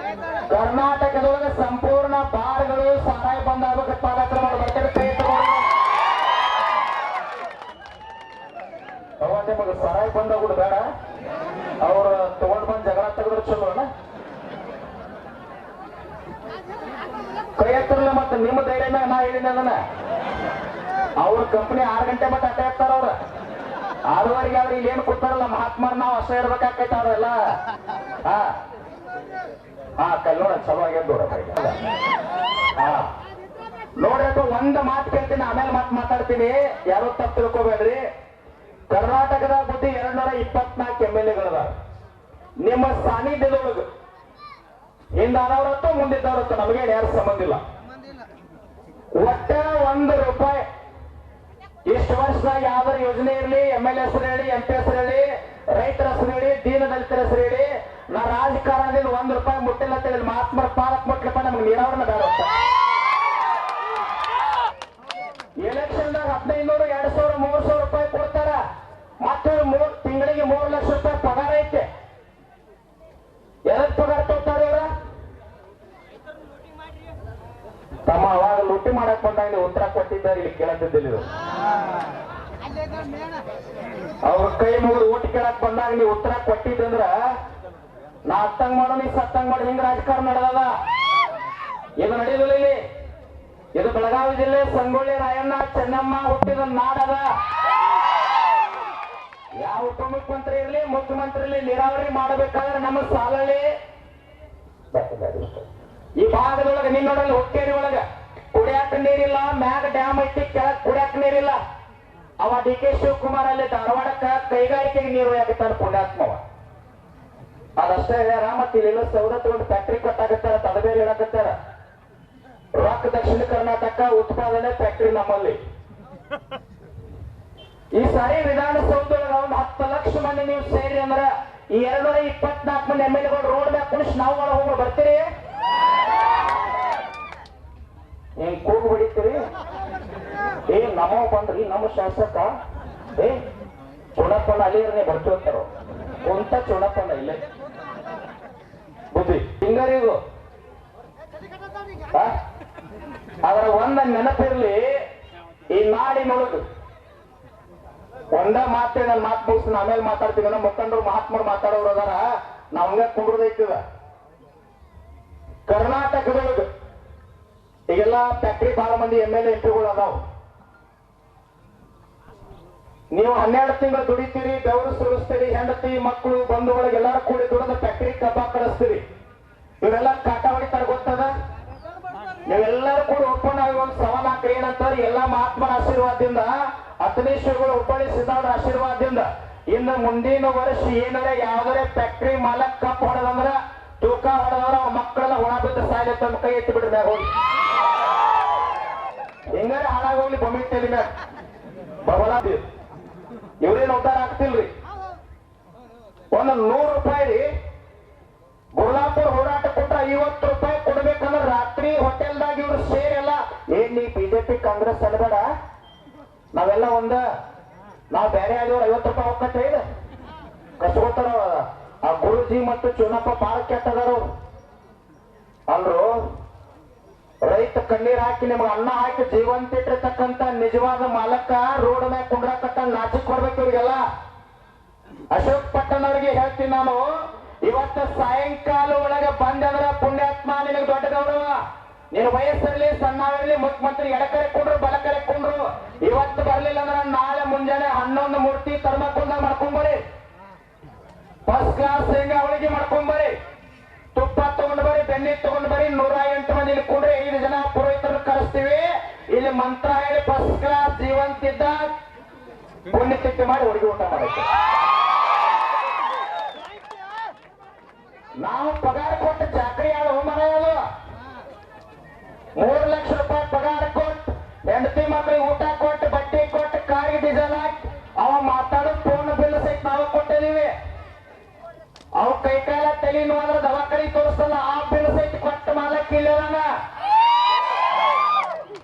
ಕರ್ನಾಟಕದೊಳಗೆ ಸಂಪೂರ್ಣ ಬಾರ್ಗಳು ಸಾರಾಯಿ ಬಂದ್ ಆಗ್ಬೇಕು, ಪಾದಯಾತ್ರೆ ಮಾಡಿ ಬರ್ತೇವೆ. ಕೈ ನಿಮಗೆ ಸಾರಾಯಿ ಬಂದಾಗುದು ಬೇಡ, ಅವ್ರು ತಗೊಂಡ್ ಬಂದ್ ಜಗಳ ತೆಗೆದ್ರೆ ಚಲೋ ಅಣ್ಣ. ಕೈ ಹತ್ತಿರಲ್ಲ. ಮತ್ತೆ ನಿಮ್ಮ ಧೈರ್ಯ ಮ್ಯಾಗ ನಾ ಹೇಳಿನ ಅದನ್ನ. ಅವ್ರ ಕಂಪನಿ 6 ಗಂಟೆ ಮಟ್ಟ ಅಡ್ಡ ಇರ್ತಾರ. ಅವ್ರ 6:30 ಅವ್ರು ಇಲ್ಲಿ ಏನ್ ಕೊಡ್ತಾರಲ್ಲ ಮಹಾತ್ಮಾರ್, ನಾವು ಅಷ್ಟ ಇರ್ಬೇಕಾಕೈತ ಅವ್ರೆಲ್ಲ. ಕಲ್ ನೋಡ ಚಲೋ ಆಗ್ಯದ ನೋಡ. ನೋಡ್ರಿ ಒಂದ್ ಮಾತು ಕೇಳ್ತೀನಿ, ಆಮೇಲೆ ಮಾತಾಡ್ತೀನಿ, ಯಾರು ತಪ್ಪು ತಿಳ್ಕೊಬೇಡ್ರಿ. ಕರ್ನಾಟಕದ ಬುದ್ಧಿ 224 MLAಗಳದ. ನಿಮ್ಮ ಸಾನ್ನಿಧ್ಯದೊಳಗ ಹಿಂದಾದವ್ರತ್ತು ಮುಂದಿದ್ದವ್ರತ್ತು ನಮಗೆ ಯಾರು ಸಂಬಂಧ ಇಲ್ಲ. ಒಟ್ಟ ₹1 ಇಷ್ಟು ವರ್ಷದಾಗ ಯಾವ್ದಾರ ಯೋಜನೆ ಇರಲಿ, MLA ಹೆಸರು ಹೇಳಿ, MP ಹೆಸರು ಹೇಳಿ, ರೈತರ ಹೆಸರು ಹೇಳಿ, ದೀನ ದಲಿತರ ಹೆಸರು ಹೇಳಿ, ನಾ ರಾಜಕಾರಣದಿಂದ ₹1 ಮುಟ್ಟಿಲ್ಲ ಅಂತ ಹೇಳಿ ಮಹಾತ್ಮರ ಪಾಲಕ್ ಮುಟ್ಲಪ್ಪ, ನಮ್ಗೆ ನೀರಾವರಿನ ಬೇಡ. ಎಲೆಕ್ಷನ್ದಾಗ 1500, 2000, 3000 ರೂಪಾಯಿ ಕೊಡ್ತಾರ. ಮತ್ತೆ ತಿಂಗಳಿಗೆ 3 ಲಕ್ಷ ರೂಪಾಯಿ ಪಗಾರ ಐತೆ. ಎದಕ್ ಪಗಾರ ತೋರ್ತಾರೆ ಅವ್ರ? ತಮ್ಮ ಅವಾಗ ಲೂಟಿ ಮಾಡಕ್ ಬಂದಾಗ ನೀವು ಉತ್ತರ ಕೊಟ್ಟಿದ್ದಾರೆ, ಇಲ್ಲಿ ಕೇಳತ್ತಿದ್ದಿಲ್ಲ. ಅವ್ರ ಕೈ ಮುಗಿದು ಓಟ್ ಕೇಳಕ್ ಬಂದಾಗ ನೀವು ಉತ್ತರ ಕೊಟ್ಟಿದ್ದಂದ್ರ ನಾ ಹತ್ತಂಗ್ ಮಾಡೋ, ನೀ ಸತ್ತಂಗ್ ಮಾಡೋ, ಹಿಂಗ್ ರಾಜಕಾರಣ ನಡೆದದ. ಇದು ನಡೆಯುದಿಲ್ಲ ಇಲ್ಲಿ. ಇದು ಬೆಳಗಾವಿ ಜಿಲ್ಲೆ ಸಂಗೊಳ್ಳಿ ರಾಯಣ್ಣ ಚೆನ್ನಮ್ಮ ಹುಟ್ಟಿದ ನಾಡದ. ಯಾವ ಉಪಮುಖ್ಯಮಂತ್ರಿ ಇರಲಿ, ಮುಖ್ಯಮಂತ್ರಿ ಇರಲಿ, ನೀರಾವರಿ ಮಾಡಬೇಕಾದ್ರೆ ನಮ್ಮ ಸಾಲಲ್ಲಿ ಈ ಭಾಗದೊಳಗೆ ನಿನ್ನೊಡಲ್ಲಿ ಹುಕ್ಕೇರಿ ಒಳಗ ಕುಡಿಯಾಕ ನೀರಿಲ್ಲ, ಮ್ಯಾಗ ಡ್ಯಾಮ್ ಐತಿ, ಕೆಳಗ್ ಕುಡಿಯಾಕ ನೀರಿಲ್ಲ. ಅವ DK ಶಿವಕುಮಾರ್ ಅಲ್ಲಿ ಧಾರವಾಡಕ್ಕ ಕೈಗಾರಿಕೆಗೆ ನೀರು ಯಾಕತ್ತಾರ ಪುಣ್ಯಾತ್ಮವ. ಅದಷ್ಟೇ ಹೇಳ್ಯಾರ. ಮತ್ತೆ ಇಲ್ಲೆಲ್ಲ ಸೌದ ತಗೊಂಡು ಫ್ಯಾಕ್ಟ್ರಿ ಕಟ್ಟಾಕತ್ತಾರ, ತದಬೇರೆ ಹೇಳಕತ್ತಾರ. ರೊಕ್ಕ ದಕ್ಷಿಣ ಕರ್ನಾಟಕ ಉತ್ಪಾದನೆ ಫ್ಯಾಕ್ಟ್ರಿ ನಮ್ಮಲ್ಲಿ. ಈ ಸಾರಿ ವಿಧಾನಸೌಧದೊಳಗ ಒಂದು 10 ಲಕ್ಷ ಮಂದಿ ನೀವು ಸೇರಿ ಅಂದ್ರ ಈ 224 ಮಂದಿ MLAಗಳು ರೋಡ್ ಮ್ಯಾಗ ಕುಣಿಸಿ ನಾವು ಒಳಗೆ ಹೋಗಿ ಬರ್ತೀರಿ, ಹಿಂಗ್ ಕೂಗು ಹೊಡಿತೀರಿ. ಬಂದ್ರಿ ನಮ್ಮ ಶಾಸಕ ಏ ಚುಣಪ್ಪನ ಅಲ್ಲಿರನೇ ಬರ್ತಿರ್ತಾರ ಕುಂತ ಚುಣಪ್ಪನ ಇಲ್ಲೇ ಬುದ್ಧಿ ಹಿಂಗರಿಗೂ ಅದರ ಒಂದ ನೆನಪಿರ್ಲಿ ಈ ನಾಡಿನೊಳಗು ಒಂದ ಮಾತೇ ನಾನು ಮಾತು ಮುಗಿಸ್ತೀನಿ ಆಮೇಲೆ ಮಾತಾಡ್ತೀವಿ ನಮ್ಮ ಮುಖಂಡರು ಮಹಾತ್ಮರು ಮಾತಾಡೋರು ಅದಾರ ನಾವ್ ಹಂಗ ಕುಂಡ್ರದೈತಿದ ಕರ್ನಾಟಕದೊಳಗ ಈಗೆಲ್ಲ ಫ್ಯಾಕ್ಟ್ರಿ ಬಹಳ ಮಂದಿ MLA ಎಂಪಿಗಳು ಅದಾವ ನೀವು 12 ತಿಂಗಳು ದುಡಿತೀರಿ ಬೆವರು ಸುರಿಸ್ತೀರಿ ಹೆಂಡತಿ ಮಕ್ಕಳು ಬಂಧುಗಳಿಗೆ ಎಲ್ಲಾರು ಕೂಡಿ ದುಡಿದ ಫ್ಯಾಕ್ಟ್ರಿ ಕಬ್ಬ ಕಳಿಸ್ತೀರಿ ಇವರೆಲ್ಲ ಕಾಟ ಹೊಡಿತಾರ ಗೊತ್ತದ ನೀವೆಲ್ಲರೂ ಕೂಡ ಒಪ್ಪನಾಗಿ ಒಂದು ಸವಾಲ್ ಹಾಕ್ರಿ ಏನಂತಾರೆ ಎಲ್ಲ ಮಹಾತ್ಮರ ಆಶೀರ್ವಾದದಿಂದ ಅತನೇಶ್ವರಗಳು ಹುಬ್ಬಳ್ಳಿ ಸಿದ್ದಾರ್ಥ ಆಶೀರ್ವಾದದಿಂದ ಇನ್ನು ಮುಂದಿನ ವರ್ಷ ಏನಾರ ಯಾವ್ದಾರೆ ಫ್ಯಾಕ್ಟ್ರಿ ಮಾಲಕ್ ಕಪ್ ಹೊಡೆದಂದ್ರ ತೂಕ ಹೊಡೆದವ್ರ ಅವ್ರ ಮಕ್ಕಳೆಲ್ಲ ಒಳ ಬಿದ್ದ ಸಾಯ್ಲೆ ತಂದು ಕೈ ಎತ್ತಿ ಬಿಡ್ರಿ ಮ್ಯಾಗ ಹೋಗಿ ಹಿಂಗಾರೆ ಹಾಳಾಗೋಗ್ಲಿ ಬೊಮ್ಮಿ ತಲೆ ಮ್ಯಾಗ ಬಬಲಾದಿ ಇವ್ರೇನು ಉದ್ದಾರ ಆಗ್ತಿಲ್ರಿ ಒಂದು 100 ರೂಪಾಯಿ ರೀ ಗುರ್ಲಾಪುರ ಹೋರಾಟ ಕೊಟ್ಟ 50 ರೂಪಾಯಿ ಕೊಡ್ಬೇಕಂದ್ರೆ ರಾತ್ರಿ ಹೋಟೆಲ್ದಾಗ ಇವ್ರು ಶೇರ್ ಎಲ್ಲ ಏನ್ ನೀ ಬಿಜೆಪಿ ಕಾಂಗ್ರೆಸ್ ಅನ್ಬೇಡ ನಾವೆಲ್ಲ ನಾವ್ ಬೇರೆ ಆದವ್ರು 50 ರೂಪಾಯಿ ಹೋಗ್ತೈತೆ ಇದು ಕಸ್ಕೋತಾರ ಆ ಗುರುಜಿ ಮತ್ತು ಚುನಪ್ಪ ಬಾಳ ಕೆಟ್ಟದಾರು ಅಲ್ರು ರೈತ ಕಣ್ಣೀರ್ ಹಾಕಿ ನಿಮ್ಗೆ ಅನ್ನ ಹಾಕಿ ಜೀವಂತ ಇಟ್ಟಿರ್ತಕ್ಕಂತ ನಿಜವಾದ ಮಾಲಕ ರೋಡ್ ಮ್ಯಾಗ ಕುಂಡ್ರಾಕಟ್ಟ ನಾಚಿಕ್ ಕೊಡ್ಬೇಕು ಇವ್ರಿಗೆಲ್ಲ ಅಶೋಕ್ ಪಟ್ಟಣ್ ಅವ್ರಿಗೆ ಹೇಳ್ತೀನಿ ನಾನು ಇವತ್ತು ಸಾಯಂಕಾಲ ಒಳಗೆ ಬಂದಂದ್ರ ಪುಣ್ಯಾತ್ಮ ನಿನಗೆ ದೊಡ್ಡ ಗೌರವ ನೀನು ವಯಸ್ಸಲ್ಲಿ ಸಣ್ಣವಿರ್ಲಿ ಮುಖ್ಯಮಂತ್ರಿ ಎಡಕರೆ ಕೊಂಡ್ರು ಬಲಕರೆ ಕೊಂಡ್ರು ಇವತ್ತು ಬರ್ಲಿಲ್ಲ ಅಂದ್ರೆ ನಾಳೆ ಮುಂಜಾನೆ 11 ಮೂರ್ತಿ ತರ್ಮಕುಂದ ಮಾಡ್ಕೊಂಬರಿ ಫಸ್ಟ್ ಕ್ಲಾಸ್ ಶೇಂಗಾ ಹೋಳಿಗೆ ಮಾಡ್ಕೊಂಬರಿ ತುಪ್ಪ ತಗೊಂಡ್ ಬರಿ ಬೆಣ್ಣೆ ತಗೊಂಡ್ ಬರಿ 108 ಮಂದಿ ಇಲ್ಲಿ ಕೊಂಡ್ರೆ 5 ಜನ ಪುರೋಹಿತರು ಕರೆಸ್ತೀವಿ ಇಲ್ಲಿ ಮಂತ್ರ ಹೇಳಿ ಫಸ್ಟ್ ಕ್ಲಾಸ್ ಜೀವಂತಿದ್ದ ಪುಣ್ಯತಿಥಿ ಮಾಡಿ ಹೋಳಿಗೆ ಊಟ ಮಾಡಕ್ಕೆ ನಾವು ಪಗಾರ ಕೊಟ್ಟು ಚಾಕರಿ ಆಳು ಮನೆಯದು 3 ಲಕ್ಷ ರೂಪಾಯಿ ಪಗಾರ ಕೊಟ್ಟು ಹೆಂಡತಿ ಮಕ್ಕಳಿಗೆ ಊಟ ಕೊಟ್ಟು ಬಟ್ಟೆ ಕೊಟ್ಟು ಕಾರಿಗೆ ಡೀಸೆಲ್ ಹಾಕಿ ಅವ ಮಾತಾಡೋ ಫೋನ್ ಬಿಲ್ ಸಹಿತ ನಾವು ಕೊಟ್ಟಿದೀವಿ ಅವ ಕೈ ಕಾಲ ತಲೆ ನೋಡಿದ್ರೆ ದವಾಖಾನೆ ತೋರಿಸ್ತಲ್ಲ ಆ ಬಿಲ್ ಸಹಿತ ಕೊಟ್ಟು ಮಾಲಕ್ಕೆ ಇಲ್ಲ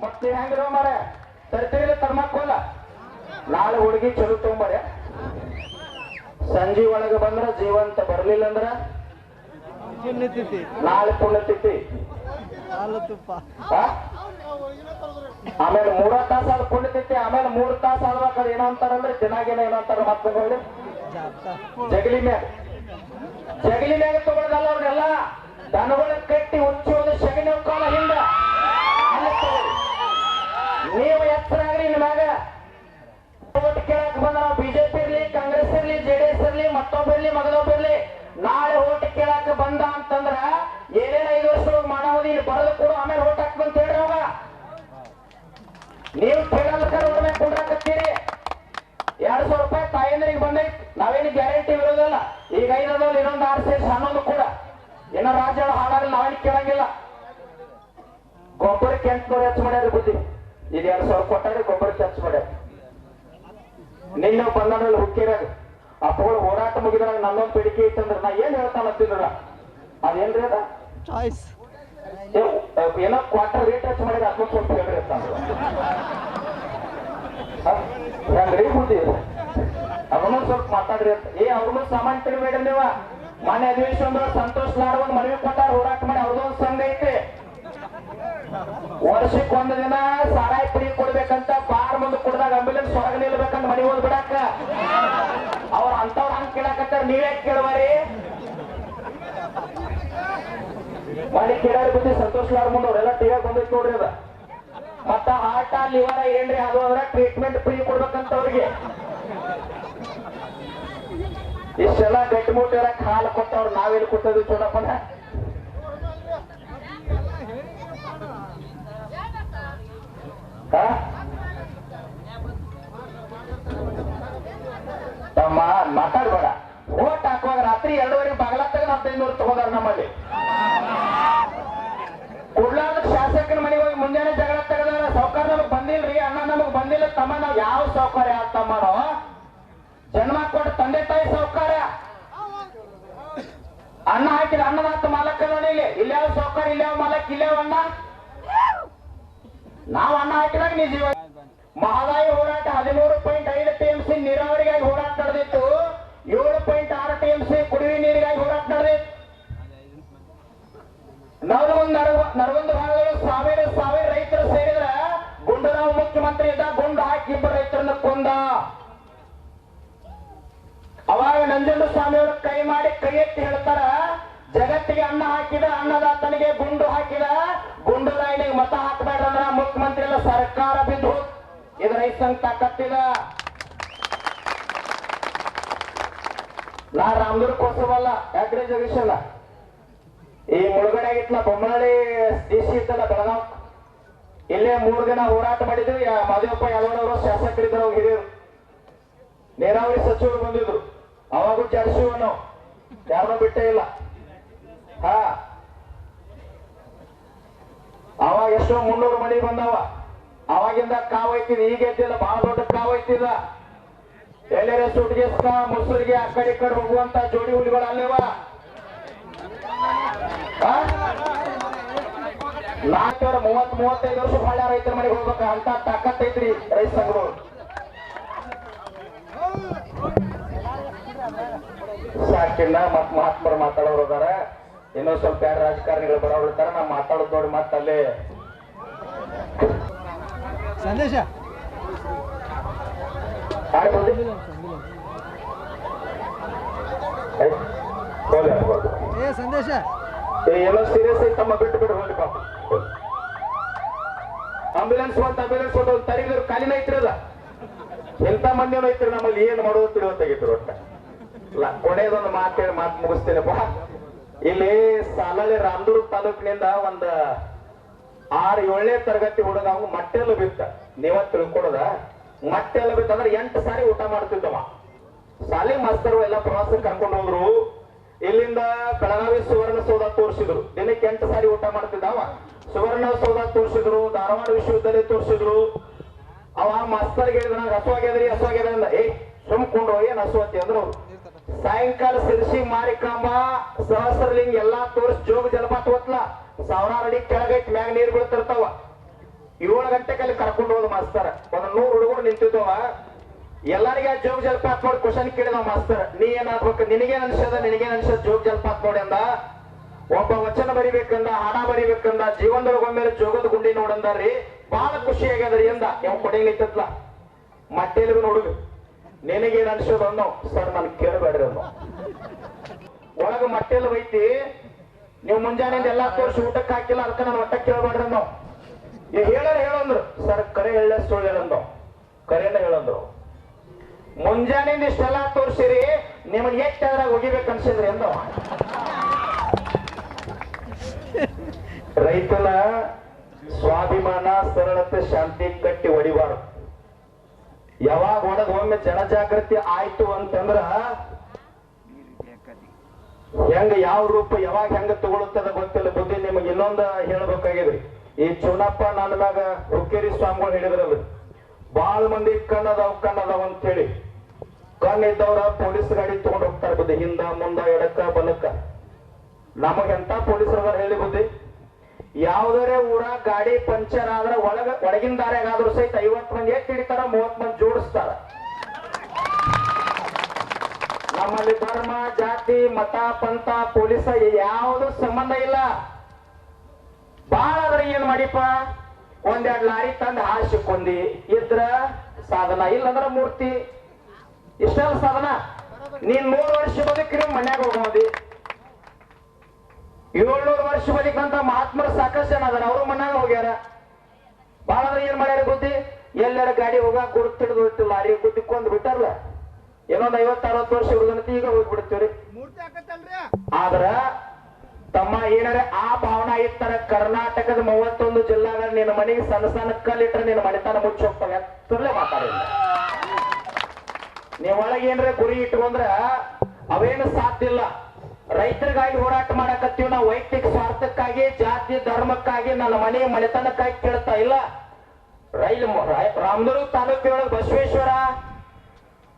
ಮತ್ತೆ ಹೆಂಗಿರೋ ಮರ ತರ್ತೀರಿ ತರ್ಮಕ್ಕೋಲ್ಲ ನಾಳೆ ಹುಡುಗಿ ಚಲೋ ತಗೊಂಬರ ಸಂಜೆ ಒಳಗೆ ಬಂದ್ರ ಜೀವಂತ ಬರ್ಲಿಲ್ಲ ಅಂದ್ರ ನಾಳೆ ಪುಣ್ಯತಿಥಿ ಆಮೇಲೆ 3 ತಾಸು ಆದ ಪುಣ್ಯತಿಥಿ ಆಮೇಲೆ 3 ತಾಸು ಆದ್ವಾಗ ಏನೋ ಅಂತಾರಂದ್ರೆ ದಿನಾಗೇನ ಏನೋ ಅಂತಾರ ಮತ್ತೊಂದು ಜಗಲಿ ಮ್ಯಾಗ ತಗೊಳ್ಳದಲ್ಲ ಅವ್ರನ್ನೆಲ್ಲ ದನಗಳ ಕಟ್ಟಿ ಉಚ್ಚಿ ಒಂದು ಶಗಣಿ ಕಾಲ ಹಿಂದ ನೀವು ಎತ್ತರಾಗ್ರಿ ನಿಮ್ಯಾಗ ಕೇಳಕ್ ಬಂದ ನಾವು ಬಿಜೆಪಿ ಇರ್ಲಿ ಕಾಂಗ್ರೆಸ್ ಇರ್ಲಿ JDS ಇರ್ಲಿ ಮತ್ತೊಬ್ಬ ಇರ್ಲಿ ಮಗದೊಬ್ಬ ಇರ್ಲಿ ನಾಳೆ ಓಟ್ ಕೇಳಕ್ ಬಂದ ಅಂತಂದ್ರ ಏನೇನು 5 ವರ್ಷದೊಳಗೆ ಮಾಡೋದು ಇಲ್ಲಿ ಬರಲು ಕೊಡು ಆಮೇಲೆ ಓಟ್ ಹಾಕ್ಬಂತ ಹೇಳ್ರಿ ಅವಾಗ ನೀವು ಕೇಳಲ್ಕ ರೋಡ್ ಮ್ಯಾಗ ಕೊಂಡ್ರಾಕತ್ತೀರಿ 200 ರೂಪಾಯಿ ತಾಯಂದ್ರಿಗೆ ಬಂದೈತಿ ನಾವೇನು ಗ್ಯಾರಂಟಿ ಇರೋದಲ್ಲ ಈಗ 5 ಅದಾವಲ್ಲ ಇನ್ನೊಂದು 6 ಸೇರಿಸಿ 11 ಕೂಡ ಏನೋ ರಾಜ್ಯ ಹಾಡಾಗಲ್ಲ ನಾವೇನು ಕೇಳಂಗಿಲ್ಲ ಗೊಬ್ಬರಕ್ಕೆ 800 ಹೆಚ್ಚು ಮಾಡ್ಯಾರ ಬುದ್ಧಿ ಇದು 2,000 ಕೊಟ್ಟಾರೆ ಗೊಬ್ಬರಕ್ಕೆ ಹೆಚ್ಚು ಮಾಡ್ಯಾರ ನಿನ್ನ ಬಂದಲ್ಲಿ ಹುಕ್ಕಿರಾಗ ಅಪ್ಪಗಳು ಹೋರಾಟ ಮುಗಿದಾಗ ನನ್ನೊಂದು ಬೇಡಿಕೆ ಇತ್ತಂದ್ರೆ ನಾ ಏನ್ ಹೇಳ್ತಾನತ್ತಿದ್ರ ಅದೇನ್ರಿ ಅದ ಚಾಯ್ಸ್ ಏನೋ ಕ್ವಾರ್ಟರ್ ರೇಟ್ ಹೆಚ್ಚು ಮಾಡಿದ್ರೆ ಅದೊಂದು ಸ್ವಲ್ಪ ಹೇಳ್ರಿ ಹೆಂಗ್ರಿ ಬುದ್ಧಿ ಅದನ್ನೊಂದು ಸ್ವಲ್ಪ ಮಾತಾಡ್ರಿ ಅಂತ ಅವ್ರನ್ನೂ ಸಾಮಾನ್ಯ ತಿಳಿಬೇಡ ನೀವ ಮಾನ್ಯ ಅಧಿವೇಶನದೊಳಗೆ ಸಂತೋಷ್ ಲಾಡ್ ಒಂದು ಮನವಿ ಕೊಟ್ಟಾರ ಹೋರಾಟ ಮಾಡಿ ಅವ್ರದೊಂದು ಸಂಘ ಐತಿ ವರ್ಷಕ್ಕೆ 1 ದಿನ ಸಾರಾಯಿ ಫ್ರೀ ಕೊಡ್ಬೇಕಂತ ಬಾರ್ ಮುಂದೆ ಕುಡ್ದಾಗ ಆಂಬ್ಯುಲೆನ್ಸ್ ಹೊರಗೆ ನಿಲ್ಬೇಕಂತ ಮನೆ ಹೋದ್ ಬಿಡಾಕ ಅವ್ರ ಅಂತವ್ರ ಹಂಗ ಕೇಳಾಕತ್ತಾರ ನೀವೇ ಕೇಳುವರಿ ಮಾಡಿ ಕೇಳಾರ ಬುದ್ಧಿ ಸಂತೋಷ್ ಲಾಡ್ ಮುಂದೆ ಅವರೆಲ್ಲ ಟಿವಿಯಾಗ ಬಂದೈತಿ ನೋಡ್ರಿ ಅದ ಮತ್ತ ಹಾರ್ಟ ಲಿವರ್ ಏನ್ರಿ ಅದು ಅಂದ್ರೆ ಟ್ರೀಟ್ಮೆಂಟ್ ಫ್ರೀ ಕೊಡ್ಬೇಕಂತ ಅವ್ರಿಗೆ ಇಷ್ಟೆಲ್ಲ ಗಟ್ಟಿ ಮುಟ್ಟಿರಕ್ ಹಾಲು ಕೊಟ್ಟವ್ರು ನಾವೆಲ್ಲಿ ಕೊಟ್ಟದ್ವಿ ಚೂಡಪ್ಪನ ತಮ್ಮ ಮಾತಾಡ್ಬೇಡ ಓಟ್ ಹಾಕುವಾಗ ರಾತ್ರಿ 2:30 ಬಾಗಲ ತೆಗೆದು 1500 ತಗೋದಾರ ನಮ್ಮಲ್ಲಿ ಕುಡ್ಲಾದ ಶಾಸಕನ ಮನೆಗೆ ಹೋಗಿ ಮುಂಜಾನೆ ಜಗಳ ತೆಗೆದಾರ ಸೌಕರ್ಯ ನಮಗ್ ಬಂದಿಲ್ರಿ ಅಣ್ಣ ನಮಗ್ ಬಂದಿಲ್ಲ ತಮ್ಮ ನಾವ್ ಯಾವ ಸೌಕರ್ಯ ತಮ್ಮನೋ ಜನ್ಮ ಕೊಟ್ಟು ತಂದೆ ತಾಯಿ ಸೌಕರ್ಯ ಅನ್ನ ಹಾಕಿದ ಅನ್ನದಾತ ಮಾಲಕ ನೋಡಿ ಇಲ್ಲಾವ ಸೌಕರ್ಯ ಇಲ್ಲಾವ ಮಾಲಕ್ ಇಲ್ಲಾವ ಅಣ್ಣ ನಾವ್ ಅನ್ನ ಹಾಕಿದಾಗ ನೀ ಜೀವ ಮಹದಾಯಿ ಹೋರಾಟ 13.5 TMC ನೀರಾವರಿಗಾಗಿ ಹೋರಾಟ ನಡೆದಿತ್ತು. 7.6 TMC ಕುಡಿಯುವ ನೀರಿಗಾಗಿ ಹೋರಾಟ ನಡೆದಿತ್ತು. ನರಗುಂದ ಭಾಗಗಳು ಸಾವಿರ ರೈತರು ಸೇರಿದ್ರ ಗುಂಡೂರಾವ್ ಮುಖ್ಯಮಂತ್ರಿ ಇದ್ದ, ಗುಂಡು ಹಾಕಿ ಇಬ್ಬರು ರೈತರನ್ನ ಕೊಂದ. ಅವಾಗ ನಂಜುಂಡಸ್ವಾಮಿ ಅವರು ಕೈ ಮಾಡಿ ಕೈ ಎತ್ತಿ ಹೇಳ್ತಾರ, ಜಗತ್ತಿಗೆ ಅನ್ನ ಹಾಕಿದ ಅನ್ನದಾತನಿಗೆ ಗುಂಡು ಹಾಕಿದ, ಗುಂಡು ರಾಯನಿಗೆ ಮತ ಹಾಕಬೇಡ್ರಂದ್ರ ಮುಖ್ಯಮಂತ್ರಿ ಎಲ್ಲ ಸರ್ಕಾರ ಬಿದ್ದು ಇದು ರೈತ ಸಂಘ ತಾಕತ್ತಿದ. ನಾ ರಾಮದುರ್ಗ ಕೋಸವಲ್ಲ, ಯಾಕ್ರಿ ಜಗೀಶಲ್ಲ, ಈ ಮುಳುಗಡೆ ಆಗಿತ್ತಲ್ಲ ಬೊಮ್ಮನಹಳ್ಳಿ DC ಇತ್ತಲ್ಲ ಬೆಳಗಾವ್, ಇಲ್ಲೇ 3 ದಿನ ಹೋರಾಟ ಮಾಡಿದ್ವಿ. ಮಾದೇವಪ್ಪ ಯಾದವನವರು ಶಾಸಕರಿದ್ರು, ಹಿರಿಯರು ನೀರಾವರಿ ಸಚಿವರು ಬಂದಿದ್ರು. ಅವಾಗೂ ಜರ್ಸಿವನು ಯಾರನ್ನೂ ಬಿಟ್ಟೇ ಇಲ್ಲ. ಅವಾಗ ಎಷ್ಟೋ 300 ಮನೆ ಬಂದವ. ಅವಾಗಿಂದ ಕಾವ್ ಐತಿದ್, ಈಗ ಎದ್ದಿಲ್ಲ, ಬಹಳ ದೊಡ್ಡ ಕಾವ್ ಐತಿದ. ಎಲ್ಲರ ಸುಟ್ಗೆಸ್ಕ ಮುಸುರಿಗೆ ಆ ಕಡೆ ಈ ಕಡೆ ಹೋಗುವಂತ ಜೋಡಿ ಹುಲಿಗಳು ಅಲ್ಲೇವ. 30-35 ವರ್ಷ ಬಾಳ ರೈತರ ಮನೆಗೆ ಹೋಗ್ಬೇಕ ಅಂತ ತಾಕತ್ ಐತ್ರಿ ರೈತ ಸಂಘಗಳು. ಸಾಕಿಂದ ಮತ್ ಮಹಾತ್ಮರು ಮಾತಾಡೋರು ಅದಾರ, ಇನ್ನೊಂದ್ ಸ್ವಲ್ಪ ಯಾರು ರಾಜಕಾರಣಿಗಳು ಬರೋರು ಇರ್ತಾರ. ನಾ ಮಾತಾಡೋದು ನೋಡಿ ಮತ್ತಲ್ಲಿ ಸಂದೇಶ ಸಂದೇಶ ಏನೋ ಸೀರಿಯಸ್ ಐತಿ ತಮ್ಮ ಬಿಟ್ಟು ಬಿಟ್ಟು ಹೋಗ್ಲಿ ಪಾಪ. ಆಂಬ್ಯುಲೆನ್ಸ್ ಒಂದು ತರಿಗಿದ್ರು ಖಾಲಿನ ಐತಿರಲ್ಲ, ಎಂತ ಮಂದಿನೂ ಐತ್ರಿ ನಮ್ಮಲ್ಲಿ. ಏನ್ ಮಾಡೋದು ತಿಳಿವತ್ತಾಗಿದ್ರು ಒಟ್ಟ. ಕೊನೆಯದೊಂದು ಮಾತು ಮುಗಿಸ್ತೇನೆಪ್ಪ. ಇಲ್ಲಿ ಸಾಲಲ್ಲಿ ರಾಮದುರ್ಗ ತಾಲೂಕಿನಿಂದ ಒಂದ್ 6-7ನೇ ತರಗತಿ ಹುಡುಗ ಅವ್ ಮಟ್ಟೆಲ್ಲ ಬಿತ್ತ. ನೀವ ತಿಳ್ಕೊಳದ, ಮಟ್ಟೆಲ್ಲ ಬಿತ್ತ ಅಂದ್ರೆ 8 ಸಾರಿ ಊಟ ಮಾಡ್ತಿದ್ದವ. ಶಾಲೆ ಮಾಸ್ತರು ಎಲ್ಲ ಪ್ರವಾಸಕ್ಕೆ ಕರ್ಕೊಂಡು ಹೋದ್ರು. ಇಲ್ಲಿಂದ ಬೆಳಗಾವಿ ಸುವರ್ಣಸೌಧ ತೋರಿಸಿದ್ರು, ದಿನಕ್ಕೆ 8 ಸಾರಿ ಊಟ ಮಾಡ್ತಿದ್ದವ. ಸುವರ್ಣಸೌಧ ತೋರಿಸಿದ್ರು, ಧಾರವಾಡ ವಿಶ್ವವಿದ್ಯಾಲಯ ತೋರಿಸಿದ್ರು. ಅವ ಮಾಸ್ತರ್ಗೆ ಹೇಳಿದ, ಹಸುವಾಗ್ಯದ್ರಿ ಅಂದ. ಸುಮ್ಕೊಂಡು ಏನ್ ಹಸುವತಿ ಅಂದ್ರು. ಸಾಯಂಕಾಲ ಸಿರ್ಸಿ ಮಾರಿಕಾಂಬ ಸಹಸ್ರಲಿಂಗ ಎಲ್ಲಾ ತೋರಿಸಿ ಜೋಗ ಜಲಪಾತ ಹೊತ್ಲ 1000 ಅಡಿ ಕೆಳಗೈತಿ, ಮ್ಯಾಗ ನೀರ್ ಬೀಳ್ತಿರ್ತಾವ. 7 ಗಂಟೆಗೆ ಅಲ್ಲಿ ಕರ್ಕೊಂಡು ಹೋದ ಮಾಸ್ತರ್. ಒಂದ್ 100 ಹುಡುಗರು ನಿಂತಿದ್ದವ. ಎಲ್ಲರಿಗೆ ಜೋಗ ಜಲಪಾತ ನೋಡಿ ಕ್ವಶನ್ ಕೇಳಿದವ ಮಾಸ್ತರ್, ನೀ ಏನಾಗ್ಬೇಕು, ನಿನಗೇನ್ ಅನ್ಸದ ಜೋಗ ಜಲಪಾತ ನೋಡಿ ಅಂದ. ಒಬ್ಬ ವಚನ ಬರಿಬೇಕಂದ, ಹಾಡ ಬರಿಬೇಕಂದ, ಜೀವನದೊಳಗೊಮ್ಮೆ ಜೋಗದ ಗುಂಡಿ ನೋಡಂದಾರ್ರಿ, ಬಹಳ ಖುಷಿ ಆಗ್ಯದ್ರಿ ಅಂದ. ಇವ್ ಕೊಡಿ ನಿಂತತ್ಲ ಮಟ್ಟೆಲಿ ನೋಡುದು, ನಿನಗೇನ್ ಅನ್ಸೋದು ಅನ್ನೋ. ಸರ್ ನನ್ ಕೇಳಬೇಡ್ರಿ ಅನ್ನೋ. ಒಳಗ ಮಟ್ಟೆಲ್ಲ ಐತಿ, ನೀವು ಮುಂಜಾನೆಯಿಂದ ಎಲ್ಲಾ ತೋರಿಸಿ ಊಟಕ್ಕೆ ಹಾಕಿಲ್ಲ, ಅದಕ್ಕೆ ನಾನು ಒಟ್ಟ ಕೇಳಬೇಡ್ರಿ ಅನ್ನೋ. ಹೇಳಂದ್ರು. ಸರ್ ಕರೆ ಹೇಳ ಸುಳ್ಳು ಹೇಳಂದು, ಕರೆನ ಹೇಳಂದ್ರು. ಮುಂಜಾನೆಯಿಂದ ಇಷ್ಟೆಲ್ಲಾ ತೋರಿಸಿರಿ, ನಿಮಗೆ ಎಷ್ಟಾದ್ರಾಗ ಒಗಿಬೇಕು ಅನ್ಸಿದ್ರಿ ಅಂದ. ರೈತನ ಸ್ವಾಭಿಮಾನ, ಸರಳತೆ, ಶಾಂತಿ ಕಟ್ಟಿ ಹೊಡಿಬಾರ್ದು. ಯಾವಾಗ ಹೊಡೆದ ಒಮ್ಮೆ ಜನಜಾಗೃತಿ ಆಯ್ತು ಅಂತಂದ್ರ ಹೆಂಗ ಯಾವ ರೂಪ ಯಾವಾಗ ಹೆಂಗ ತಗೊಳುತ್ತದ ಗೊತ್ತಿಲ್ಲ. ಬುದ್ಧಿ ನಿಮಗೆ ಇನ್ನೊಂದ ಹೇಳ್ಬೇಕಾಗಿದ್ರಿ. ಈ ಚುನಪ್ಪ ನನ್ನ ಮ್ಯಾಗ ಹುಕ್ಕೇರಿ ಸ್ವಾಮಿಗಳು ಹೇಳಿದ್ರಲ್ಲ, ಬಾಳ ಮಂದಿ ಕಣ್ಣದಾವ್ ಅಂತ ಹೇಳಿ. ಕಣ್ಣಿದ್ದವ್ರ ಪೊಲೀಸ್ ಗಾಡಿ ತಗೊಂಡ್ ಹೋಗ್ತಾರೆ ಬುದ್ಧಿ, ಹಿಂದ ಮುಂದ ಎಡಕ್ಕ ಬಲಕ್ಕ. ನಮಗೆಂತ ಪೊಲೀಸರ ಹೇಳಿ ಬುದ್ಧಿ, ಯಾವ್ದಾರೆ ಊರ ಗಾಡಿ ಪಂಚರ್ ಆದ್ರೆ ಒಳಗಿನ ದಾರ್ಯಾಗಾದ್ರೂ ಸಹಿತ 50 ಮಂದಿ ಎತ್ತಿ ಹಿಡಿತಾರ, 30 ಮಂದಿ ಜೋಡಿಸ್ತಾರ. ನಮ್ಮಲ್ಲಿ ಧರ್ಮ, ಜಾತಿ, ಮತ, ಪಂಥ, ಪೊಲೀಸ ಯಾವುದು ಸಂಬಂಧ ಇಲ್ಲ. ಬಾಳ ಆದ್ರೆ ಏನ್ ಮಾಡಿಪ್ಪ, 1-2 ಲಾರಿ ತಂದು ಹಾಸಿಕೊಂಡಿ ಇದ್ರ ಸಾಧನ, ಇಲ್ಲಂದ್ರ ಮೂರ್ತಿ. ಇಷ್ಟೆಲ್ಲ ಸಾಧನ. ನೀನ್ 3 ವರ್ಷ ಬದುಕ್ರಿ ಮನ್ಯಾಗ ಹೋಗೋದಿ. 700 ವರ್ಷ ಬದುಕಂತ ಮಹಾತ್ಮರು ಸಾಕಷ್ಟು ಜನ ಅದಾರ, ಅವರು ಮನ್ಯಾಗ ಹೋಗ್ಯಾರ. ಬಾಳ ಆದ್ರೆ ಏನ್ ಮಾಡ್ಯಾರ ಬುದ್ಧಿ, ಎಲ್ಲರ ಗಾಡಿ ಹೋಗಾಕ ಗುರುತಿಡ್ದು ಬಿಟ್ಟು ಲಾರಿ ಗುದ್ದಿಕೊಂಡ್ ಬಿಟ್ಟಾರಲ್ಲ. ಏನೊಂದ್ 50-60 ವರ್ಷ ಹುಡುಗನತಿ ಈಗ ಹೋಗ್ಬಿಡ್ತೀವ್ರಿ. ಆದ್ರ ತಮ್ಮ ಏನಾರ ಆ ಭಾವನಾ ಇರ್ತಾರ, ಕರ್ನಾಟಕದ 31 ಜಿಲ್ಲಾಗಳ ನಿನ್ನ ಮನೆಗೆ ಸಣ್ಣ ಕಲ್ಲಿಟ್ರೆ ನಿನ್ನ ಮನೆತನ ಮುಚ್ಚಿ ಹೋಗ್ತವೆ ಅಂತಲೇ ಮಾತಾಡಿಲ್ಲ. ನೀವ್ ಒಳಗೆ ಏನ್ರ ಗುರಿ ಇಟ್ಕೊಂಡ್ರ ಅವೇನು ಸಾಧ್ಯ ಇಲ್ಲ. ರೈತರಿಗಾಗಿ ಹೋರಾಟ ಮಾಡಕತ್ತೀವಿ ನಾವು. ವೈಯಕ್ತಿಕ ಸ್ವಾರ್ಥಕ್ಕಾಗಿ, ಜಾತಿ ಧರ್ಮಕ್ಕಾಗಿ, ನನ್ನ ಮನೆ ಮನೆತನಕ್ಕಾಗಿ ಕೇಳ್ತಾ ಇಲ್ಲ. ರಾಮದುರ್ಗ ತಾಲೂಕಿನೊಳಗೆ ಬಸವೇಶ್ವರ,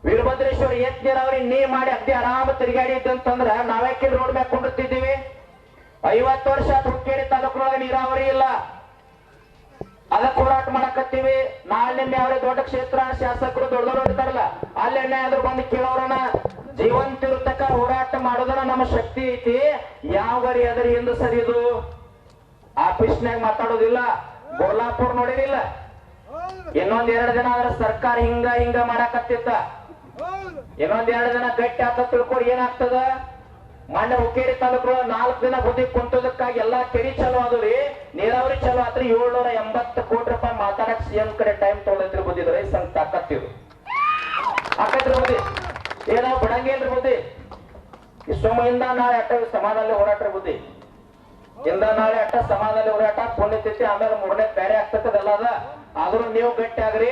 ವೀರಭದ್ರೇಶ್ವರ ಏತ್ ನೀರಾವರಿ ನೀ ಮಾಡಿ ಅದೇ ಆರಾಮ ತಿರುಗಾಡಿ ಇದ್ದಂತಂದ್ರ ನಾವ್ಯಾಕೆ ರೋಡ್ ಮ್ಯಾಗ ಕೊಂಡಿರ್ತಿದ್ದೀವಿ? 50 ವರ್ಷ ಹುಕ್ಕೇರಿ ತಾಲೂಕಿನೊಳಗೆ ನೀರಾವರಿ ಇಲ್ಲ. ಅದಕ್ಕೆ ಹೋರಾಟ ಮಾಡಕತ್ತೀವಿ. ನಾಳೆ ನಿನ್ನೆ ಅವರೇ ದೊಡ್ಡ ಕ್ಷೇತ್ರ ಶಾಸಕರು ದೊಡ್ಡದವ್ರು ಇರ್ತಾರಲ್ಲ, ಅಲ್ಲಿ ಎಣ್ಣೆ ಆದ್ರೂ ಬಂದು ಕೇಳೋರನ ಜೀವಂತ ಇರ್ತಕ್ಕ ಹೋರಾಟ ಮಾಡೋದನ್ನ ನಮ್ಮ ಶಕ್ತಿ ಐತಿ. ಯಾವ ಗರಿ ಅದರಿ ಎಂದು ಸರಿದು ಆಫೀಸ್ನಾಗ ಮಾತಾಡೋದಿಲ್ಲ. ಗೋರ್ಲಾಪುರ್ ನೋಡಿರಿಲ್ಲ, ಇನ್ನೊಂದ್ 2 ದಿನ ಆದ್ರೆ ಸರ್ಕಾರ ಹಿಂಗ ಮಾಡಾಕತ್ತಿತ್ತ. ಇನ್ನೊಂದ್ 2 ದಿನ ಗಟ್ಟಿ ಆತ ತಿಳ್ಕೊಂಡು ಏನಾಗ್ತದ? ಮೊನ್ನೆ ಹುಕ್ಕೇರಿ ತಾಲೂಕು 4 ದಿನ ಬುದ್ಧಿ ಕುಂತದಕ್ಕಾಗಿ ಎಲ್ಲಾ ಕೆರಿ ಚಲೋ ಆದ್ರಿ, ನೀರಾವರಿ ಚಲೋ ಆತ್ರಿ. 780 ಕೋಟಿ ರೂಪಾಯಿ ಮಾತಾಡಕ್ ಸಿಎಂ ಕಡೆ ಟೈಮ್ ತೊಗೊಳತ್ರಿ ಬುದ್ಧಿ. ರೈತ ಸಂಘ ತಾಕತ್ತಿರು ಆಕತ್ರಿ ಬುದ್ಧಿ. ಏನಾವ್ ಬಿಡಂಗಿಲ್ರಿ ಬುದ್ಧಿ. ಇಷ್ಟೊಮ್ಮಿಂದ ನಾಳೆ ಅಟ್ಟ ಸಮಾಧಾನದಲ್ಲಿ ಹೋರಾಟ್ರಿ ಬುದ್ಧಿ. ಇಂದ ನಾಳೆ ಅಟ್ಟ ಸಮಾಧಾನದಲ್ಲಿ ಹೋರಾಟ ಪುಣ್ಯತಿಥಿ, ಆಮೇಲೆ 3ನೇ ಬೇರೆ ಆಗ್ತಕ್ಕದೆಲ್ಲ ಅದ. ಆದ್ರೂ ನೀವು ಗಟ್ಟಿ ಆಗ್ರಿ.